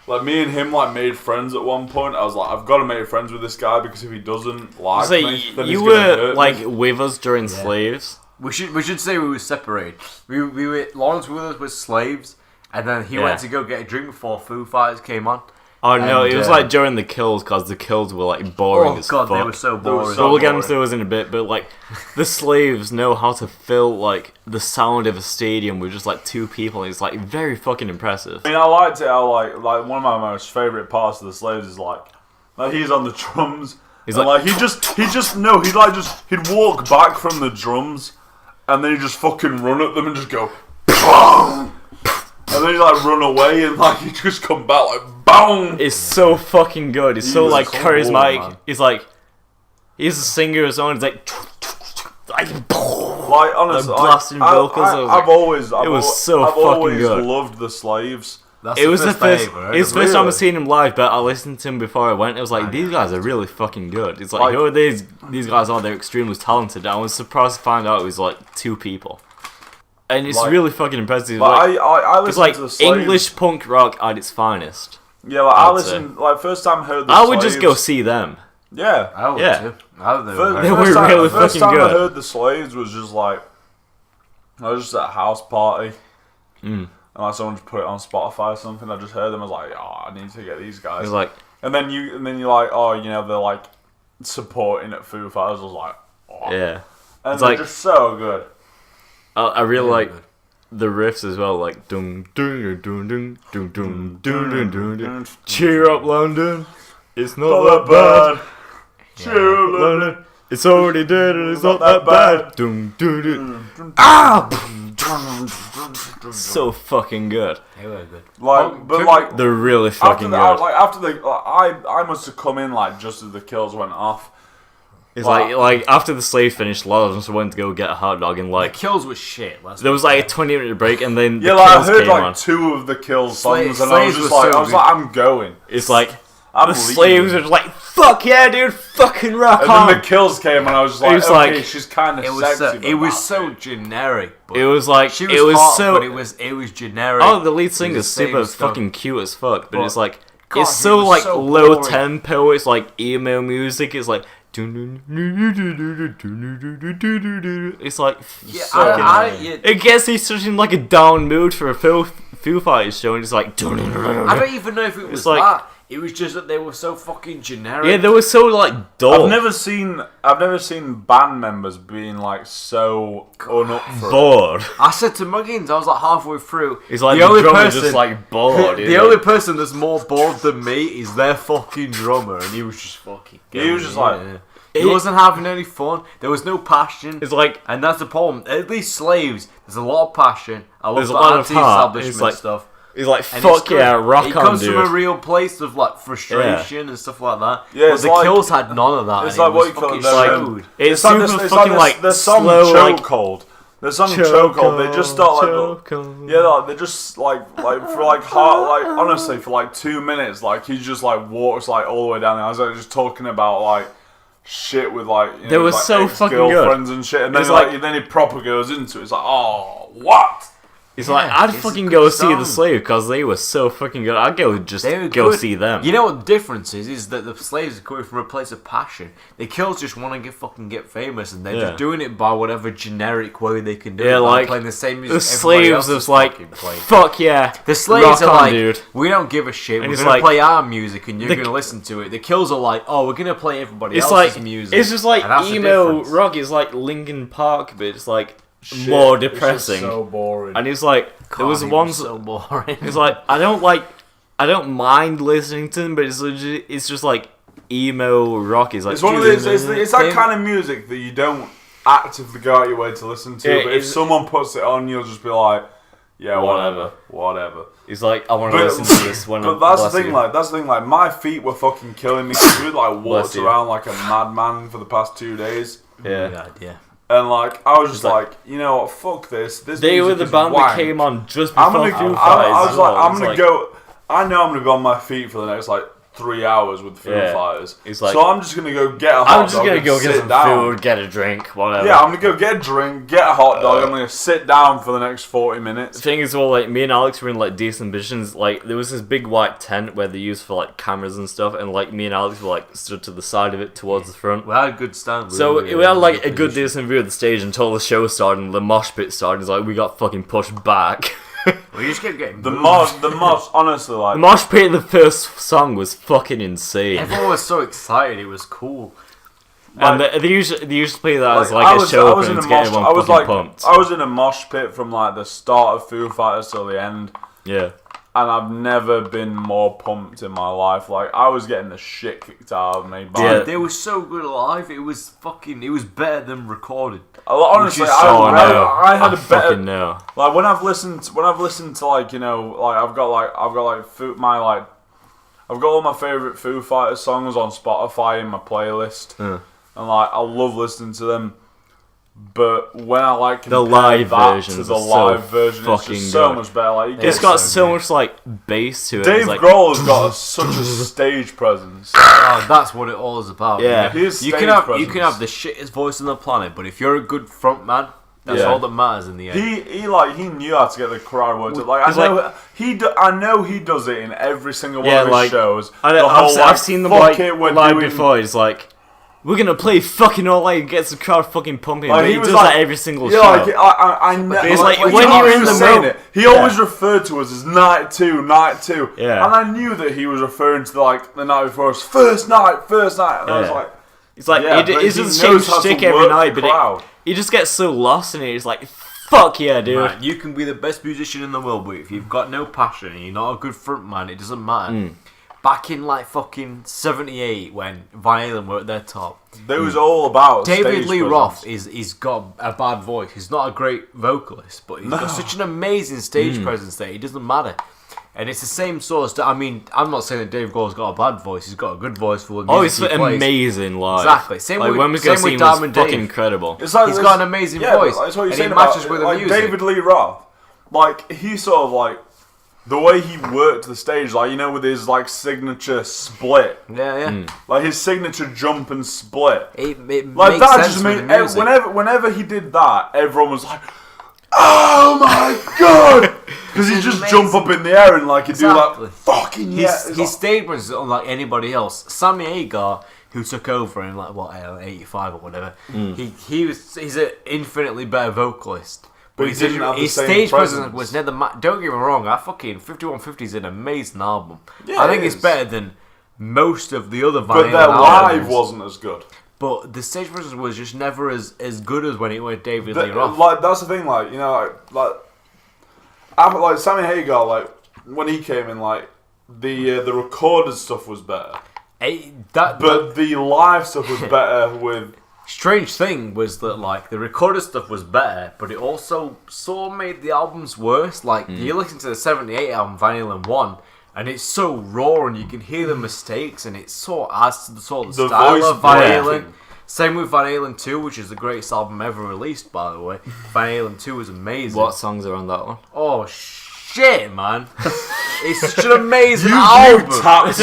like me and him like made friends at one point. I was like, I've got to make friends with this guy because if he doesn't like me, then you he's gonna were hurt like me. with us during slaves. We should say we were separated. We were Lawrence with us was slaves, and then he went to go get a drink before Foo Fighters came on. Oh no, And, it was like during the kills because the kills were like boring as god, fuck. they were so boring. But we'll get into those in a bit. But like, the slaves know how to fill like the sound of a stadium with just like two people. And it's like very fucking impressive. I mean, I liked it how like one of my most favorite parts of the slaves is like he's on the drums. He's And, like he'd walk back from the drums, and then he'd just fucking run at them and just go, BOOM! And then he'd like run away and like he'd just come back like BOOM! It's so fucking good. It's so was like so charismatic. cool, man. It's like he's a singer of his own. It's like Like honestly, Like, blasting vocals. I've always good. loved the slaves. That's It was the first. It's the first time Really? I've seen him live, but I listened to him before I went. It was like these guys are really fucking good. It's like who are these guys are? They're extremely talented. I was surprised to find out it was like two people, and it's Like- really fucking impressive. But Like, I it's listened like to the slaves. English punk rock at its finest. Yeah, like I I'd listened like first time I heard the I slaves. would just go see them. Yeah. I would Yeah. too. I think They were really first fucking time I good. heard the slaves was just like I was just at a house party. Mm. And like someone just put it on Spotify or something. I just heard them. I was like, oh, I need to get these It guys. was like and then you're like, oh, you know, they're like supporting at Foo Fighters. I was like, oh. yeah. And It's they're like- just so good. I really like the riffs as well. Like dun dun dun dun dun dun dun dun dun dun. Cheer up, London. It's not that bad. Cheer up, London. It's already dead and it's not that bad. Dun dun dun. Ah! So fucking good. They were good. Like, but like They're really after fucking the, good. after the, I must have come in like just as the kills went off. It's like after the slave finished, a lot of us went to go get a hot dog and The like kills was shit. there was like a 20-minute break and then the Yeah, like I kills heard came like on. 2 of the kills songs, and I Slaves was just was like, so I was like, I'm going. It's like I'm the leaving. slaves are just like, fuck yeah, dude, fucking rock And on. then the kills came, and I was just like, It was okay, like- she's kind of It was sexy. so, but it was that's so it. generic. But It was like she was hot, so. but it was generic. Oh, the lead It singer's was the same super stuff. fucking cute as fuck, but But it's like it's so like low tempo. It's like emo music. It's like. It's like it gets you such in like a down mood for a Foo Fighters show, and it's like I don't even know if it was like, that. It was just that they were so fucking generic. Yeah, they were so like dull. I've never seen band members being like so bored. I said to Muggins, I was like halfway through. It's like the drummer's just like bored. The only person that's more bored than me is their fucking drummer, and he was just fucking. He was just like. He wasn't having any fun. There was no passion. It's like, and that's the problem. At least Slaves, there's a lot of passion. I love there's the a lot of anti-establishment like, stuff. He's like, fuck yeah, rock on, dude. It comes from a real place of like frustration and stuff like that. Yeah, but the Kills had none of that. It's like what you call it. It's super fucking like the song Chokehold. The song Chokehold. They just start like they just like for like honestly for like 2 minutes like he just like walks like all the way down there. I was like just talking about like. Shit with like they were like, so fucking girlfriends good. And shit, and then then it proper goes into it. It's like, oh, what? It's like I'd fucking go see the Slave because they were so fucking good. I'd go see them. You know what the difference is that the Slaves are coming from a place of passion. The Kills just want to get famous, and they're just doing it by whatever generic way they can do it. Like playing the same music. The Slaves is like, fuck yeah. The Slaves are like, dude. We don't give a shit. We're gonna play our music, and you're gonna listen to it. The Kills are like, oh, we're gonna play everybody else's music. It's just like emo rock. It's like Linkin Park, but it's like. More depressing. It's so boring. And it's like there was one so boring. It's like I don't mind listening to them, but it's just like emo rock. It's like it's one of those. It's that kind of music that you don't actively go out your way to listen to. But if someone puts it on, you'll just be like, yeah, whatever. It's like I want to listen to this when. But that's the thing. Like my feet were fucking killing me because we like walked around like a madman for the past 2 days. Yeah. And like I was just like, you know what, fuck this. They were the band that came on just before Foo Fighters. I was like, I'm gonna go. I know I'm gonna go on my feet for the next like 3 hours with Foo Fighters. So I'm just gonna go get a hot dog. I'm just gonna go get some food, get a drink, whatever. Yeah, I'm gonna go get a drink, get a hot dog. I'm gonna sit down for the next 40 minutes. The thing is, well, like me and Alex were in like decent positions. Like there was this big white tent where they used for like cameras and stuff, and like me and Alex were like stood to the side of it towards the front. We had a good stand. So we had like a good decent view of the stage until the show started and the mosh pit started. It's like we got fucking pushed back. We just kept getting the mosh. Honestly, like the mosh pit in the first song was fucking insane. Everyone was so excited. It was cool. And they usually play that as like a show opener to get everyone fucking pumped. I was in a mosh pit from like the start of Foo Fighters till the end. Yeah. And I've never been more pumped in my life. Like I was getting the shit kicked out of me. Yeah, they were so good live. It was better than recorded. Honestly, I had a better. No. Like when I've listened to like I've got all my favorite Foo Fighters songs on Spotify in my playlist, and like I love listening to them. But when I like the live version, it's just so much better. Like it's got so much like bass to it. Dave Grohl has got such a stage presence. Oh, that's what it all is about. Yeah, you can have the shittest voice on the planet, but if you're a good front man, that's all that matters in the end. He knew how to get the crowd worked up. Like I know he does it in every single one of his shows. I've seen them live before. It's like. We're gonna play fucking all night and get the crowd fucking pumping. Like, but he does that every single show. Like, I know. It's like when you're in the moment, he always referred to us as night two. Yeah. And I knew that he was referring to like the night before us, first night. And I was like, it's like it doesn't change stick every night, but he just gets so lost in it. It's like, fuck yeah, dude. Man, you can be the best musician in the world, but if you've got no passion and you're not a good front man, it doesn't matter. Back in like fucking 78 when Van Halen were at their top. It was all about David Lee Roth he's got a bad voice. He's not a great vocalist, but he's got such an amazing stage presence that it doesn't matter. And it's the same sort of I mean, I'm not saying that Dave Grohl's got a bad voice. He's got a good voice for the music it's amazing live. Exactly. Same like, with, when we go see him, Diamond it's fucking Dave. Incredible. It's like he's got an amazing voice. That's what you're and saying it matches with the like music. David Lee Roth. Like, he sort of like... The way he worked the stage, like, you know, with his, like, signature split. Yeah. Like, his signature jump and split. It like, makes that sense just with made... the music. Whenever he did that, everyone was like... oh my god! Because he just jump up in the air and like, you do Exactly. like, fucking yeah. His stage presence is unlike anybody else. Sammy Hagar, who took over in like, what, 85 or whatever, he's an infinitely better vocalist. But he didn't have the his same stage presence presence. was never. Don't get me wrong. I fucking 5150 is an amazing album. Yeah, I think it it's is. better than most of the other Van But Halen their live albums. wasn't as good. But the stage presence was just never as good as when it went David Lee Roth. Like that's the thing, like, you know, like Sammy Hagar, like when he came in, like the recorded stuff was better, but the live stuff was better with. Strange thing was that like the recorded stuff was better, but it also sort of made the albums worse. Like you listen to the '78 album Van Halen 1, and it's so raw, and you can hear the mistakes, and it sort of adds to the sort of The style voice of Van breaking. Halen. Same with Van Halen 2, which is the greatest album ever released, by the way. Van Halen 2 is amazing. What songs are on that one? Oh shit, man! It's such an amazing album. It's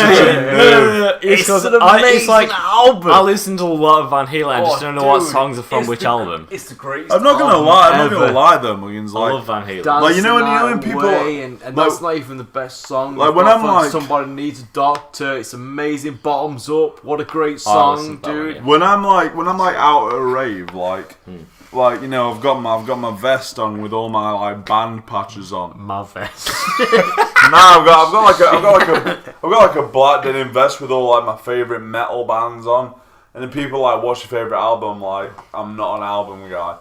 It's an amazing album. I listen to a lot of Van Halen. I just don't know what songs are from it's which the- album. It's the greatest. I'm not gonna album lie. I'm not ever. gonna lie though, Muggins. I Like, love Van Halen. Like, you know when- Dancing when Night people- Away, and like- that's not even the best song. like, You've when got I'm fucking like- Somebody Needs a Doctor. It's amazing. Bottoms Up. What a great I song, listened to that one, dude. yeah. when I'm like out at a rave, like you know, I've got my vest on with all my like band patches on. My vest. Nah, I've got like a black denim vest with all like my favorite metal bands on. And then people like, what's your favorite album? Like, I'm not an album guy.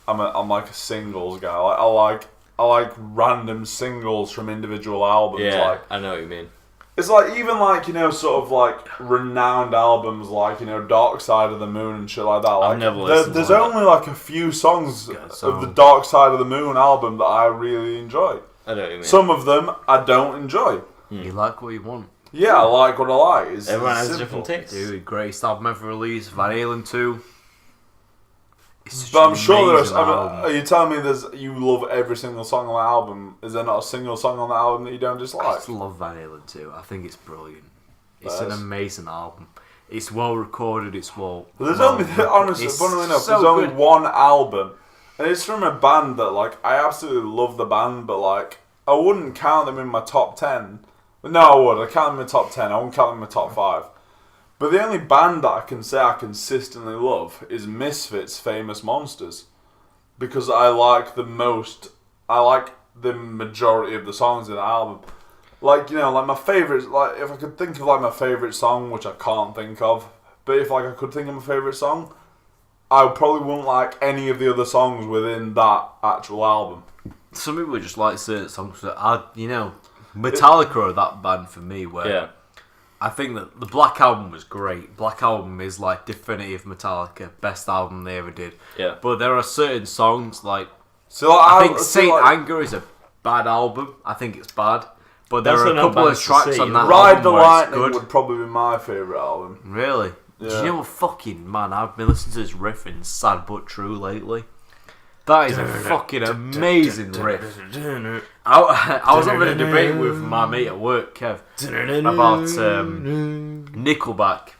I'm like a singles guy. Like I like random singles from individual albums. Yeah, Like, I know what you mean. it's like even like, you know, sort of like renowned albums like, you know, Dark Side of the Moon and shit like that. Like, never listened to there's that. only like a few songs Good of the song. Dark Side of the Moon album that I really enjoy. I know what you mean. Some of them I don't enjoy. You like what you want. Yeah, I like what I like. It's Everyone has simple. different tastes. Dude, greatest album ever released. Van Halen 2. It's such But an I'm sure there's. amazing album. Are you telling me you love every single song on the album? Is there not a single song on the album that you don't I dislike? just love Van Halen 2. I think it's brilliant. It's an Yes. amazing album. It's well recorded. It's well. There's well only, written. honestly, It's funnily enough, so there's only good. one album, and it's from a band that like I absolutely love the band, but like I wouldn't count them in my top 10. No, I would. I count them in my top 10. I wouldn't count them in my top 5. But the only band that I can say I consistently love is Misfits' Famous Monsters. Because I like the majority of the songs in the album. Like, you know, like my favourite, like if I could think of like my favourite song, which I can't think of, but if like I could think of my favourite song, I probably wouldn't like any of the other songs within that actual album. Some people just like certain songs that Metallica are that band for me where Yeah. I think that the Black Album was great. Black Album is like definitive Metallica, best album they ever did. Yeah. But there are certain songs like So like, I think so, Saint like, Anger is a bad album. I think it's bad. But there That's are a enough couple of bands to tracks see. on that Ride album the where it's Lightning good. would probably be my favourite album. Really? Do Yeah. you know what fucking man? I've been listening to this riff in Sad But True lately. That is a fucking amazing riff. I was having a debate with my mate at work, Kev, about Nickelback.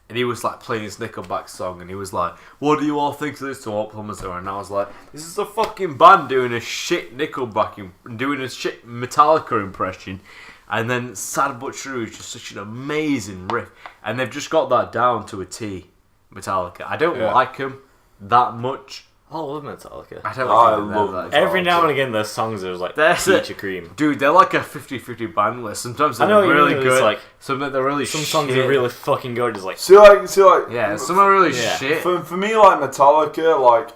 And he was like playing his Nickelback song, and he was like, "What do you all think of this?" To all plumbers there, and I was like, "This is a fucking band doing a shit Nickelback, doing a shit Metallica impression." And then Sad But True is just such an amazing riff, and they've just got that down to a T. Metallica. I don't Yeah. like them that much. I love Metallica. I don't I think love that. Metallica. Every now and again, there's songs that are like That's peach it. or cream. Dude, they're like a 50-50 band list. Sometimes I they're know what you really mean, it's good. like- Some they're really Some shit. songs are really fucking good. Just like See like Yeah, some are really Yeah. shit. For me, like Metallica, like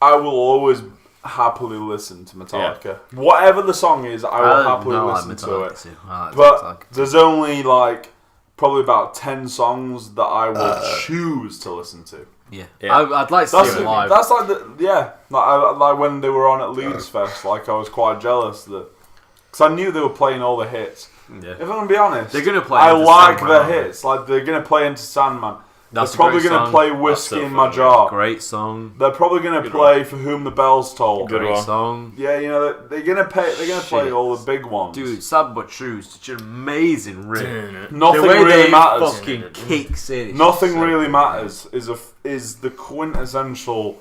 I will always happily listen to Metallica. Whatever the song is, I will happily listen to it. Too. I like But Metallica. there's only like probably about 10 songs that I will choose to listen to. Yeah, Yeah. I'd like to That's see them live. that's like like when they were on at Leeds Fest. Like I was quite jealous that because I knew they were playing all the hits. Yeah. If I'm gonna be honest, They're gonna play I Enter like Sandman, their aren't they? hits. Like they're gonna play Into Sandman. That's They're probably a great gonna song. play Whiskey so in My funny. Jar. Great song. They're probably gonna Good play For Whom the Bells Toll. Good Great one. song. Yeah, you know they're gonna play Shit. all the big ones. Dude, Sad But True is such an amazing riff. nothing the way really they matters. fucking kicks in. it's Nothing so really good. matters is the quintessential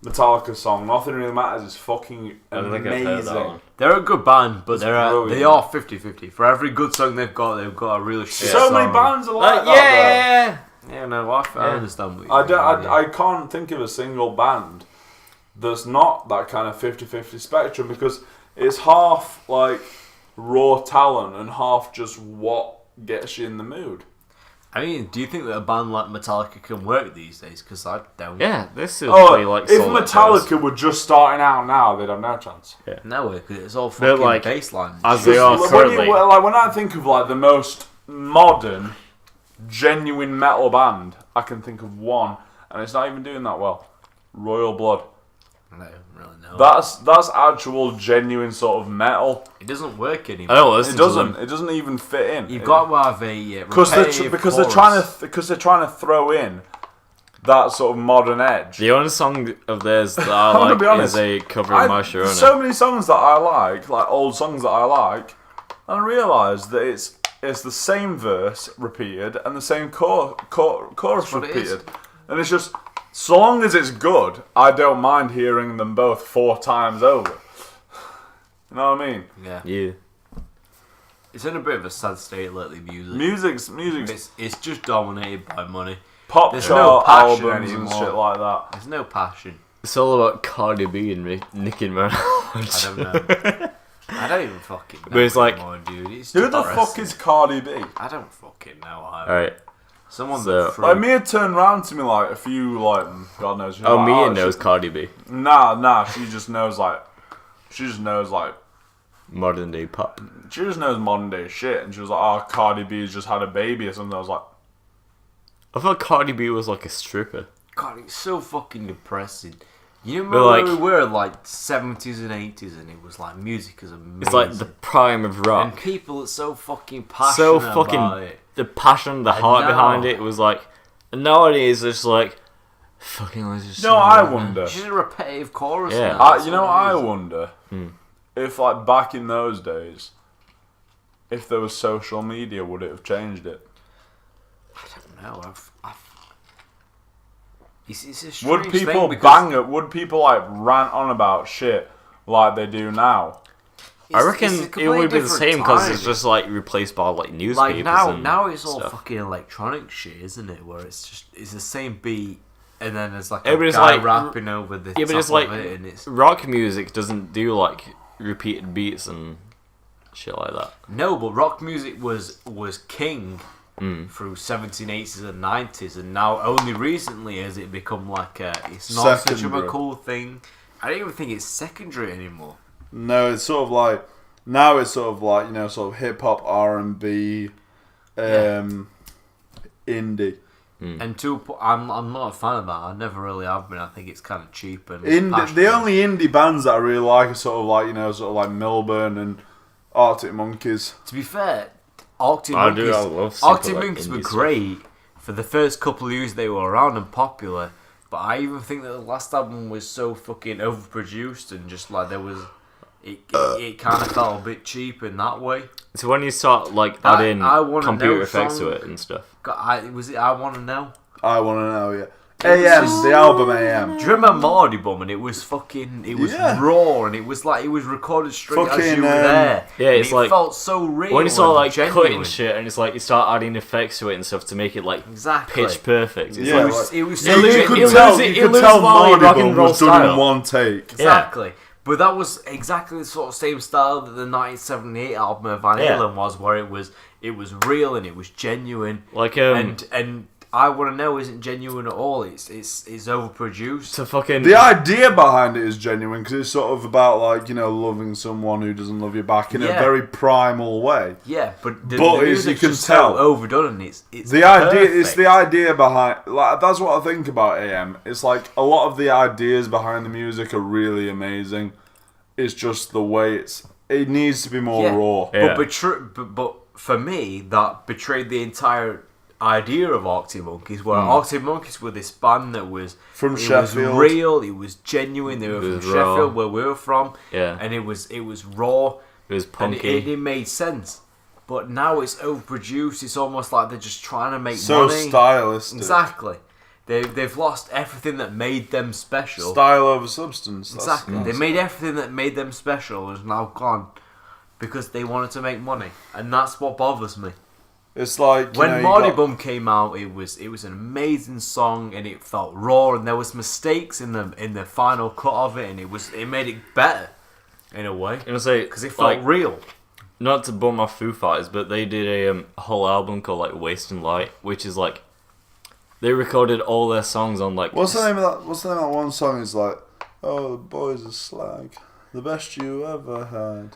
Metallica song, Nothing Really Matters, is fucking I don't think I've heard that amazing. one. They're a good band, but they brilliant. are 50-50. For every good song they've got a really shit So song. many bands are like that. Yeah. Yeah, no, I understand what I you're saying. I can't think of a single band that's not that kind of 50-50 spectrum, because it's half like raw talent and half just what gets you in the mood. I mean, do you think that a band like Metallica can work these days? Because I don't. Yeah, this is Oh, pretty like if solid Metallica shows. were just starting out now, they'd have no chance. No way, because it's all They're fucking like- bass lines. as they are When currently. when I think of like the most modern, genuine metal band, I can think of one, and it's not even doing that well. Royal Blood. I don't really know. That's actual genuine sort of metal. It doesn't work anymore. I don't listen It to doesn't. them. It doesn't even fit in. You've got to have a because they're trying chorus. to throw in that sort of modern edge. The only song of theirs that I'm I gonna be like honest, is a cover of My Sharona. so many songs that I like old songs that I like, and I realise that it's the same verse repeated and the same chorus what it is. repeated, and it's just, so long as it's good, I don't mind hearing them both 4 times over. You know what I mean? Yeah. Yeah. It's in a bit of a sad state lately, music. Music's It's just dominated by money. pop There's chart no passion albums and anymore. shit like that. There's no passion. It's all about Cardi B and Nicki Minaj. I don't know. I don't even fucking know. But it's like- anymore, dude. It's Who the depressing. fuck is Cardi B? I don't fucking know. Alright. Someone So- that Like, Mia turned round to me like a few, like, God knows who. Oh, like, Mia she- knows Cardi B. Nah, she just knows Modern day pop. she just knows modern day shit, and she was like, oh, Cardi B's just had a baby or something. I was like, I thought Cardi B was like a stripper. God, it's so fucking depressing. You But, remember like- where we were like 70s and 80s, and it was like music is amazing. It's like the prime of rock. and people are so fucking passionate So fucking about it. the passion, the heart know. behind it was like. And nowadays it's like, fucking. Let's just no, sing I it, man. wonder. It's just a repetitive chorus. Yeah. now, that's You know, all I it is. wonder if, like, back in those days, if there was social media, would it have changed it? I don't know. It's a strange Would people thing because bang it? Would people like rant on about shit like they do now? I it's reckon a it completely would be the different same because time. it's just like replaced by like newspapers. like and now it's all stuff. fucking electronic shit, isn't it? Where it's the same beat and then there's like Yeah, a but it's guy like- rapping over the Yeah, but top it's like of it, and it's rock music doesn't do like repeated beats and shit like that. no, but rock music was king Mm. through 1780s and 90s, and now only recently has it become like it's not such Secondary. a cool thing. I don't even think it's secondary anymore. No, it's sort of like now it's sort of like, you know, sort of hip hop, R&B, indie. And I'm not a fan of that. I never really have been. I think it's kind of cheap and The only indie bands that I really like are sort of like, you know, sort of like Milburn and Arctic Monkeys. To be fair, Arctic I Monkeys, do, I love super, Arctic like, Monkeys were indie stuff. great for the first couple of years they were around and popular. But I even think that the last album was so fucking overproduced and just like there was, it kind of felt a bit cheap in that way. So when you start like I adding Wanna computer Know effects song- to it and stuff. I Want to Know. I want to know, yeah. AM, the album AM. Do you remember Mardy Bum? And it was Yeah. raw, and it was like it was recorded straight as Fucking, you were there. yeah, And it's it like- felt so real. When you start and like genuine. cutting shit and it's like you start adding effects to it and stuff to make it like Exactly. pitch perfect. It's Yeah, like, it was It so loses- genuine. it loses- it loses all Mardy rock Bum and roll was done style. in one take. Exactly. But that was exactly the sort of same style that the 1978 album of Van Yeah. Halen was, where it was real and it was genuine. like And I Want to Know isn't genuine at all. It's overproduced. to fucking The idea behind it is genuine because it's sort of about, like, you know, loving someone who doesn't love you back in a Yeah. very primal way. Yeah, but the But as music's you can just tell- so overdone and it's The idea, it's perfect. the idea behind, like, that's what I think about AM. It's like a lot of the ideas behind the music are really amazing. It's just the way it needs to be more Yeah. raw. Yeah. But for me, that betrayed the entire idea of Arctic Monkeys, where Arctic Monkeys were this band that was From it Sheffield. was real, it was genuine. They were It from was raw. Sheffield, where we were from, Yeah. and it was raw. it was And punky. it made sense. But now it's overproduced. It's almost like they're just trying to make So money. stylistic. Exactly. They've lost everything that made them special. Style over substance. Exactly. They made everything that made them special is now gone because they wanted to make money, and that's what bothers me. It's like when Marty Bum came out, it was an amazing song, and it felt raw, and there was mistakes in the final cut of it, and it made it better in a way. Because it felt real. Not to bum off Foo Fighters, but they did a whole album called like Wasting Light, which is like they recorded all their songs on like. What's the name of that? What's the name of that one song? Is like, oh, the boys are slag, the best you ever had,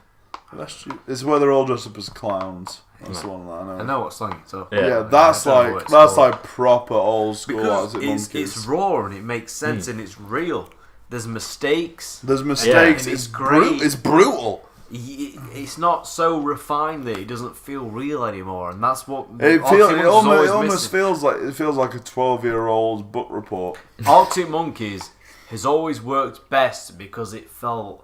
the best you. It's where they're all dressed up as clowns. That's the one that I know. I know what song it's up. Yeah, that's like proper old school. Because it's raw and it makes sense and it's real. There's mistakes. It's great. It's brutal. It's not so refined that it doesn't feel real anymore, and that's what it almost feels like. It feels like a 12-year-old's book report. Arctic Monkeys has always worked best because it felt.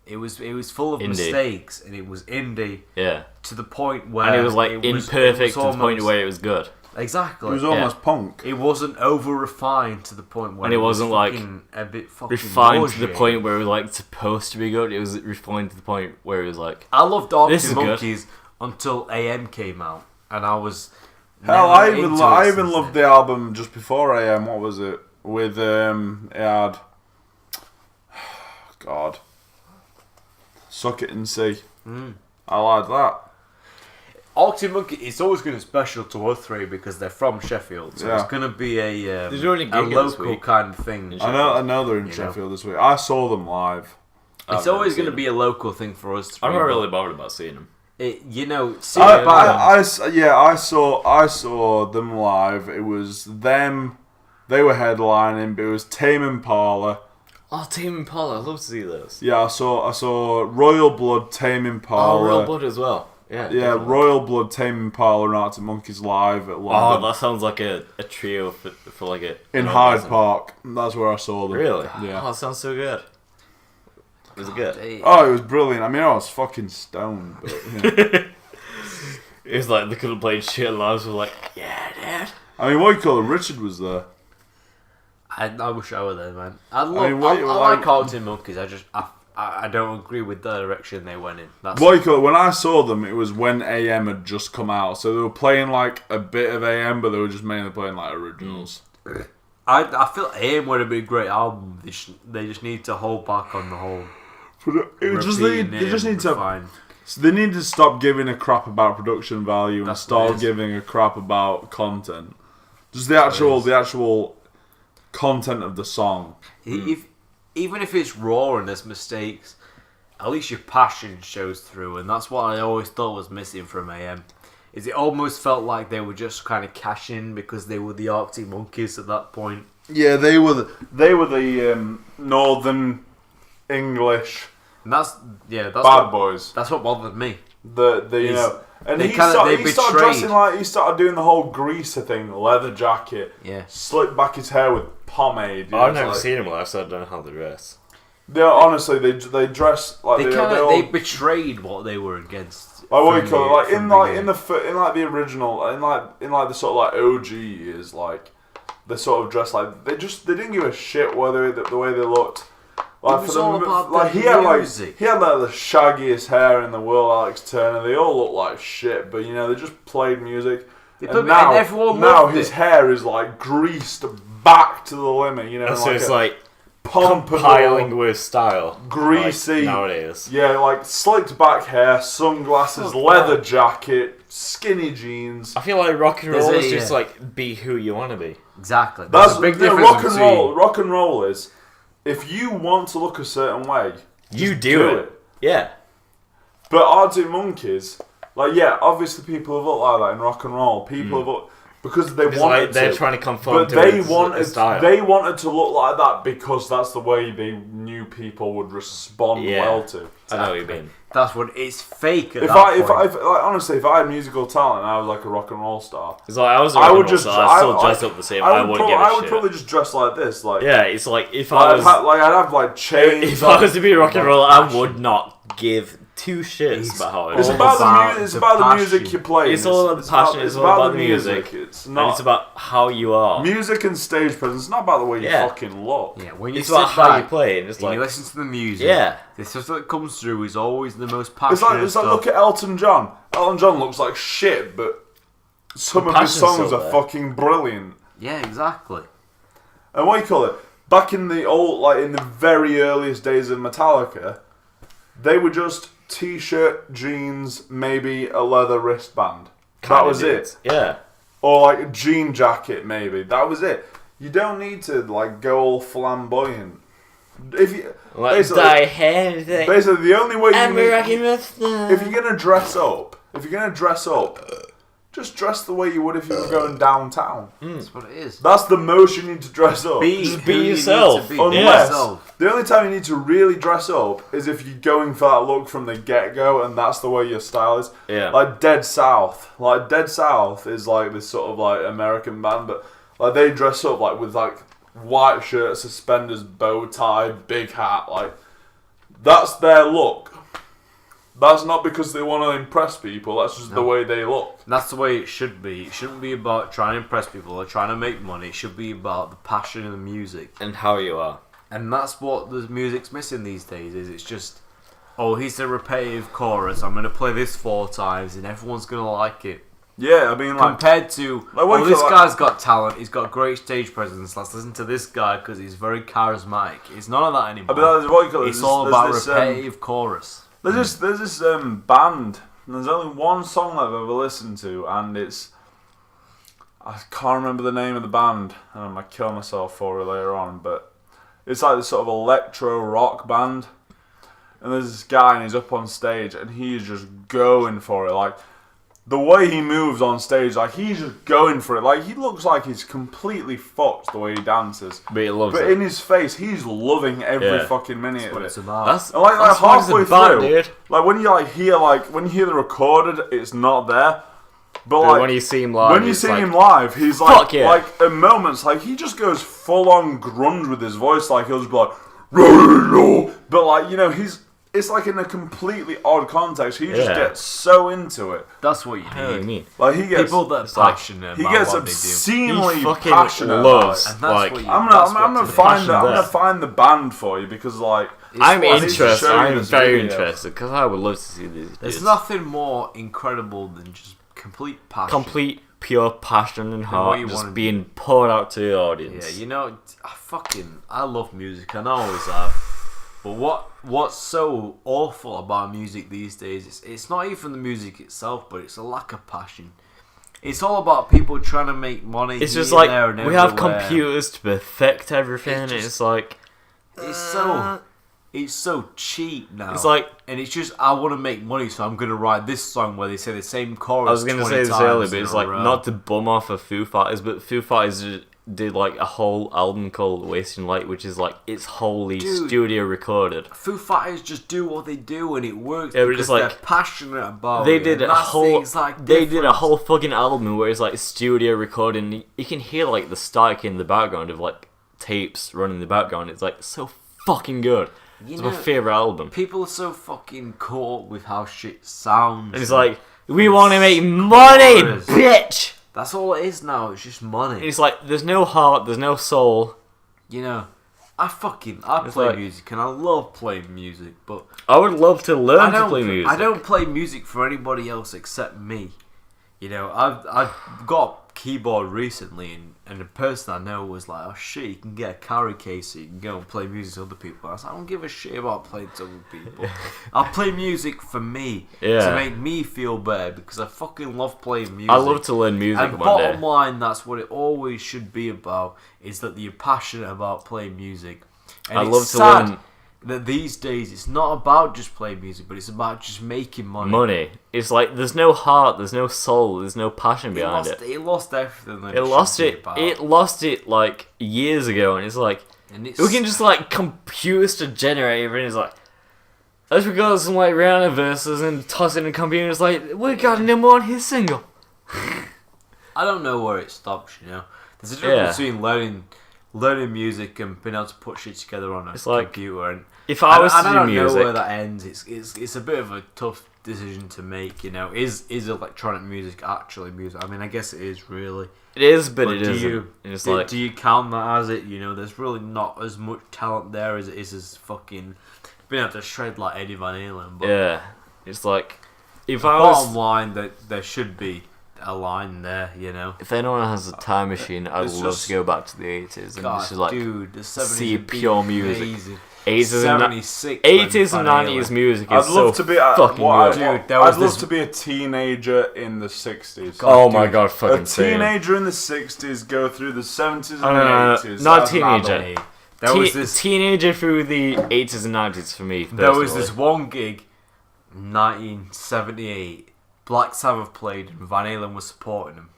It was full of mistakes, and it was indie. Yeah. To the point where... And it was like imperfect to the point where it was good. Exactly. It was almost punk. It wasn't over-refined to the point where... And it wasn't like... a bit fucking refined nauseating. to the point where it was like supposed to be good. It was refined to the point where it was like... I loved Arctic Monkeys until AM came out. And I was... Hell, I even loved the album just before AM. What was it? With, it had... God... Suck It and See. I like that. Arctic Monkey, it's always going to be special to us three because they're from Sheffield, so it's going to be a local kind of thing. I know they're in Sheffield this week. I saw them live. It's always going to be a local thing for us. I'm not really bothered about seeing them. I saw them live. It was them. They were headlining, but it was Tame Impala. Oh, Tame Impala! I'd love to see those. Yeah, I saw Royal Blood, Tame Impala. Oh, Royal Blood as well. Yeah, definitely. Royal Blood, Tame Impala, and Arctic Monkeys live at London. Oh, that sounds like a trio for like a... In Hyde Park. That's where I saw them. Really? Yeah. Oh, that sounds so good. Was it good? Oh, it was brilliant. I mean, I was fucking stoned, but... Yeah. It was like they could have played shit and I was like, yeah, Dad. I mean, what you call it? Richard was there. I wish I were there, man. I like Arctic Monkeys. I don't agree with the direction they went in. When I saw them, it was when AM had just come out, so they were playing like a bit of AM, but they were just mainly playing like originals. I feel AM would have been a great album. They just need to hold back on the whole. They need to stop giving a crap about production value and start giving a crap about content. Just the actual content of the song. Even if it's raw and there's mistakes, at least your passion shows through, and that's what I always thought was missing from AM. Is it almost felt like they were just kind of cashing because they were the Arctic Monkeys at that point. Yeah, they were the Northern English. And that's bad boys. That's what bothered me. And he started dressing like he started doing the whole greaser thing, leather jacket, slicked back his hair with pomade. I've never seen him live, so I don't know how they dress. Honestly, they dress like they betrayed what they were against. Like what you call it, in the original, in the sort of like OG years, like they sort of dressed like they didn't give a shit whether the way they looked. Like, it was all about like he had the shaggiest hair in the world, Alex Turner. They all looked like shit, but they just played music. And everyone loved his hair is like greased back to the limit. So it's like pompadour, compiling with style, greasy like nowadays. Yeah, like slicked back hair, sunglasses, leather jacket, skinny jeans. I feel like rock and roll is just like be who you want to be. Exactly. That's a big difference. Rock and roll is. If you want to look a certain way, you do it. Yeah. But Arctic Monkeys, obviously people have looked like that in rock and roll. People have looked because they wanted to. They're trying to conform to a style. They wanted to look like that because that's the way they knew people would respond well to. I know what you mean. That's what it's fake. Honestly, if I had musical talent and I was like a rock and roll star, it's like I was a rock and roll star, I'd still dress up the same. I wouldn't give a shit. I would probably just dress like this. It's like if I was I'd have chains. If I was to be a rock and roller, I would not give two shits about how It's all about the music passion. you play. It's all about the passion. It's all about the music. It's And not. it's about how you are. Music and stage presence. It's not about the way you Yeah. fucking look. Yeah, when you It's sit about how you back play. And it's and like, you listen to the music, yeah. the stuff that comes through is always the most passionate It's like stuff. look at Elton John. Elton John looks like shit, but some The of his passion's songs still are there. fucking brilliant. Yeah, exactly. And what do you call it? Back in the old, like in the very earliest days of Metallica, they were just t-shirt, jeans, maybe a leather wristband. That was it. Yeah. Or like a jean jacket, maybe. That was it. You don't need to like go all flamboyant. If you Let's die hand. basically the only way you I'm need, rocking with if you're gonna dress up, just dress the way you would if you were going downtown. That's what it is. That's the most you need to dress up. Just be who you need yourself. to be. Unless Yourself. the only time you need to really dress up is if you're going for that look from the get-go, and that's the way your style is. Yeah. Like Dead South. Like Dead South is like this sort of like American band, but like they dress up like with like white shirt, suspenders, bow tie, big hat. Like that's their look. That's not because they want to impress people. That's just the way they look. That's the way it should be. It shouldn't be about trying to impress people or trying to make money. It should be about the passion of the music. And how you are. And that's what the music's missing these days. Is it's just, oh, here's a repetitive chorus. I'm gonna play this 4 times, and everyone's gonna like it. Yeah, I mean, like Compared to, Like, what oh, you this feel guy's got talent. He's got great stage presence. Let's listen to this guy because he's very charismatic. It's none of that anymore. I mean, what you call it, It's there's- all there's about this, repetitive chorus. There's this band, and there's only one song I've ever listened to, and it's I can't remember the name of the band, and I might kill myself for it later on, but it's like this sort of electro rock band, and there's this guy, and he's up on stage, and he's just going for it, like the way he moves on stage, like he's just going for it, like he looks like he's completely fucked the way he dances, But he loves but it. in his face, he's loving every Yeah. fucking minute That's of what it. it's about. That's And like that's what halfway it's about, through, dude. like when you hear the recorded, it's not there. But But like when you see him live, when you it's see like, him live, he's like fuck yeah. like in moments like he just goes full on grunge with his voice, like he'll just be like, "Rah-rah-rah." But like it's like in a completely odd context. He just Yeah. gets so into it, That's what you What do you need. mean? like he gets People that are It's like- passionate he about gets what they do. obscenely He fucking passionate loves, about it. And that's like, what you- I'm that's gonna what to find passion I'm there. gonna find the band for you because like I'm I need to interested. show you I'm this very video. interested because I would love to see these. There's dudes. nothing more incredible than just complete passion. Complete pure passion and what heart you just wanna being poured out to the Yeah, audience. you know, I love music, and I always have. But what's so awful about music these days, it's not even the music itself, but it's a lack of passion. It's all about people trying to make money. It's here just and like there and we have everywhere. computers to perfect everything. It's It's, just- like It's so cheap now. it's like and it's just I want to make money, so I'm gonna write this song where they say the same chorus. I was gonna 20 say this times earlier, but in it's a like row. not to bum off of Foo Fighters, but Foo Fighters did like a whole album called Wasting Light, which is like it's wholly Dude. studio recorded. Foo Fighters just do what they do and it works Yeah, but because it's like- they're passionate about They it. did and a that's whole. things like They did a different. whole fucking album where it's like studio recording. You can hear like the static in the background of like tapes running in the background. It's like so fucking good. You It's know, my favorite album. people are so fucking caught with how shit sounds. And it's like we want to make money, chorus. bitch. That's all it is now. It's just money. And it's like there's no heart, there's no soul. You know, I It's play like- music and I love playing music, but I would love to I learn to don't play music. I don't play music for anybody else except me. You know, I've got a keyboard recently, and the person I know was like, "Oh shit, you can get a carry case, so you can go and play music to other people." I was like, "I don't give a shit about playing to other people. I'll play music for me Yeah. to make me feel better because I fucking love playing music. I love to learn music And one day. bottom line, that's what it always should be about, is that you're passionate about playing music. And I it's love to sad learn that these days it's not about just playing music, but it's about just making money. money. It's like there's no heart, there's no soul, there's no passion behind it. It lost everything. That It lost should be it. about. It lost it like years ago, and it's like And it's, we can just like computers to generate everything. It's like let's record some like Rihanna verses and toss it in a computer. It's like we got a #1 hit single. I don't know where it stops. You know, there's a difference Yeah. between learning learning music and being able to put shit together on a computer. And if I was to do don't music, know where that ends. It's a bit of a tough decision to make. Is electronic music actually music? I mean, I guess it is really. It is, but it isn't. Do you count that as it? There's really not as much talent there as it is as fucking being able to shred like Eddie Van Halen. But yeah, it's like if the I was bottom line that there should be a line there. If anyone has a time machine, I'd love to go back to the 80s and just like the 70s see pure music. Amazing. 80s and 90s music is I'd love to be fucking good. I'd love to be a teenager in the 60s. Oh my god, fucking a teenager in the 60s, go through the 70s and the 80s. Not a teenager. There was this teenager through the 80s and 90s for me. There was this one gig, 1978. Black Sabbath played and Van Halen was supporting them.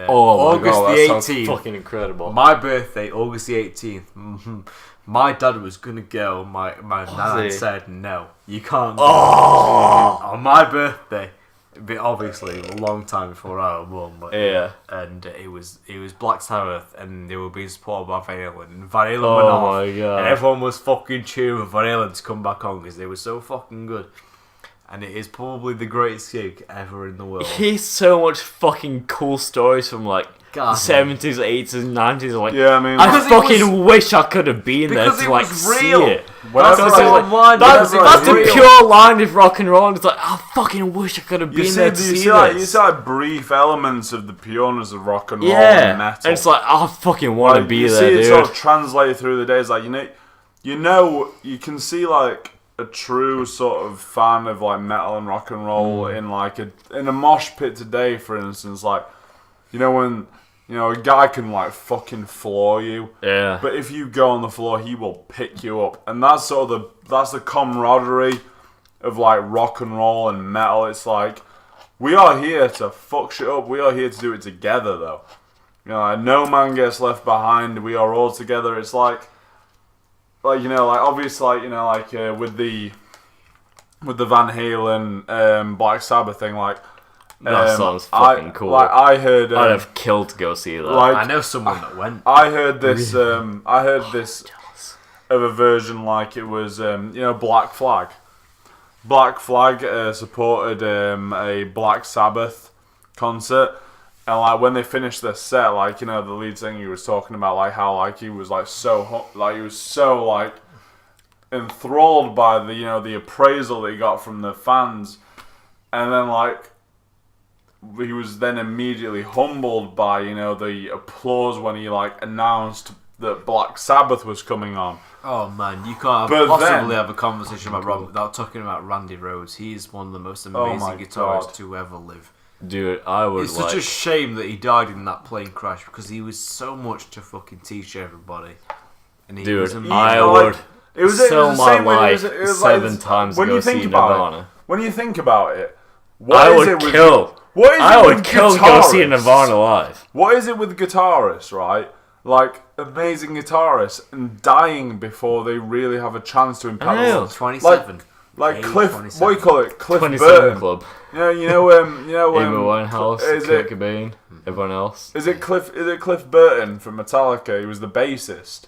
Oh my god, that sounds 18th, fucking incredible. My birthday, August the 18th. My dad was gonna go. My nan said no, you can't go. On my birthday, but obviously a long time before I was born. But yeah, and it was Black Sabbath, and they were being supported by Van Halen. And Van Halen went off, my god, and everyone was fucking cheering for Van Halen to come back on because they were so fucking good. And it is probably the greatest gig ever in the world. He's so much fucking cool stories from like the 70s, 80s, and 90s. Like, yeah, I mean, I fucking wish I could have been there to like see it. That's the pure line of rock and roll. It's like, I fucking wish I could have been there to see this. You see like brief elements of the pureness of rock and roll and metal. And it's like, I fucking want to be there, dude. You see it sort of translated through the days. Like, you can see like a true sort of fan of like metal and rock and roll in like in a mosh pit today, for instance. Like, when a guy can like fucking floor you, but if you go on the floor, he will pick you up, and that's the camaraderie of like rock and roll and metal. It's like we are here to fuck shit up. We are here to do it together, though. Like, no man gets left behind. We are all together. It's like obviously, with the Van Halen, Black Sabbath thing, like, that sounds fucking cool. Like, I heard, I'd have killed to go see that. Like, I know someone that went. I heard this, of a version like it was, Black Flag. Black Flag supported a Black Sabbath concert. And like when they finished their set, like the lead singer was talking about like how like he was so enthralled by the the appraisal that he got from the fans, and then like he was then immediately humbled by the applause when he like announced that Black Sabbath was coming on. Oh man, you can't possibly have a conversation about Rob without talking about Randy Rhoads. He is one of the most amazing guitarists to ever live. Dude, I would. It's such a shame that he died in that plane crash because he was so much to fucking teach everybody. And he was amazing. I would. It was sell my life 7 times to go see Nirvana. When you think about it, I would kill to go see Nirvana live. What is it with guitarists, right? Like amazing guitarists and dying before they really have a chance to impact. 27. Like Cliff, 27. What do you call it? Cliff 27 Burton Club. Amy Winehouse, Kurt Cobain, everyone else. Is it Cliff Burton from Metallica? He was the bassist.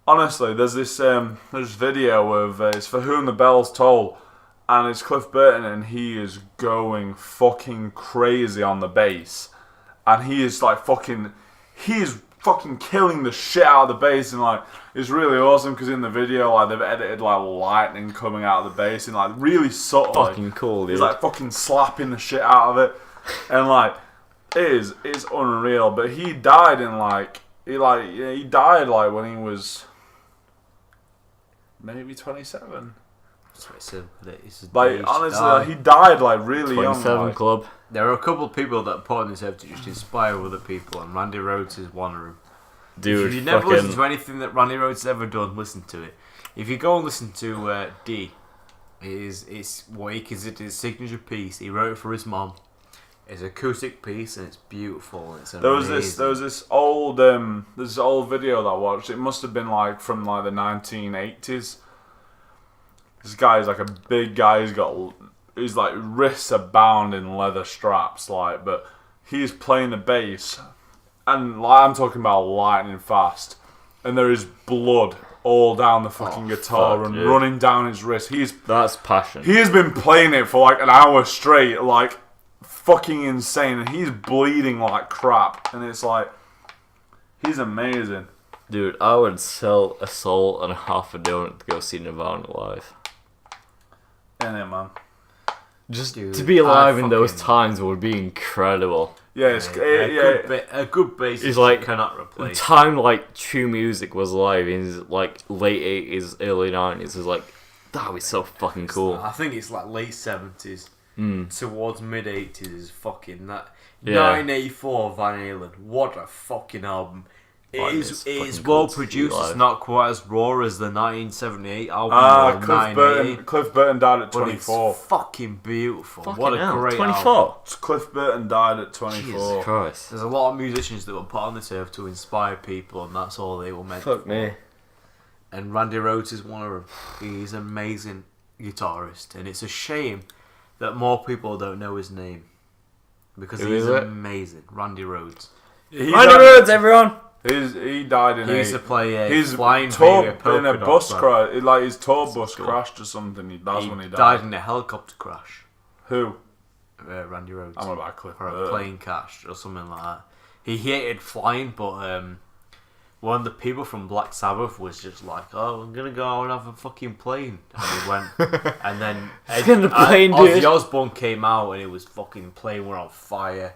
Honestly, there's this video of it's For Whom the Bells Toll, and it's Cliff Burton, and he is going fucking crazy on the bass, and he is fucking killing the shit out of the bass, and like it's really awesome because in the video like they've edited like lightning coming out of the bass and like really subtle. Fucking cool, dude. He's like fucking slapping the shit out of it, and like it's unreal. But he died in he died when he was maybe 27. Like honestly, he died really 27 young. 27 Club. There are a couple of people that put on this episode to just inspire other people, and Randy Rhoads is one of them. Dude, if you never listened to anything that Randy Rhoads has ever done, listen to it. If you go and listen to D, it's what he considers his signature piece. He wrote it for his mom. It's an acoustic piece and it's beautiful. And it's amazing. There was this old video that I watched. It must have been from the 1980s. This guy is a big guy. His wrists are bound in leather straps, but he's playing the bass, and I'm talking about lightning fast. and there is blood all down the fucking guitar fuck, and dude. running down his wrist. That's passion. He has been playing it for like an hour straight, like fucking insane, and he's bleeding like crap. And it's like, he's amazing. Dude, I would sell a soul and half a donut to go see Nirvana live. Innit, man? Just Dude, to be alive I in those fucking- times would be incredible. Yeah, it's A good bass It's like- you cannot replace. Time like true music was alive in like late 80s, early 90s is like, that would be so fucking cool. I think it's like late 70s towards mid 80s is fucking that. Yeah. 1984 Van Halen. What a fucking album. It Like, is it's it's fucking cool well to see produced. It's live. not quite as raw as the 1978 album. or the Cliff 1980, Burton died at but 24. it's fucking beautiful. Fucking what a hell, great 24. album. Cliff Burton died at 24. Jesus Christ. There's a lot of musicians that were put on this earth to inspire people, and that's all they were meant Fuck for. me. And Randy Rhoads is one of them. He's an amazing guitarist, and it's a shame that more people don't know his name because Who he's is it? amazing. Randy Rhoads. He Randy died- Rhoads, everyone! He died in He used to play a his flying tour V, a in polka a dot bus band. crash. Like his tour bus cool. crashed or something. That's He when he died in a helicopter crash. Who? Randy Rhoads. I'm about Cliff Or a Burton. plane crash or something like that. He hated flying, but one of the people from Black Sabbath was just like, "Oh, I'm gonna go and have a fucking plane," and he went, and then In the plane, Ozzy dude. Osbourne came out, and it was fucking plane were on fire.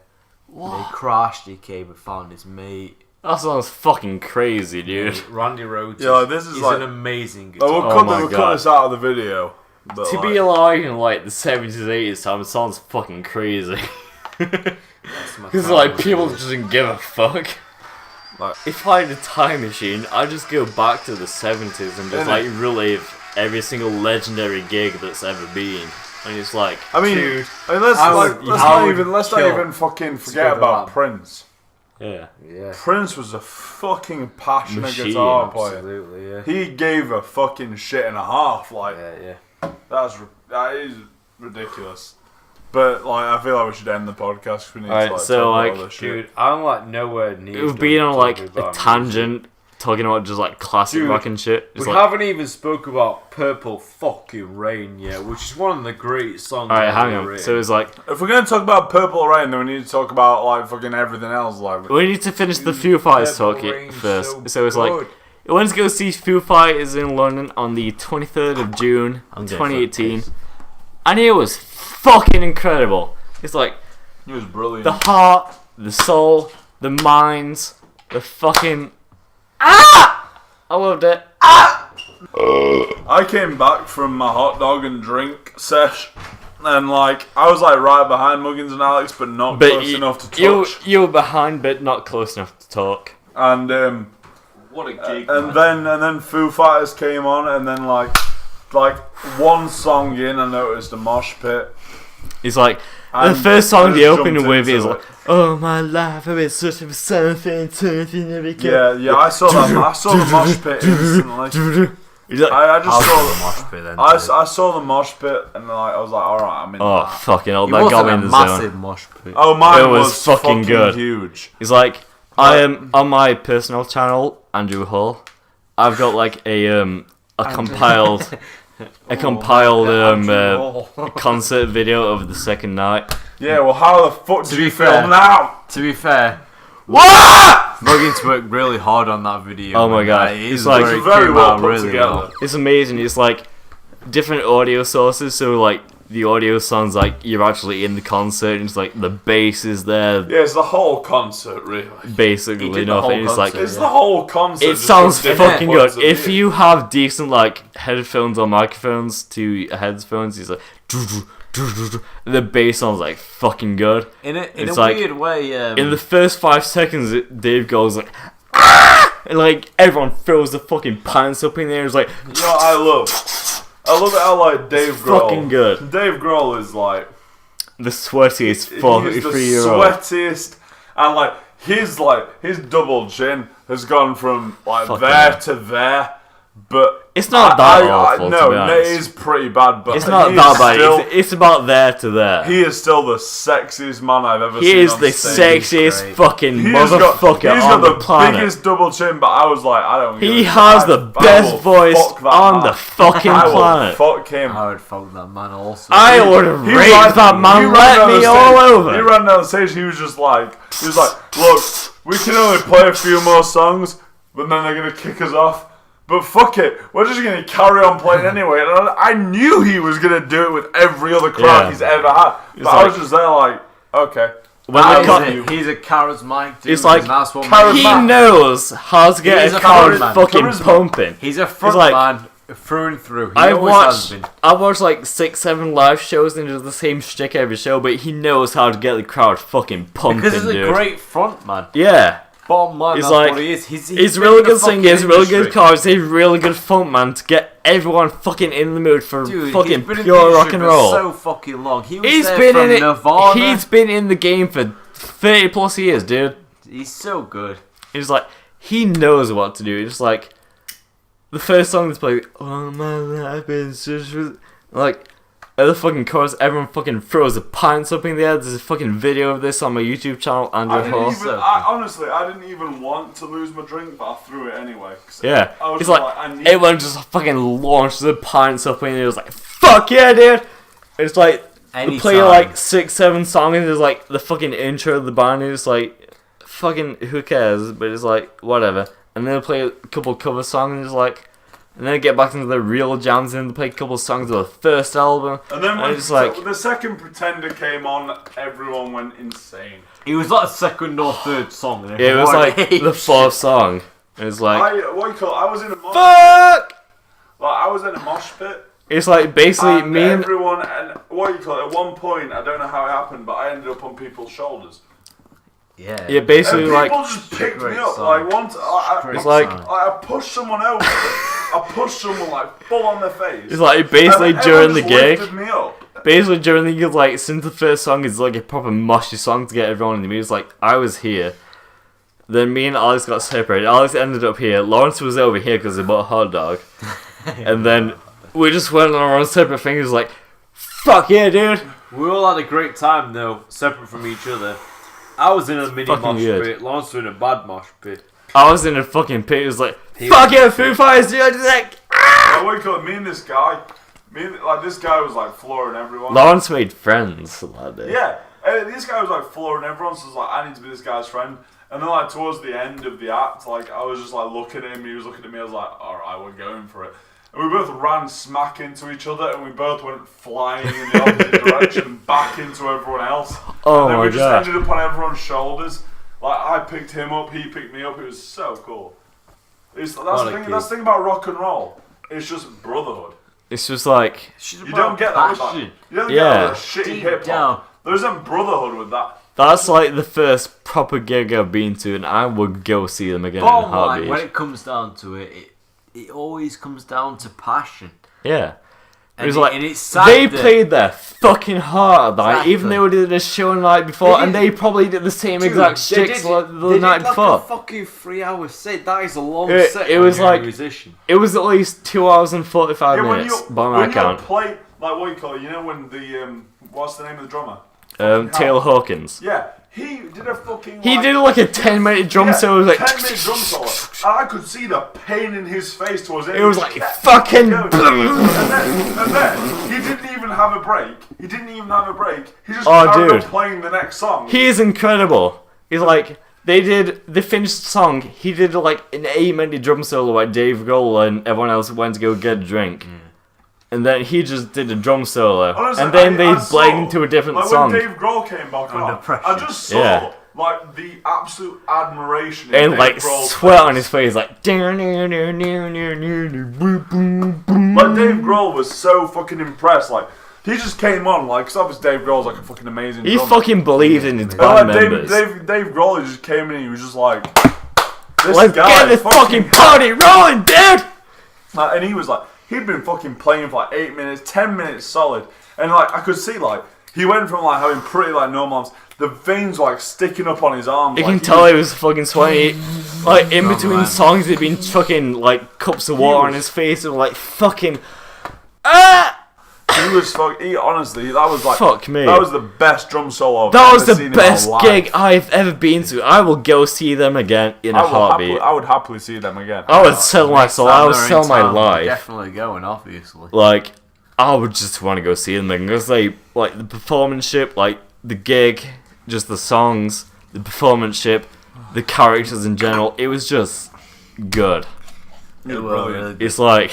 And he crashed. He came and found his mate. That sounds fucking crazy, dude. Randy Rhoads. Yeah, like, this is he's like- an amazing Oh, guitar. we'll cut God. this out of the video. But To like, be alive in like the 70s, 80s time sounds fucking crazy. That's my Because like favourite. people just didn't give a fuck. Like- If I had a time machine, I'd just go back to the 70s and just like relive every single legendary gig that's ever been. And it's like, I mean, Dude, let's I like, would- let's I not would even let's not kill even fucking forget Skid about Row. Prince. yeah. Yeah, Prince was a fucking passionate Machine, guitar player. absolutely. Yeah, He gave a fucking shit and a half. Like yeah. that is ridiculous. But like, I feel like we should end the podcast because we need Alright, to like, so, talk like, about all this shit. Dude, I'm like nowhere near. We've been on like a tangent talking about just like classic Dude, rock and shit. It's We like, haven't even spoke about Purple Fucking Rain yet, which is one of the great songs. alright, hang ever on. written. So it's like, If we're gonna talk about Purple Rain, then we need to talk about like fucking everything else. Like, we need to finish the Foo Fighters Purple talk Rain's first. So it's like, good. we went to go see Foo Fighters in London on the 23rd of June, I'm getting 2018. fucking And it was fucking incredible. It's like, he was brilliant. the heart, the soul, the minds, the fucking... I loved it. I came back from my hot dog and drink sesh, and like I was like right behind Muggins and Alex, but not close enough to touch. You were behind, but not close enough to talk. And What a gig! and then Foo Fighters came on, and then like one song in, I noticed a mosh pit. It's like, the And first song I they just open jumped with into is it. like, oh my life, I've been searching for something, every Yeah, I saw that. I saw the mosh pit instantly. It's like, I just I'll saw go the mosh pit then. I saw the mosh pit, and like I was like, all right, I'm in. oh, that. fucking hell, It that got wasn't me a in the massive zone. mosh pit. Oh, mine It was was fucking good. huge. It's like, I am on my personal channel, Andrew Hall. I've got like a compiled concert video of the second night. Yeah, well, how the fuck did be you fair- film now? To be fair, What? Muggins worked really hard on that video. Oh my and, God. it It's is like- very, It's very came well out put really together. well. It's amazing. It's like different audio sources, so like the audio sounds like you're actually in the concert, and it's like the bass is there, Yeah, it's the whole concert, really. basically He did the enough, whole and it's like concert. It's the whole concert. it just sounds from different fucking points good. of If view. you have decent like headphones or microphones to headphones, it's like the bass sounds like fucking good. In It's a like- weird way. In the first 5 seconds, Dave goes like, "Ah!" And like everyone throws the fucking pants up in there. It's like, You know what I love it how like Dave Grohl. fucking good. Dave Grohl is like The sweatiest he's the 43-year-old. sweatiest, and like his double chin has gone from like Fucking there hell. to there. But it's not that awful. No, to be honest. it is pretty bad. But it's not that bad. It's about there to there. He is still the sexiest man I've ever seen. He is on the stage. sexiest fucking He's motherfucker on the planet. Biggest double chin, but I was like, I don't. He has the best voice on the fucking planet. Fuck him. I would fuck that man also. I would have raped that man. Let me all over. He ran down the stage. He was like, look, we can only play a few more songs, but then they're gonna kick us off. But fuck it, we're just going to carry on playing anyway. And I knew he was going to do it with every other crowd he's ever had. But I was just there like, okay. He's a charismatic dude. It's like, that's what he knows how to get a crowd fucking pumping. He's a front man through and through. I've watched like 6-7 live shows and he does the same shtick every show, but he knows how to get the crowd fucking pumping, because he's a great front man. Yeah. Bottom line, he's that's like, what he is. He's really good singer, he's really good chorus, he's really good front man to get everyone fucking in the mood for fucking pure rock and roll. So fucking long. He's been in Nirvana. He's been in the game for 30 plus years, dude. He's so good. He's like, he knows what to do. It's like the first song that's played, oh my life is just like. At the fucking chorus, everyone fucking throws the pants up in the air. There's a fucking video of this on my YouTube channel, Andrew Horse. Honestly, I didn't even want to lose my drink, but I threw it anyway. Yeah, it's like everyone just fucking launched the pants up and it was like, fuck yeah, dude! It's like, they play like 6-7 songs and there's like the fucking intro of the band and it's like, fucking who cares, but it's like, whatever. And then they play a couple cover songs and it's like, and then get back into the real jams and play a couple of songs of the first album. And then when the second Pretender came on, everyone went insane. It was like a second or third song. Yeah, it was like the fourth song. It was like... I was in a mosh pit. I was in a mosh pit. It's like basically me and... everyone, and at one point, I don't know how it happened, but I ended up on people's shoulders. Yeah, basically and like... people just picked me up. Like, once I pushed someone over. I pushed someone like full on their face. It's like basically during the gig. Basically during the gig, like since the first song is like a proper mushy song to get everyone in the mood. It's like I was here, then me and Alex got separated. Alex ended up here. Lawrence was over here because he bought a hot dog, and then we just went on our own separate things. Like, fuck yeah, dude. We all had a great time though, separate from each other. I was in a mini mosh pit. Lawrence was in a bad mosh pit. I was in a fucking pit. It was like, fuck yeah, Foo Fighters, dude. I just like, me and this guy, this guy was like flooring everyone. Lawrence made friends that day. Yeah, and this guy was like flooring everyone, so I was like, I need to be this guy's friend. And then like towards the end of the act, like I was just like looking at him, he was looking at me, I was like, alright, we're going for it. And we both ran smack into each other, and we both went flying in the opposite direction, back into everyone else. Oh and then my we just God. ended up on everyone's shoulders. Like I picked him up, he picked me up. It was so cool. That's the thing about rock and roll. It's just brotherhood. It's just like you don't get that with that. You don't get that with shitty hip hop. There isn't brotherhood with that. That's like the first proper gig I've been to, and I would go see them again in a heartbeat. When it comes down to it, it always comes down to passion. Yeah. And it was like, it's sad they played their fucking heart that night, even though they did a show the night before, and they probably did the same exact shticks the night before. Like a fucking 3-hour set. That is a long set. It was like, musician. It was at least 2 hours and 45 minutes by my count. Play, like what you call it, you know when the, what's the name of the drummer? Taylor Hawkins. Yeah. He did a fucking... He did like a 10-minute drum solo. Like 10-minute drum solo. And I could see the pain in his face towards it. It was like, fucking... and then, he didn't even have a break. He just carried on playing the next song. He is incredible. He's like... They finished the song. He did like an 8-minute drum solo like Dave Grohl and everyone else went to go get a drink. And then he just did a drum solo. Honestly, and then they played into a different song. When Dave Grohl came back on, I just saw like the absolute admiration in and Dave like Grohl's sweat face. on his face, like. Like Dave Grohl was so fucking impressed. Like he just came on, like, because obviously Dave Grohl's like a fucking amazing. He drummer. fucking believed in his band members. Dave Grohl he just came in and he was just like, let's get this fucking party rolling, dude. And he was like. He'd been fucking playing for like 8 minutes, 10 minutes solid, and like I could see like he went from like having pretty like normal arms, the veins like sticking up on his arms. You like, can tell he was fucking sweaty. Like in between songs, he'd been chucking like cups of water on his face and like fucking. He was honestly, that was like Fuck me. That was the best drum solo I've That ever was the seen best in my gig life. I've ever been to. I will go see them again in a heartbeat. I would happily see them again. I would sell my soul. I would sell my life. Definitely going, obviously. Like, I would just want to go see them again because they like the performanceship, like the gig, just the songs, the performanceship, the characters in general. It was just good. It's like.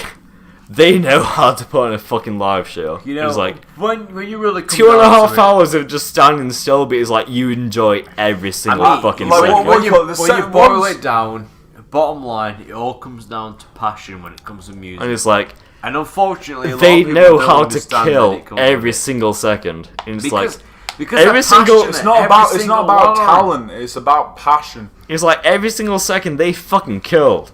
They know how to put on a fucking live show. You know, it was like when you really come 2.5 hours of just standing still, but it's like you enjoy every single fucking like, second. When you boil it down, bottom line, it all comes down to passion when it comes to music. And it's like, and unfortunately, they know how to kill every single second. And it's like every single. It's not about talent. It's about passion. It's like every single second they fucking killed.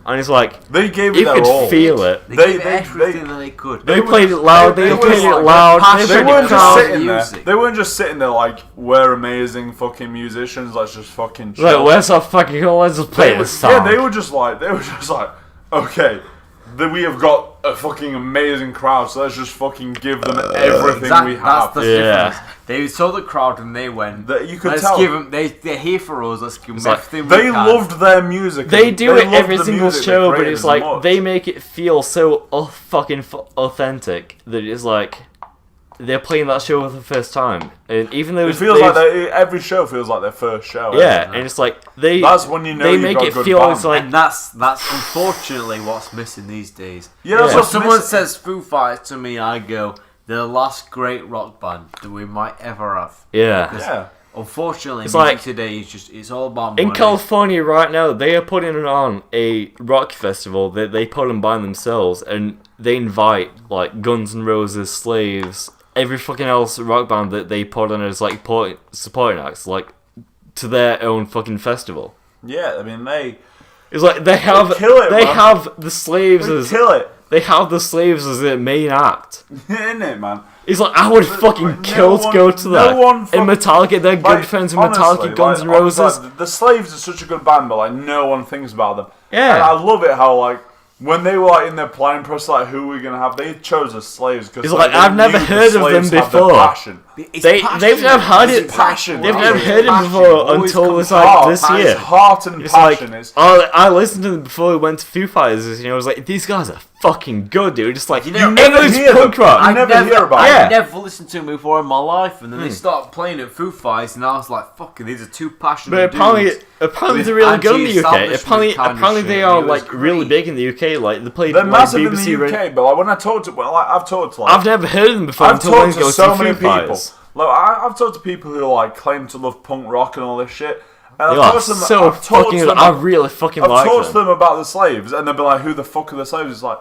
And it's like they gave it you their could all. Feel it. They gave everything that they could. They played it loud. They played it loud. They weren't just sitting there. They weren't just sitting there like we're amazing fucking musicians. Let's just fucking chill. Like where's our fucking cool? Let's just play this song. Yeah, they were just like okay, we have got a fucking amazing crowd, so let's just fucking give them everything we have. That's the difference. They saw the crowd and they went. You could let's tell. give them. They're here for us. Let's give them everything. They loved their music. They do it every single show, but it's like they make it feel so fucking authentic that it's like they're playing that show for the first time, and even though it feels like every show feels like their first show. Yeah, and it's like that's when you know they make it feel band. like, and that's unfortunately what's missing these days. Yeah, so if someone says Foo Fighters to me, I go, they're the last great rock band that we might ever have. Yeah. Unfortunately, it's music like, today is it's all about money. In California right now, they are putting on a rock festival that they put on by themselves, and they invite like Guns N' Roses, Slaves, every fucking else rock band that they put on as like supporting acts, like to their own fucking festival. Yeah, I mean it's like they have the Slaves as kill it. They have the Slaves as their main act. Isn't it, man? It's like, I would fucking kill to go to that. And Metallica, they're good friends with Metallica, Guns N' Roses. The Slaves are such a good band, but like no one thinks about them. Yeah. And I love it how like when they were like in their planning process, like who we're gonna have, they chose the Slaves because it's like I've never heard of them before. They've never heard it. Passion. They've never heard it before until it's like this year. It's heart and passion. Like, I listened to them before we went to Foo Fighters. You know, I was like, these guys are fucking good, dude. Just like you never hear punk rock. I never hear about it. I never listened to them before in my life, and then they started playing at Foo Fighters, and I was like, "Fucking, these are two passionate dudes." But apparently they're really good in the UK. Apparently they are like really big in the UK. Like they play. They're massive BBC in the UK, but like when I talked to, I've never heard of them before. I've talked to so many people. Like I've talked to people who like claim to love punk rock and all this shit. And I really fucking like them. I've talked to them about the Slaves, and they'll be like, "Who the fuck are the Slaves?" It's like,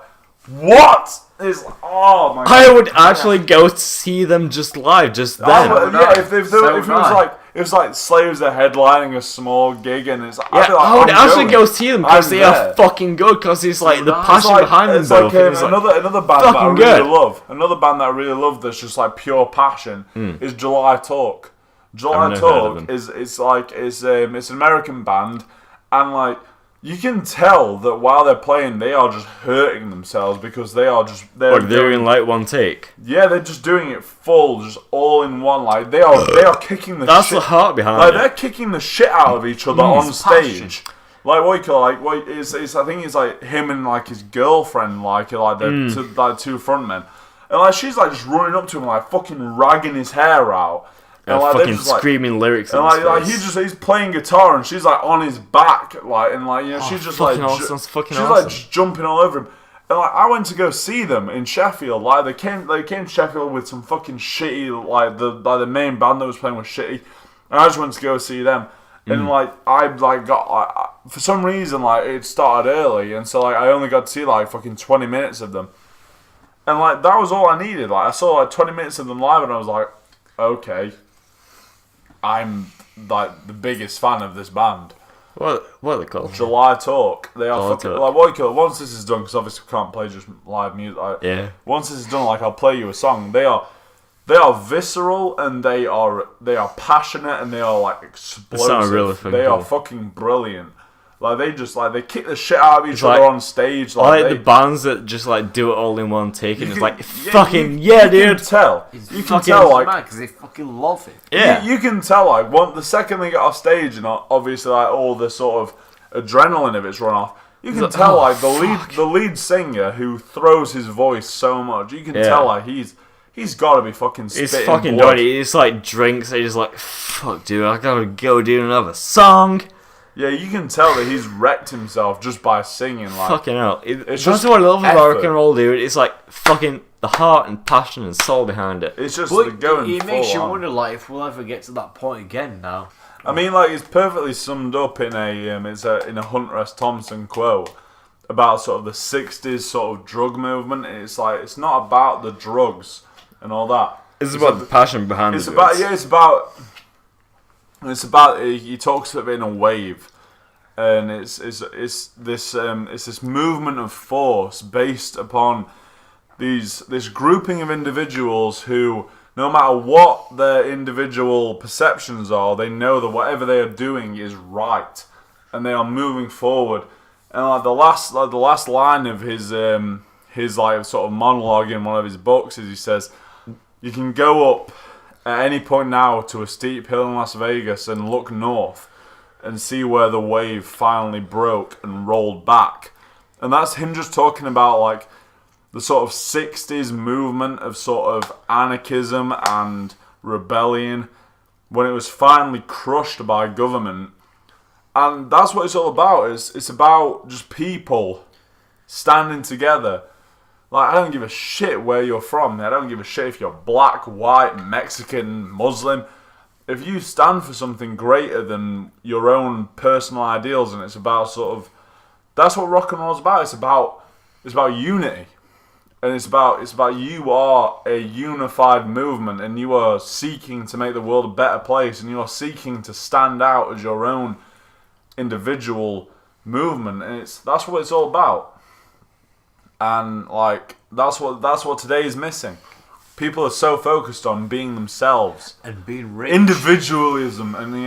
what? It's like, oh my god. I would actually go to see them just live, just then. If it was like Slaves are headlining a small gig, and it's I would actually go see them because they are fucking good. Because it's like the passion behind them. It's like another band that I really love. Another band that I really love that's just like pure passion is July Talk. July Talk is it's an American band, and like you can tell that while they're playing, they are just hurting themselves because they're in like one take. Yeah, they're just doing it full, just all in one. Like they are kicking the. That's shit. the heart behind it. Like they're kicking the shit out of each other on stage. Like what you call I think it's like him and like his girlfriend, like the two frontmen, and like she's like just running up to him like fucking ragging his hair out. And like, fucking screaming lyrics. And like he's playing guitar and she's like on his back, like and like you know she's just like like just jumping all over him. And like I went to go see them in Sheffield. Like they came to Sheffield with some fucking shitty like the main band that was playing was shitty, and I just went to go see them. And like I like got for some reason like it started early, and so like I only got to see like fucking 20 minutes of them, and like that was all I needed. Like I saw like 20 minutes of them live, and I was like, okay. I'm like the biggest fan of this band. What are they called? July Talk. They are fucking like what you call it. Once this is done, because obviously we can't play just live music. Like, once this is done, like I'll play you a song. They are visceral and they are passionate and they are like explosive. Really they are fucking brilliant. Like they kick the shit out of each other on stage. I like the bands that just like do it all in one take, and it's like fucking dude. You can tell. You can tell like because they fucking love it. Yeah, you can tell like the second they get off stage, and obviously like all the sort of adrenaline of it's run off. You can tell like the lead singer who throws his voice so much. You can tell like he's got to be fucking spitting it's fucking blood. dirty. It's like drinks. He's just like, fuck, dude, I gotta go do another song. Yeah, you can tell that he's wrecked himself just by singing. Like, fucking hell. It's that's just what I love about effort. rock and roll, dude. It's like fucking the heart and passion and soul behind it. It's just But going. it makes you on. wonder, like, if we'll ever get to that point again now. I mean, like it's perfectly summed up in a Hunter S. Thompson quote about sort of the '60s sort of drug movement. It's like it's not about the drugs and all that. It's about the passion behind it. It's about. He talks of it in a wave, and it's this movement of force based upon this grouping of individuals who, no matter what their individual perceptions are, they know that whatever they are doing is right, and they are moving forward. And like the last line of his like sort of monologue in one of his books is he says, "You can go up at any point now to a steep hill in Las Vegas and look north and see where the wave finally broke and rolled back." And that's him just talking about like the sort of 60s movement of sort of anarchism and rebellion when it was finally crushed by government. And that's what it's all about. It's about just people standing together. Like, I don't give a shit where you're from. I don't give a shit if you're black, white, Mexican, Muslim. If you stand for something greater than your own personal ideals, and it's about sort of, that's what rock and roll is about. It's about unity, and it's about you are a unified movement, and you are seeking to make the world a better place, and you are seeking to stand out as your own individual movement, and that's what it's all about. And like that's what today is missing. People are so focused on being themselves And being rich. individualism, and it's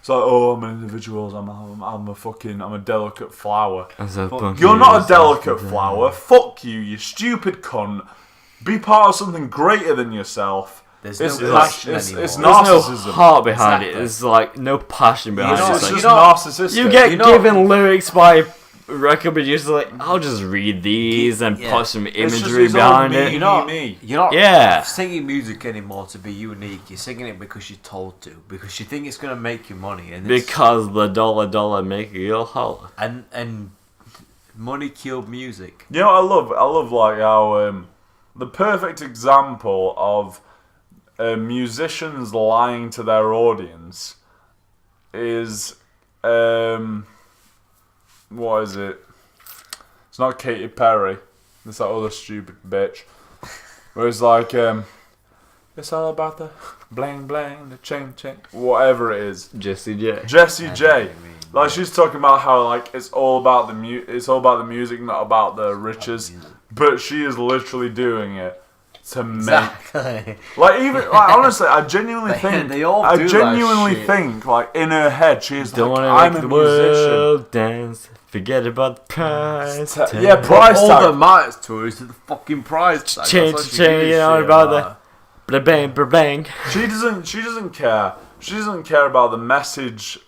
like, oh, I'm an individual. I'm a delicate flower. You're not a delicate flower. Fuck you, you stupid cunt. Be part of something greater than yourself. There's no passion it's anymore. There's narcissism. no heart behind Exactly. it. There's like no passion behind You know, it. It's It's just like, narcissistic. you get given lyrics by record producers like, I'll just read these and put some imagery it's all behind me. it. You're not Yeah. singing music anymore to be unique. You're singing it because you're told to, because you think it's going to make you money, and Because the dollar make you holler. and money killed music. You know what I love like how the perfect example of musicians lying to their audience is what is it? It's not Katy Perry. It's that other stupid bitch. Where it's like it's all about the bling bling, the chain, whatever it is. Jessie J. Jessie J. know what you mean, Like she's talking about how like it's all about the music, not about the riches. But she is literally doing it to make. Exactly. Like even like honestly, I genuinely think they all I do that genuinely shit. think like in her head she is Don't like, wanna I'm make a the musician. world dance. Forget about the price tag. Yeah, price All tag. that matters to her is the fucking prize tag. Change, That's all she change, gives you a know shit about the bang, bang. She doesn't care. She doesn't care about the message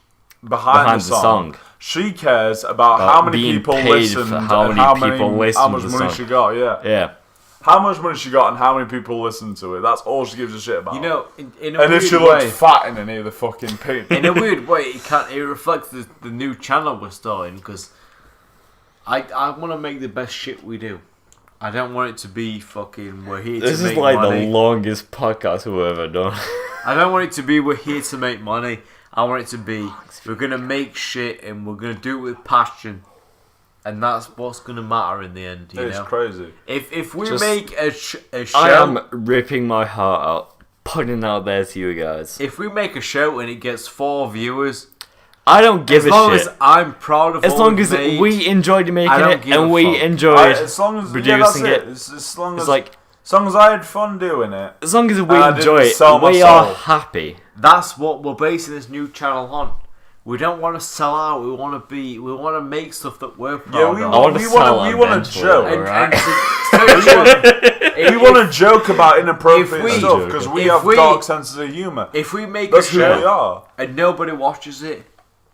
behind the song. She cares about how many being people paid listened for how and many how people listened how to much the money song. she got. Yeah. Yeah. How much money she got and how many people listened to it. That's all she gives a shit about. You know, in a and if weird she way, looks fat in any of the fucking pig. in a weird way, it reflects the new channel we're starting, because I want to make the best shit we do. I don't want it to be fucking we're here This to make is like money. the longest podcast we've ever done. I don't want it to be we're here to make money. I want it to be we're gonna make shit and we're gonna do it with passion, and that's what's gonna matter in the end. You It's know, crazy. if we Just- make a show, I am ripping my heart out, putting it out there to you guys. if we make a show and it gets 4 viewers, I don't give as a long shit. as I'm proud of As what long we've as made, we enjoyed I making don't it give a and we fuck. enjoyed As long as producing that's it. As long It's as like, as long as I had fun doing it. as long as we And I didn't enjoy it, sell my we are soul. happy. that's what we're basing this new channel on. We don't want to sell out. We want to make stuff that we're proud Yeah, of. we want to joke. We want to joke about inappropriate stuff because we have dark senses of humour. If we make That's a who we show are. and nobody watches it,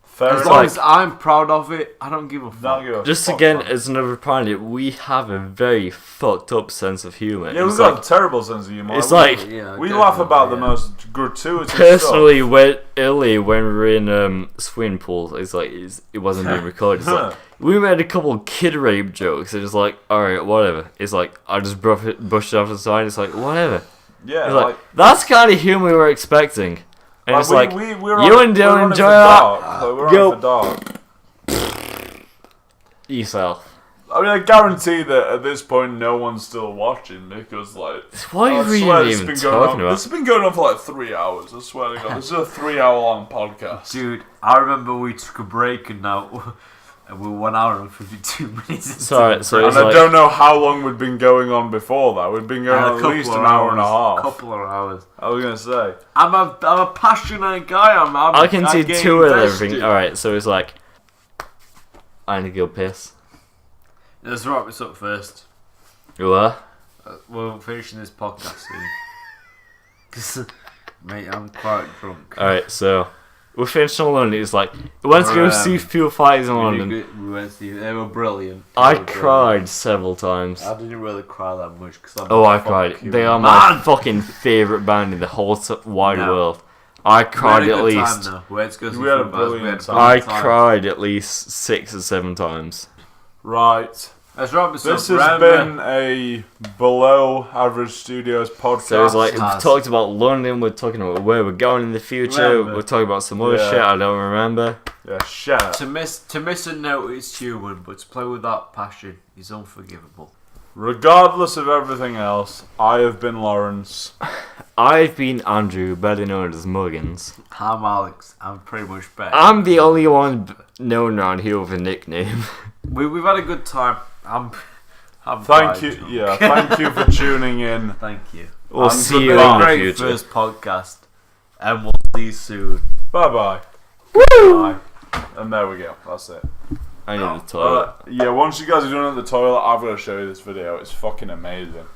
Fair as enough. long as I'm proud of it, I don't give a fuck. Don't give a Just fuck, again, man. as another point, we have a very fucked up sense of humour. Yeah, we've It's got like, a terrible sense of humour. it's like we laugh about the most gratuitous personally, when we were in swimming pools, it wasn't being recorded. It's like we made a couple kid rape jokes. And it's like, all right, whatever. It's like I just brushed it off to the side. It's like whatever. Yeah, It's like that's kind of humor we were expecting. And it's like we're you on, don't we're enjoy on that. we're on for dark. Yourself. I mean, I guarantee that at this point, no one's still watching because, like, What are you swear really this even has been going talking on. about? This has been going on for like 3 hours. I swear to God, this is a 3-hour-long podcast. Dude, I remember we took a break and now we're 1 hour and 52 minutes. Sorry, so And I don't know how long we'd been going on before that. We'd been going on at least an hour and a half. Couple of hours. I was gonna say. I'm a passionate guy. I can see get two of invested. everything. Alright, so it's like I need to go piss. Let's wrap this up first. You are? We're finishing this podcast soon. 'Cause, mate, I'm quite drunk. Alright, so we're finished in London. It's like we went to go see Foo Fighters in London. We went to see, they were brilliant. I cried several times. I didn't really cry that much because Oh, I cried. They are my fucking favourite band in the whole wide world. I cried at least. We had a brilliant time. I cried at least 6 or 7 times. Right. Let's wrap this up. This has been a below average studios podcast. So it's like we've talked about London. We're talking about where we're going in the future. We're talking about some other shit I don't remember. Yeah, shut up. To miss a note is human, but to play with that passion is unforgivable. Regardless of everything else, I have been Lawrence. I've been Andrew, better known as Muggins. I'm Alex. I'm pretty much better. I'm the only one known around here with a nickname. We've had a good time. I'm Thank you. Yeah, thank you for tuning in. Thank you. We'll And see you goodbye. in the Great future. first podcast, and we'll see you soon. Bye bye. Woo! Bye. And there we go. That's it. I need the toilet. Yeah, once you guys are done at the toilet, I've got to show you this video. It's fucking amazing.